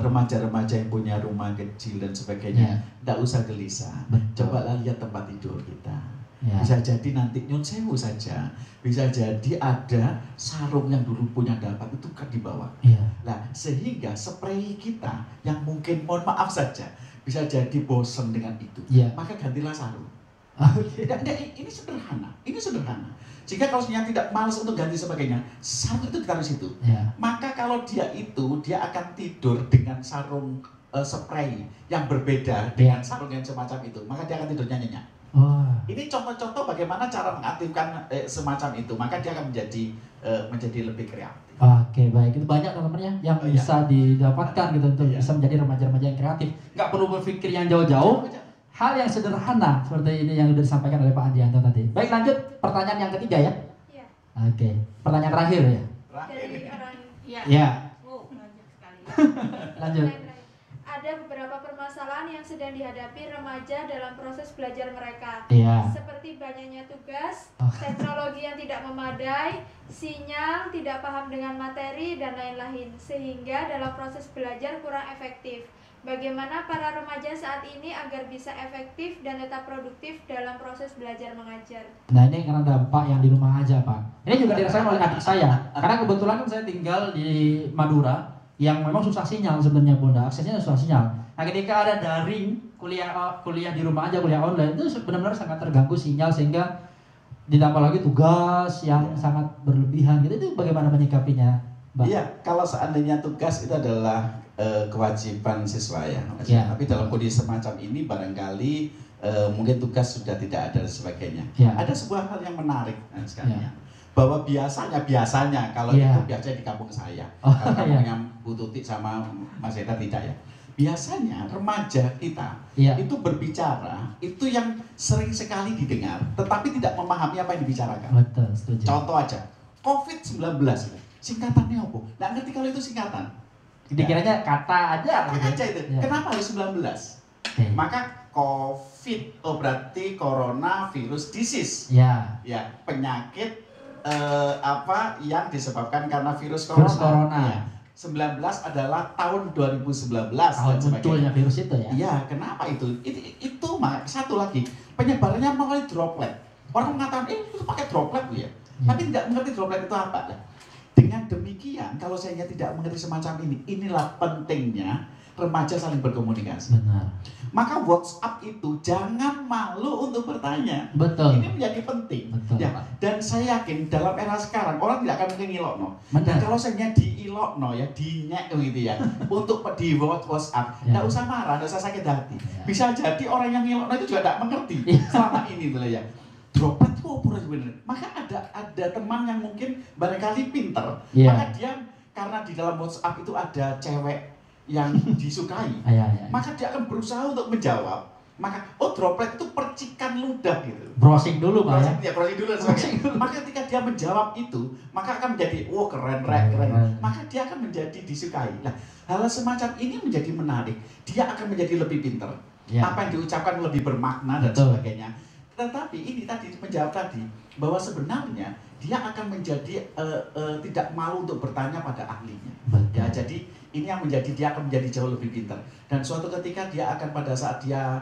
remaja-remaja yang punya rumah kecil dan sebagainya, tidak usah gelisah. Betul. Cobalah lihat tempat tidur kita. Ya. Bisa jadi nanti Nyon Sewu saja, bisa jadi ada sarung yang dulu punya dapat itu kan di bawah. Iya. Nah, sehingga spray kita yang mungkin mohon maaf saja bisa jadi bosen dengan itu, Iya. maka gantilah sarung. Oke. Ini sederhana, Jika kalau sebenarnya tidak malas untuk ganti sebagainya, sarung itu ditaruh situ. Ya. Maka kalau dia akan tidur dengan sarung spray yang berbeda dengan sarung yang semacam itu, maka dia akan tidurnya nyenyak. Wah. Ini contoh-contoh bagaimana cara mengaktifkan semacam itu, maka dia akan menjadi lebih kreatif. Oke, baik. Itu banyak teman-teman ya yang bisa didapatkan gitu untuk Iya. bisa menjadi remaja-remaja yang kreatif. Nggak perlu berpikir yang jauh-jauh. Hal yang sederhana seperti ini yang sudah disampaikan oleh Pak Andianto tadi. Baik, lanjut pertanyaan yang ketiga ya. Iya. Oke, pertanyaan terakhir ya. Dari orang Ya, Oh, banyak sekali. lanjut. ada beberapa permasalahan yang sedang dihadapi remaja dalam proses belajar mereka. Iya. Seperti banyaknya tugas, Oh. teknologi yang tidak memadai, sinyal, tidak paham dengan materi, dan lain-lain. Sehingga dalam proses belajar kurang efektif. Bagaimana para remaja saat ini agar bisa efektif dan tetap produktif dalam proses belajar mengajar? Nah, ini karena dampak yang di rumah aja, Pak. Ini juga dirasakan oleh adik saya. Karena kebetulan kan saya tinggal di Madura yang memang susah sinyal sebenarnya, Bunda. Aksesnya susah sinyal. Nah, ketika ada daring, kuliah di rumah aja, kuliah online, itu benar-benar sangat terganggu sinyal sehingga ditambah lagi tugas yang sangat berlebihan gitu. Itu bagaimana menyikapinya, Mbak? Iya, kalau seandainya tugas itu adalah kewajiban siswa ya. Ya. Tapi dalam kondisi semacam ini barangkali mungkin tugas sudah tidak ada dan sebagainya. Ya. Ada sebuah hal yang menarik sekalian. Ya. Bahwa biasanya kalau Ya. itu biasanya di kampung saya. Oh, Kalau ya. kampungnya Bu Tuti sama Mas Eta tidak ya. Biasanya remaja kita Ya. itu berbicara itu yang sering sekali didengar, tetapi tidak memahami apa yang dibicarakan. Betul, setuju. Contoh aja, COVID-19 singkatannya apa? Nggak ngerti kalau itu singkatan. Dikiranya kata aja. Apa aja itu? Ya. Kenapa harus 19? Oke. Maka COVID, berarti coronavirus disease. Ya. Ya, penyakit apa yang disebabkan karena virus corona. Virus corona. Ya. 19 adalah tahun 2019 Tahun dan sebagainya. munculnya virus itu ya. Iya, kenapa itu? Itu satu lagi, penyebarannya melalui droplet. Orang mengatakan, itu pakai droplet ya. Tapi tidak mengerti droplet itu apa. Dengan demikian, kalau saya tidak mengerti semacam ini, inilah pentingnya remaja saling berkomunikasi. Benar. Maka WhatsApp itu jangan malu untuk bertanya. Betul. Ini menjadi penting. Betul, Ya, Pak. dan saya yakin dalam era sekarang orang tidak akan mungkin ngilokno. Benar. Dan kalau saya diilokno ya, dinyek gitu ya, untuk di WhatsApp, Ya. tidak usah marah, tidak usah sakit hati. Ya. Bisa jadi orang yang ngilokno itu juga tidak mengerti Ya. selama ini gitu ya. Droplet itu apa sebenarnya? Maka ada teman yang mungkin barangkali pinter, Ya. maka dia karena di dalam WhatsApp itu ada cewek yang disukai, Ya. maka dia akan berusaha untuk menjawab. Maka droplet itu percikan ludah gitu. Browsing dulu, Pak ya. Browsing dulu dan sebagainya. Maka ketika dia menjawab itu, maka akan menjadi keren. Maka dia akan menjadi disukai. Nah, hal semacam ini menjadi menarik. Dia akan menjadi lebih pintar. Ya. Apa yang diucapkan lebih bermakna dan Betul. sebagainya. Tetapi ini tadi menjawab tadi bahwa sebenarnya dia akan menjadi tidak malu untuk bertanya pada ahlinya. Betul. Ya, jadi ini yang dia akan menjadi jauh lebih pintar. Dan suatu ketika dia akan pada saat dia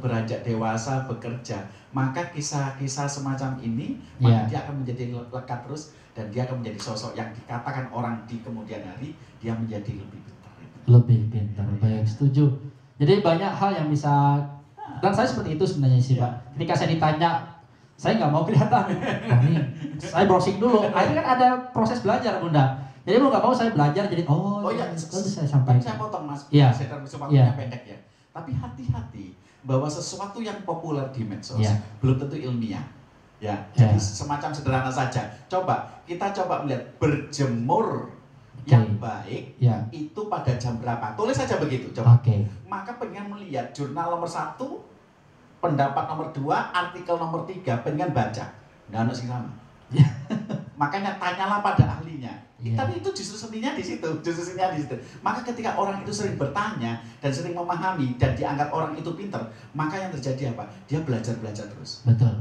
beranjak dewasa bekerja, maka kisah-kisah semacam ini maka dia akan menjadi lekat terus dan dia akan menjadi sosok yang dikatakan orang di kemudian hari dia menjadi lebih pintar. Lebih pintar. Baik, setuju. Jadi banyak hal yang bisa, dan saya seperti itu sebenarnya sih Pak. Ketika saya ditanya, saya nggak mau kelihatan. Oh, ini saya browsing dulu. Akhirnya kan ada proses belajar Bunda. Jadi mau nggak mau saya belajar. Jadi terus saya sampaikan. Saya potong Mas. Iya. Saya waktunya pendek ya. Tapi hati-hati bahwa sesuatu yang populer di medsos belum tentu ilmiah. Ya. Jadi semacam sederhana saja. Kita coba melihat berjemur yang baik itu pada jam berapa? Tulis saja begitu, coba. Maka pengen melihat jurnal nomor 1, pendapat nomor 2, artikel nomor 3, pengen baca. Nggak ada sih sama. Makanya tanyalah pada ahlinya. Tapi itu justru seninya di situ, Maka ketika orang itu sering bertanya dan sering memahami dan dianggap orang itu pinter, maka yang terjadi apa? Dia belajar terus. Betul.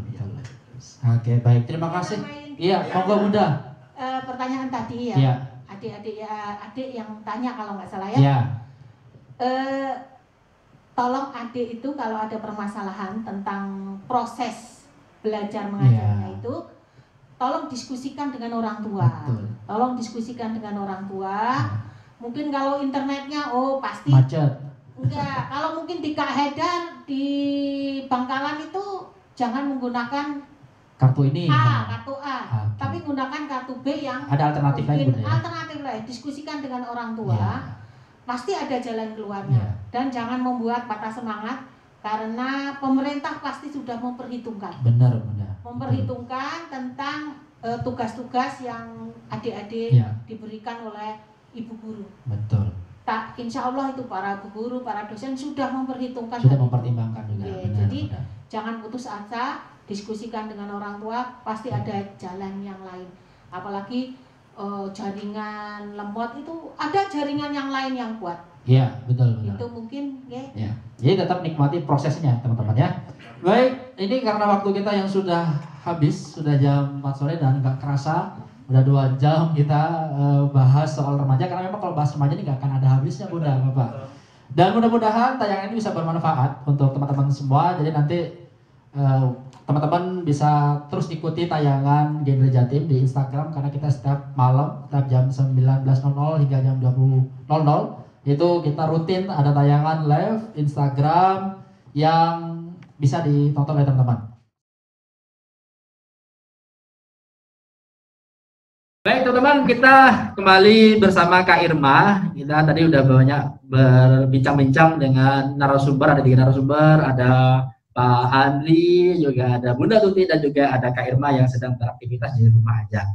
Oke, baik. Terima kasih. Iya, monggo Bunda. Pertanyaan tadi ya. Adik yang tanya kalau nggak salah ya. Iya. Tolong adik itu kalau ada permasalahan tentang proses belajar mengajarnya itu, tolong diskusikan dengan orang tua. Tolong diskusikan dengan orang tua. Mungkin kalau internetnya pasti macet. Enggak, kalau mungkin di Kak Haidar di Bangkalan itu jangan menggunakan kartu ini. Kartu A. Tapi gunakan kartu B yang ada alternatif lain. Alternatif lain. Diskusikan dengan orang tua. Pasti ada jalan keluarnya. Dan jangan membuat patah semangat karena pemerintah pasti sudah memperhitungkan. Benar. Memperhitungkan tentang tugas-tugas yang adik-adik diberikan oleh ibu guru. Betul. Insya Allah itu para guru, para dosen sudah memperhitungkan. Sudah mempertimbangkan juga. Jadi jangan putus asa, diskusikan dengan orang tua, pasti ada jalan yang lain. Apalagi jaringan lemot itu ada jaringan yang lain yang kuat. Iya, betul. Itu mungkin ya. Jadi tetap nikmati prosesnya teman-teman ya. Baik, ini karena waktu kita yang sudah habis, sudah jam 4 sore dan nggak kerasa udah 2 jam kita bahas soal remaja, karena memang kalau bahas remaja ini nggak akan ada habisnya Bunda Bapak. Dan mudah-mudahan tayangan ini bisa bermanfaat untuk teman-teman semua. Jadi nanti teman-teman bisa terus ikuti tayangan Genre Jatim di Instagram, karena kita setiap malam, setiap jam 19.00 hingga jam 20.00 itu kita rutin ada tayangan live Instagram yang bisa ditonton oleh teman-teman. Baik teman-teman, kita kembali bersama Kak Irma. Kita tadi udah banyak berbincang-bincang dengan narasumber, ada 3 narasumber, ada Pak Andri, juga ada Bunda Tuti, dan juga ada Kak Irma yang sedang beraktivitas di rumah aja.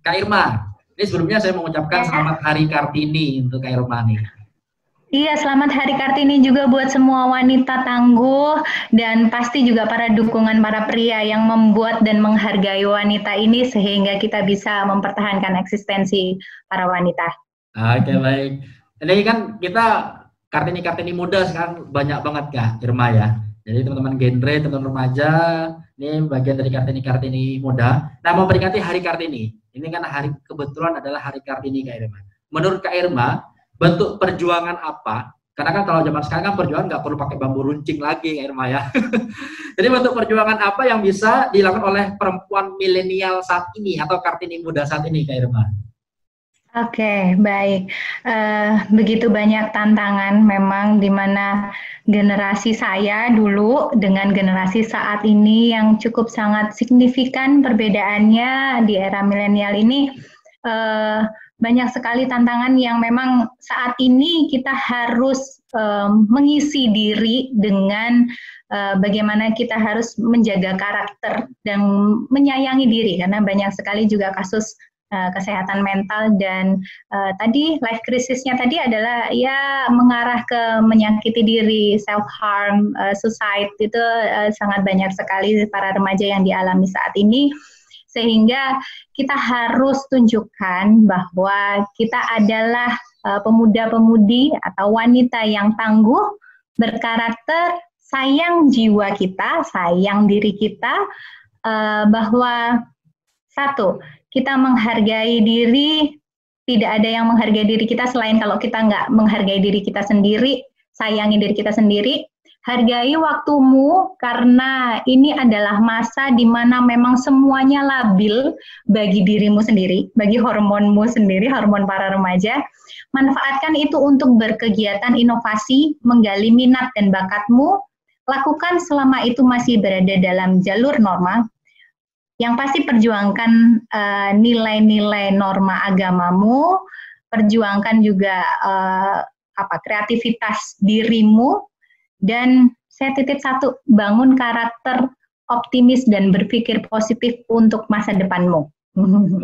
Kak Irma, ini sebelumnya saya mengucapkan selamat Hari Kartini untuk Kak Irma nih. Iya, selamat Hari Kartini juga buat semua wanita tangguh, dan pasti juga para dukungan para pria yang membuat dan menghargai wanita ini sehingga kita bisa mempertahankan eksistensi para wanita. Oke, baik. Ini kan kita Kartini muda sekarang banyak banget Kak Irma ya. Jadi teman-teman genre, teman-teman remaja, ini bagian dari Kartini muda. Nah, memperingati Hari Kartini, ini kan kebetulan adalah Hari Kartini Kak Irma. Menurut Kak Irma, bentuk perjuangan apa? Karena kan kalau zaman sekarang kan perjuangan nggak perlu pakai bambu runcing lagi, Kak Irma ya. Jadi bentuk perjuangan apa yang bisa dilakukan oleh perempuan milenial saat ini atau Kartini muda saat ini, Kak Irma? Oke, baik. Begitu banyak tantangan memang di mana generasi saya dulu dengan generasi saat ini yang cukup sangat signifikan perbedaannya di era milenial ini. Banyak sekali tantangan yang memang saat ini kita harus mengisi diri dengan bagaimana kita harus menjaga karakter dan menyayangi diri, karena banyak sekali juga kasus kesehatan mental, dan tadi life crisisnya tadi adalah ya mengarah ke menyakiti diri, self harm, suicide, itu sangat banyak sekali para remaja yang dialami saat ini. Sehingga kita harus tunjukkan bahwa kita adalah pemuda-pemudi atau wanita yang tangguh, berkarakter, sayang jiwa kita, sayang diri kita, bahwa satu, kita menghargai diri, tidak ada yang menghargai diri kita selain kalau kita nggak menghargai diri kita sendiri, sayangi diri kita sendiri. Hargai waktumu karena ini adalah masa di mana memang semuanya labil bagi dirimu sendiri, bagi hormonmu sendiri, hormon para remaja. manfaatkan itu untuk berkegiatan inovasi, menggali minat dan bakatmu, lakukan selama itu masih berada dalam jalur norma. Yang pasti perjuangkan nilai-nilai norma agamamu, perjuangkan juga kreativitas dirimu, dan saya titip satu, bangun karakter optimis dan berpikir positif untuk masa depanmu.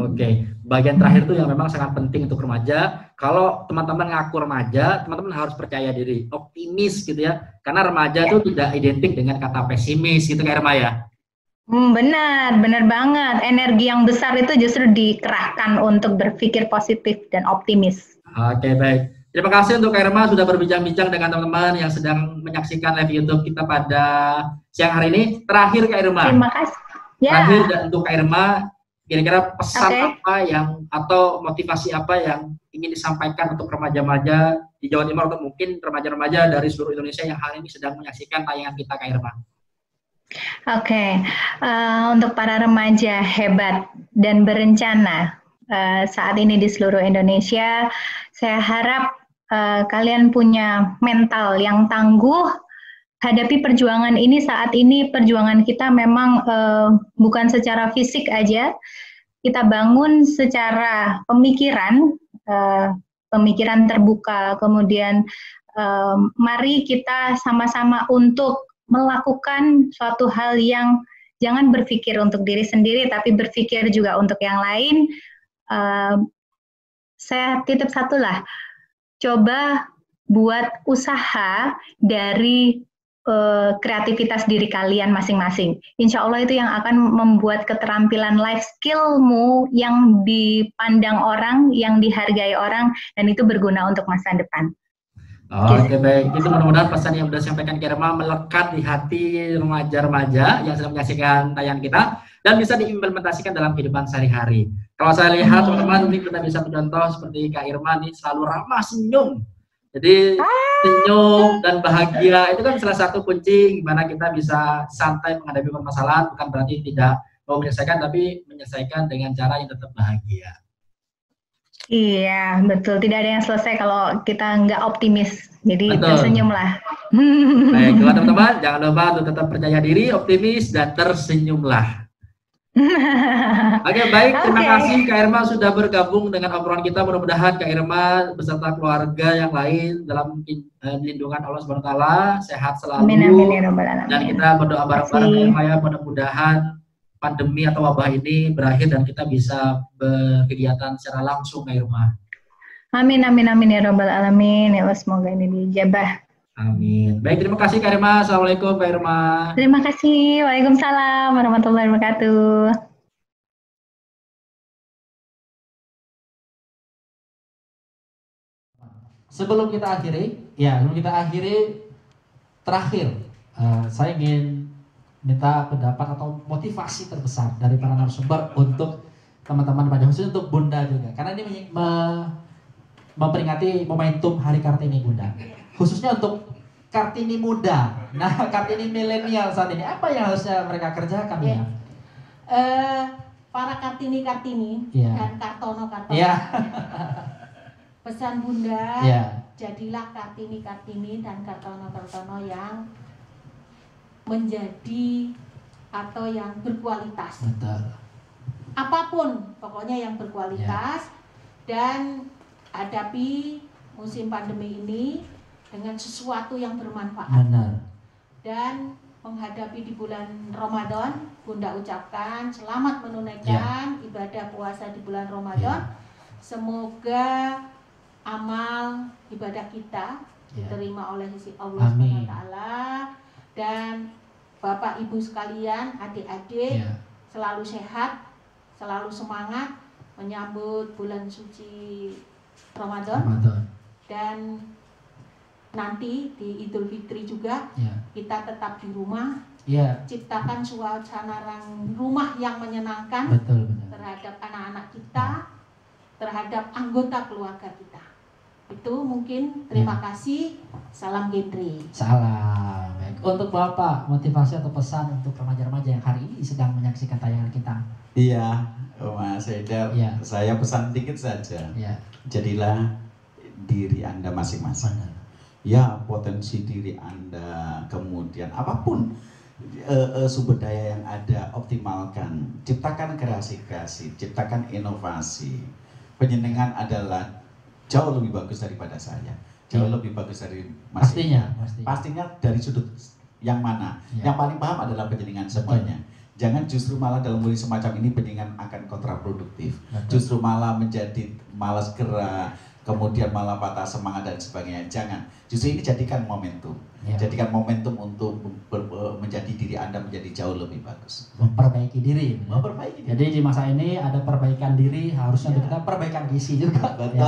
Oke, bagian terakhir itu yang memang sangat penting untuk remaja. Kalau teman-teman ngaku remaja, teman-teman harus percaya diri, optimis gitu ya. Karena remaja itu tidak identik dengan kata pesimis gitu kayak Irma ya. Benar banget. Energi yang besar itu justru dikerahkan untuk berpikir positif dan optimis. Oke, baik. Terima kasih untuk Kak Irma sudah berbincang-bincang dengan teman-teman yang sedang menyaksikan live YouTube kita pada siang hari ini. Terakhir Kak Irma. Terima kasih. Ya. Terakhir dan untuk Kak Irma, kira-kira pesan apa yang atau motivasi apa yang ingin disampaikan untuk remaja-remaja di Jawa Timur atau mungkin remaja-remaja dari seluruh Indonesia yang hari ini sedang menyaksikan tayangan kita Kak Irma? Oke, untuk para remaja hebat dan berencana saat ini di seluruh Indonesia, saya harap kalian punya mental yang tangguh hadapi perjuangan ini. Saat ini perjuangan kita memang bukan secara fisik aja, kita bangun secara pemikiran, pemikiran terbuka, kemudian mari kita sama-sama untuk melakukan suatu hal yang jangan berpikir untuk diri sendiri, tapi berpikir juga untuk yang lain. Saya titip satu lah, coba buat usaha dari kreativitas diri kalian masing-masing. Insya Allah itu yang akan membuat keterampilan life skillmu yang dipandang orang, yang dihargai orang, dan itu berguna untuk masa depan. Oke, baik. Itu mudah-mudahan pesan yang sudah disampaikan Kak Irma melekat di hati remaja-remaja yang sedang menyaksikan tayangan kita dan bisa diimplementasikan dalam kehidupan sehari-hari. Kalau saya lihat teman-teman, ini kita bisa contoh seperti Kak Irma ini selalu ramah senyum. Jadi senyum dan bahagia itu kan salah satu kunci gimana kita bisa santai menghadapi permasalahan, bukan berarti tidak mau menyelesaikan, tapi menyelesaikan dengan cara yang tetap bahagia. Iya, betul. Tidak ada yang selesai kalau kita nggak optimis. Jadi tersenyumlah. Baik, teman-teman, jangan lupa untuk tetap percaya diri, optimis, dan tersenyumlah. Oke, baik. Terima kasih Kak Irma sudah bergabung dengan obrolan kita. Mudah-mudahan Kak Irma beserta keluarga yang lain dalam lindungan Allah Subhanahu wa taala sehat selalu. Amin, amin, ya Rabbal alamin. Dan kita berdoa bareng-bareng ya, mudah-mudahan pandemi atau wabah ini berakhir dan kita bisa berkegiatan secara langsung Kak Irma. Amin, amin, amin, ya Rabbal alamin. Ya Allah, semoga ini dijabah. Amin. Baik, terima kasih Kak Irma. Assalamualaikum Kak Irma. Terima kasih. Waalaikumsalam warahmatullahi wabarakatuh. Sebelum kita akhiri, terakhir saya ingin minta pendapat atau motivasi terbesar dari para narasumber untuk teman-teman remaja, khususnya untuk Bunda juga, karena ini memperingati momentum Hari Kartini Bunda, khususnya untuk Kartini muda. Nah, Kartini milenial saat ini apa yang harusnya mereka kerjakan ya? Para Kartini dan Kartono. Pesan Bunda, jadilah Kartini dan Kartono yang menjadi atau yang berkualitas. Betul. Apapun pokoknya yang berkualitas, dan hadapi musim pandemi ini dengan sesuatu yang bermanfaat. Benar. Dan menghadapi di bulan Ramadan, Bunda ucapkan selamat menunaikan ibadah puasa di bulan Ramadan. Semoga amal ibadah kita diterima oleh sisi Allah SWT. Dan Bapak Ibu sekalian, adik-adik selalu sehat, selalu semangat menyambut bulan suci Ramadan. Dan nanti di Idul Fitri juga kita tetap di rumah, ciptakan suasana rumah yang menyenangkan terhadap anak-anak kita, terhadap anggota keluarga kita. Itu mungkin. Terima kasih. Salam genre. Salam. Baik. Untuk Bapak, motivasi atau pesan untuk remaja-remaja yang hari ini sedang menyaksikan tayangan kita? Iya, Mas Haidar. Saya pesan dikit saja. Jadilah diri Anda masing-masing. Ya, potensi diri Anda, kemudian apapun sumber daya yang ada, optimalkan, ciptakan kreasi-kreasi, ciptakan inovasi. Penyenengan adalah jauh lebih bagus daripada saya, jauh lebih bagus dari Mas. Pastinya dari sudut yang mana? Yang paling paham adalah penjenengan semuanya. Jangan justru malah dalam kondisi semacam ini penjenengan akan kontraproduktif. Justru malah menjadi malas gerak, kemudian malah patah semangat dan sebagainya. Jangan. Justru ini jadikan momentum. Jadikan momentum untuk menjadi diri Anda menjadi jauh lebih bagus. Memperbaiki diri. Memperbaiki diri. Jadi di masa ini ada perbaikan diri, harusnya kita perbaikan gizi juga. Betul.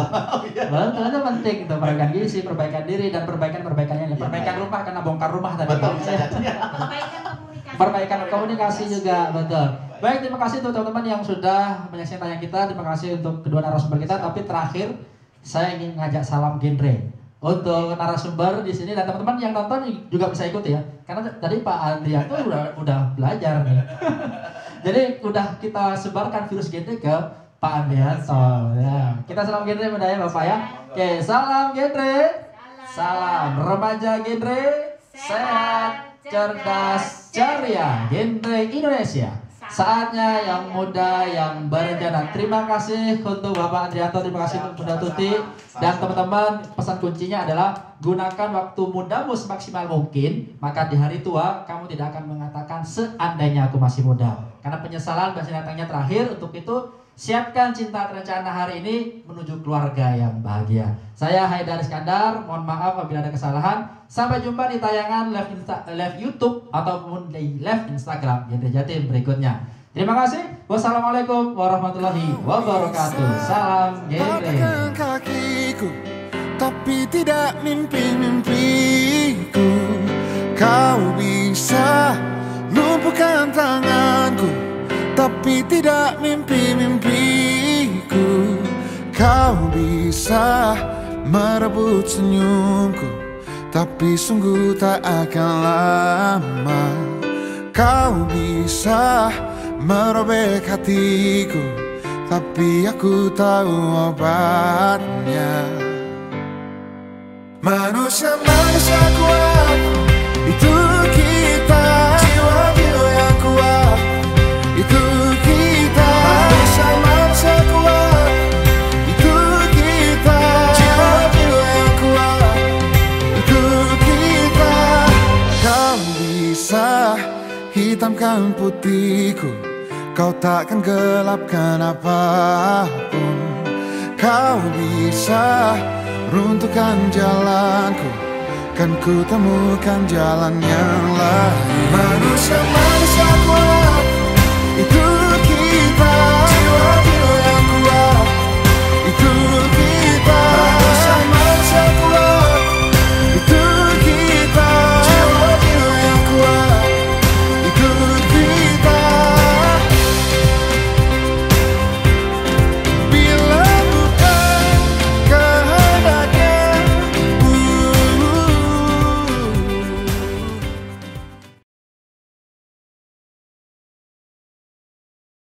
Betul, itu penting itu, perbaikan gizi, perbaikan diri, dan perbaikan perbaikan rumah karena bongkar rumah tadi. Betul. Perbaikan komunikasi juga, betul. Baik, terima kasih untuk teman-teman yang sudah menyaksikan tayang kita. Terima kasih untuk kedua narasumber kita. Tapi terakhir, saya ingin ngajak salam genre untuk narasumber di sini, dan teman-teman yang nonton juga bisa ikut ya. Karena tadi Pak Andrianto udah belajar nih. Jadi udah kita sebarkan virus genre ke Pak Andrianto. Ya. Kita salam genre mudah ya Bapak ya. Oke, salam genre. Salam remaja genre. Sehat, cerdas, ceria, genre Indonesia. Saatnya yang muda yang berencana. Terima kasih untuk Bapak Andrianto, terima kasih untuk Bunda Tuti. Dan teman-teman, pesan kuncinya adalah gunakan waktu mudamu semaksimal mungkin. Maka di hari tua kamu tidak akan mengatakan seandainya aku masih muda. Karena penyesalan pasti datangnya terakhir. Untuk itu siapkan cinta terencana hari ini menuju keluarga yang bahagia. Saya Haidar Iskandar, mohon maaf apabila ada kesalahan. Sampai jumpa di tayangan live YouTube ataupun di live Instagram Genre Jatim berikutnya. Terima kasih. Wassalamualaikum warahmatullahi wabarakatuh. Salam genre. Kakiku, tapi tidak mimpi-mimpiku. Kau bisa lumpuhkan tanganku, tapi tidak mimpi-mimpiku. Kau bisa merebut senyumku, tapi sungguh tak akan lama. Kau bisa merobek hatiku, tapi aku tahu obatnya. Manusia-manusia kuat, itu kita. Jiwa-jiwa yang kuat, itu kita. Manusia-manusia kuat, itu kita. Jiwa-jiwa yang kuat, itu kita. Kau bisa hitamkan putihku, kau takkan gelapkan apapun. Kau bisa runtuhkan jalanku, kan ku temukan jalan yang lain. Manusia-manusia kuat.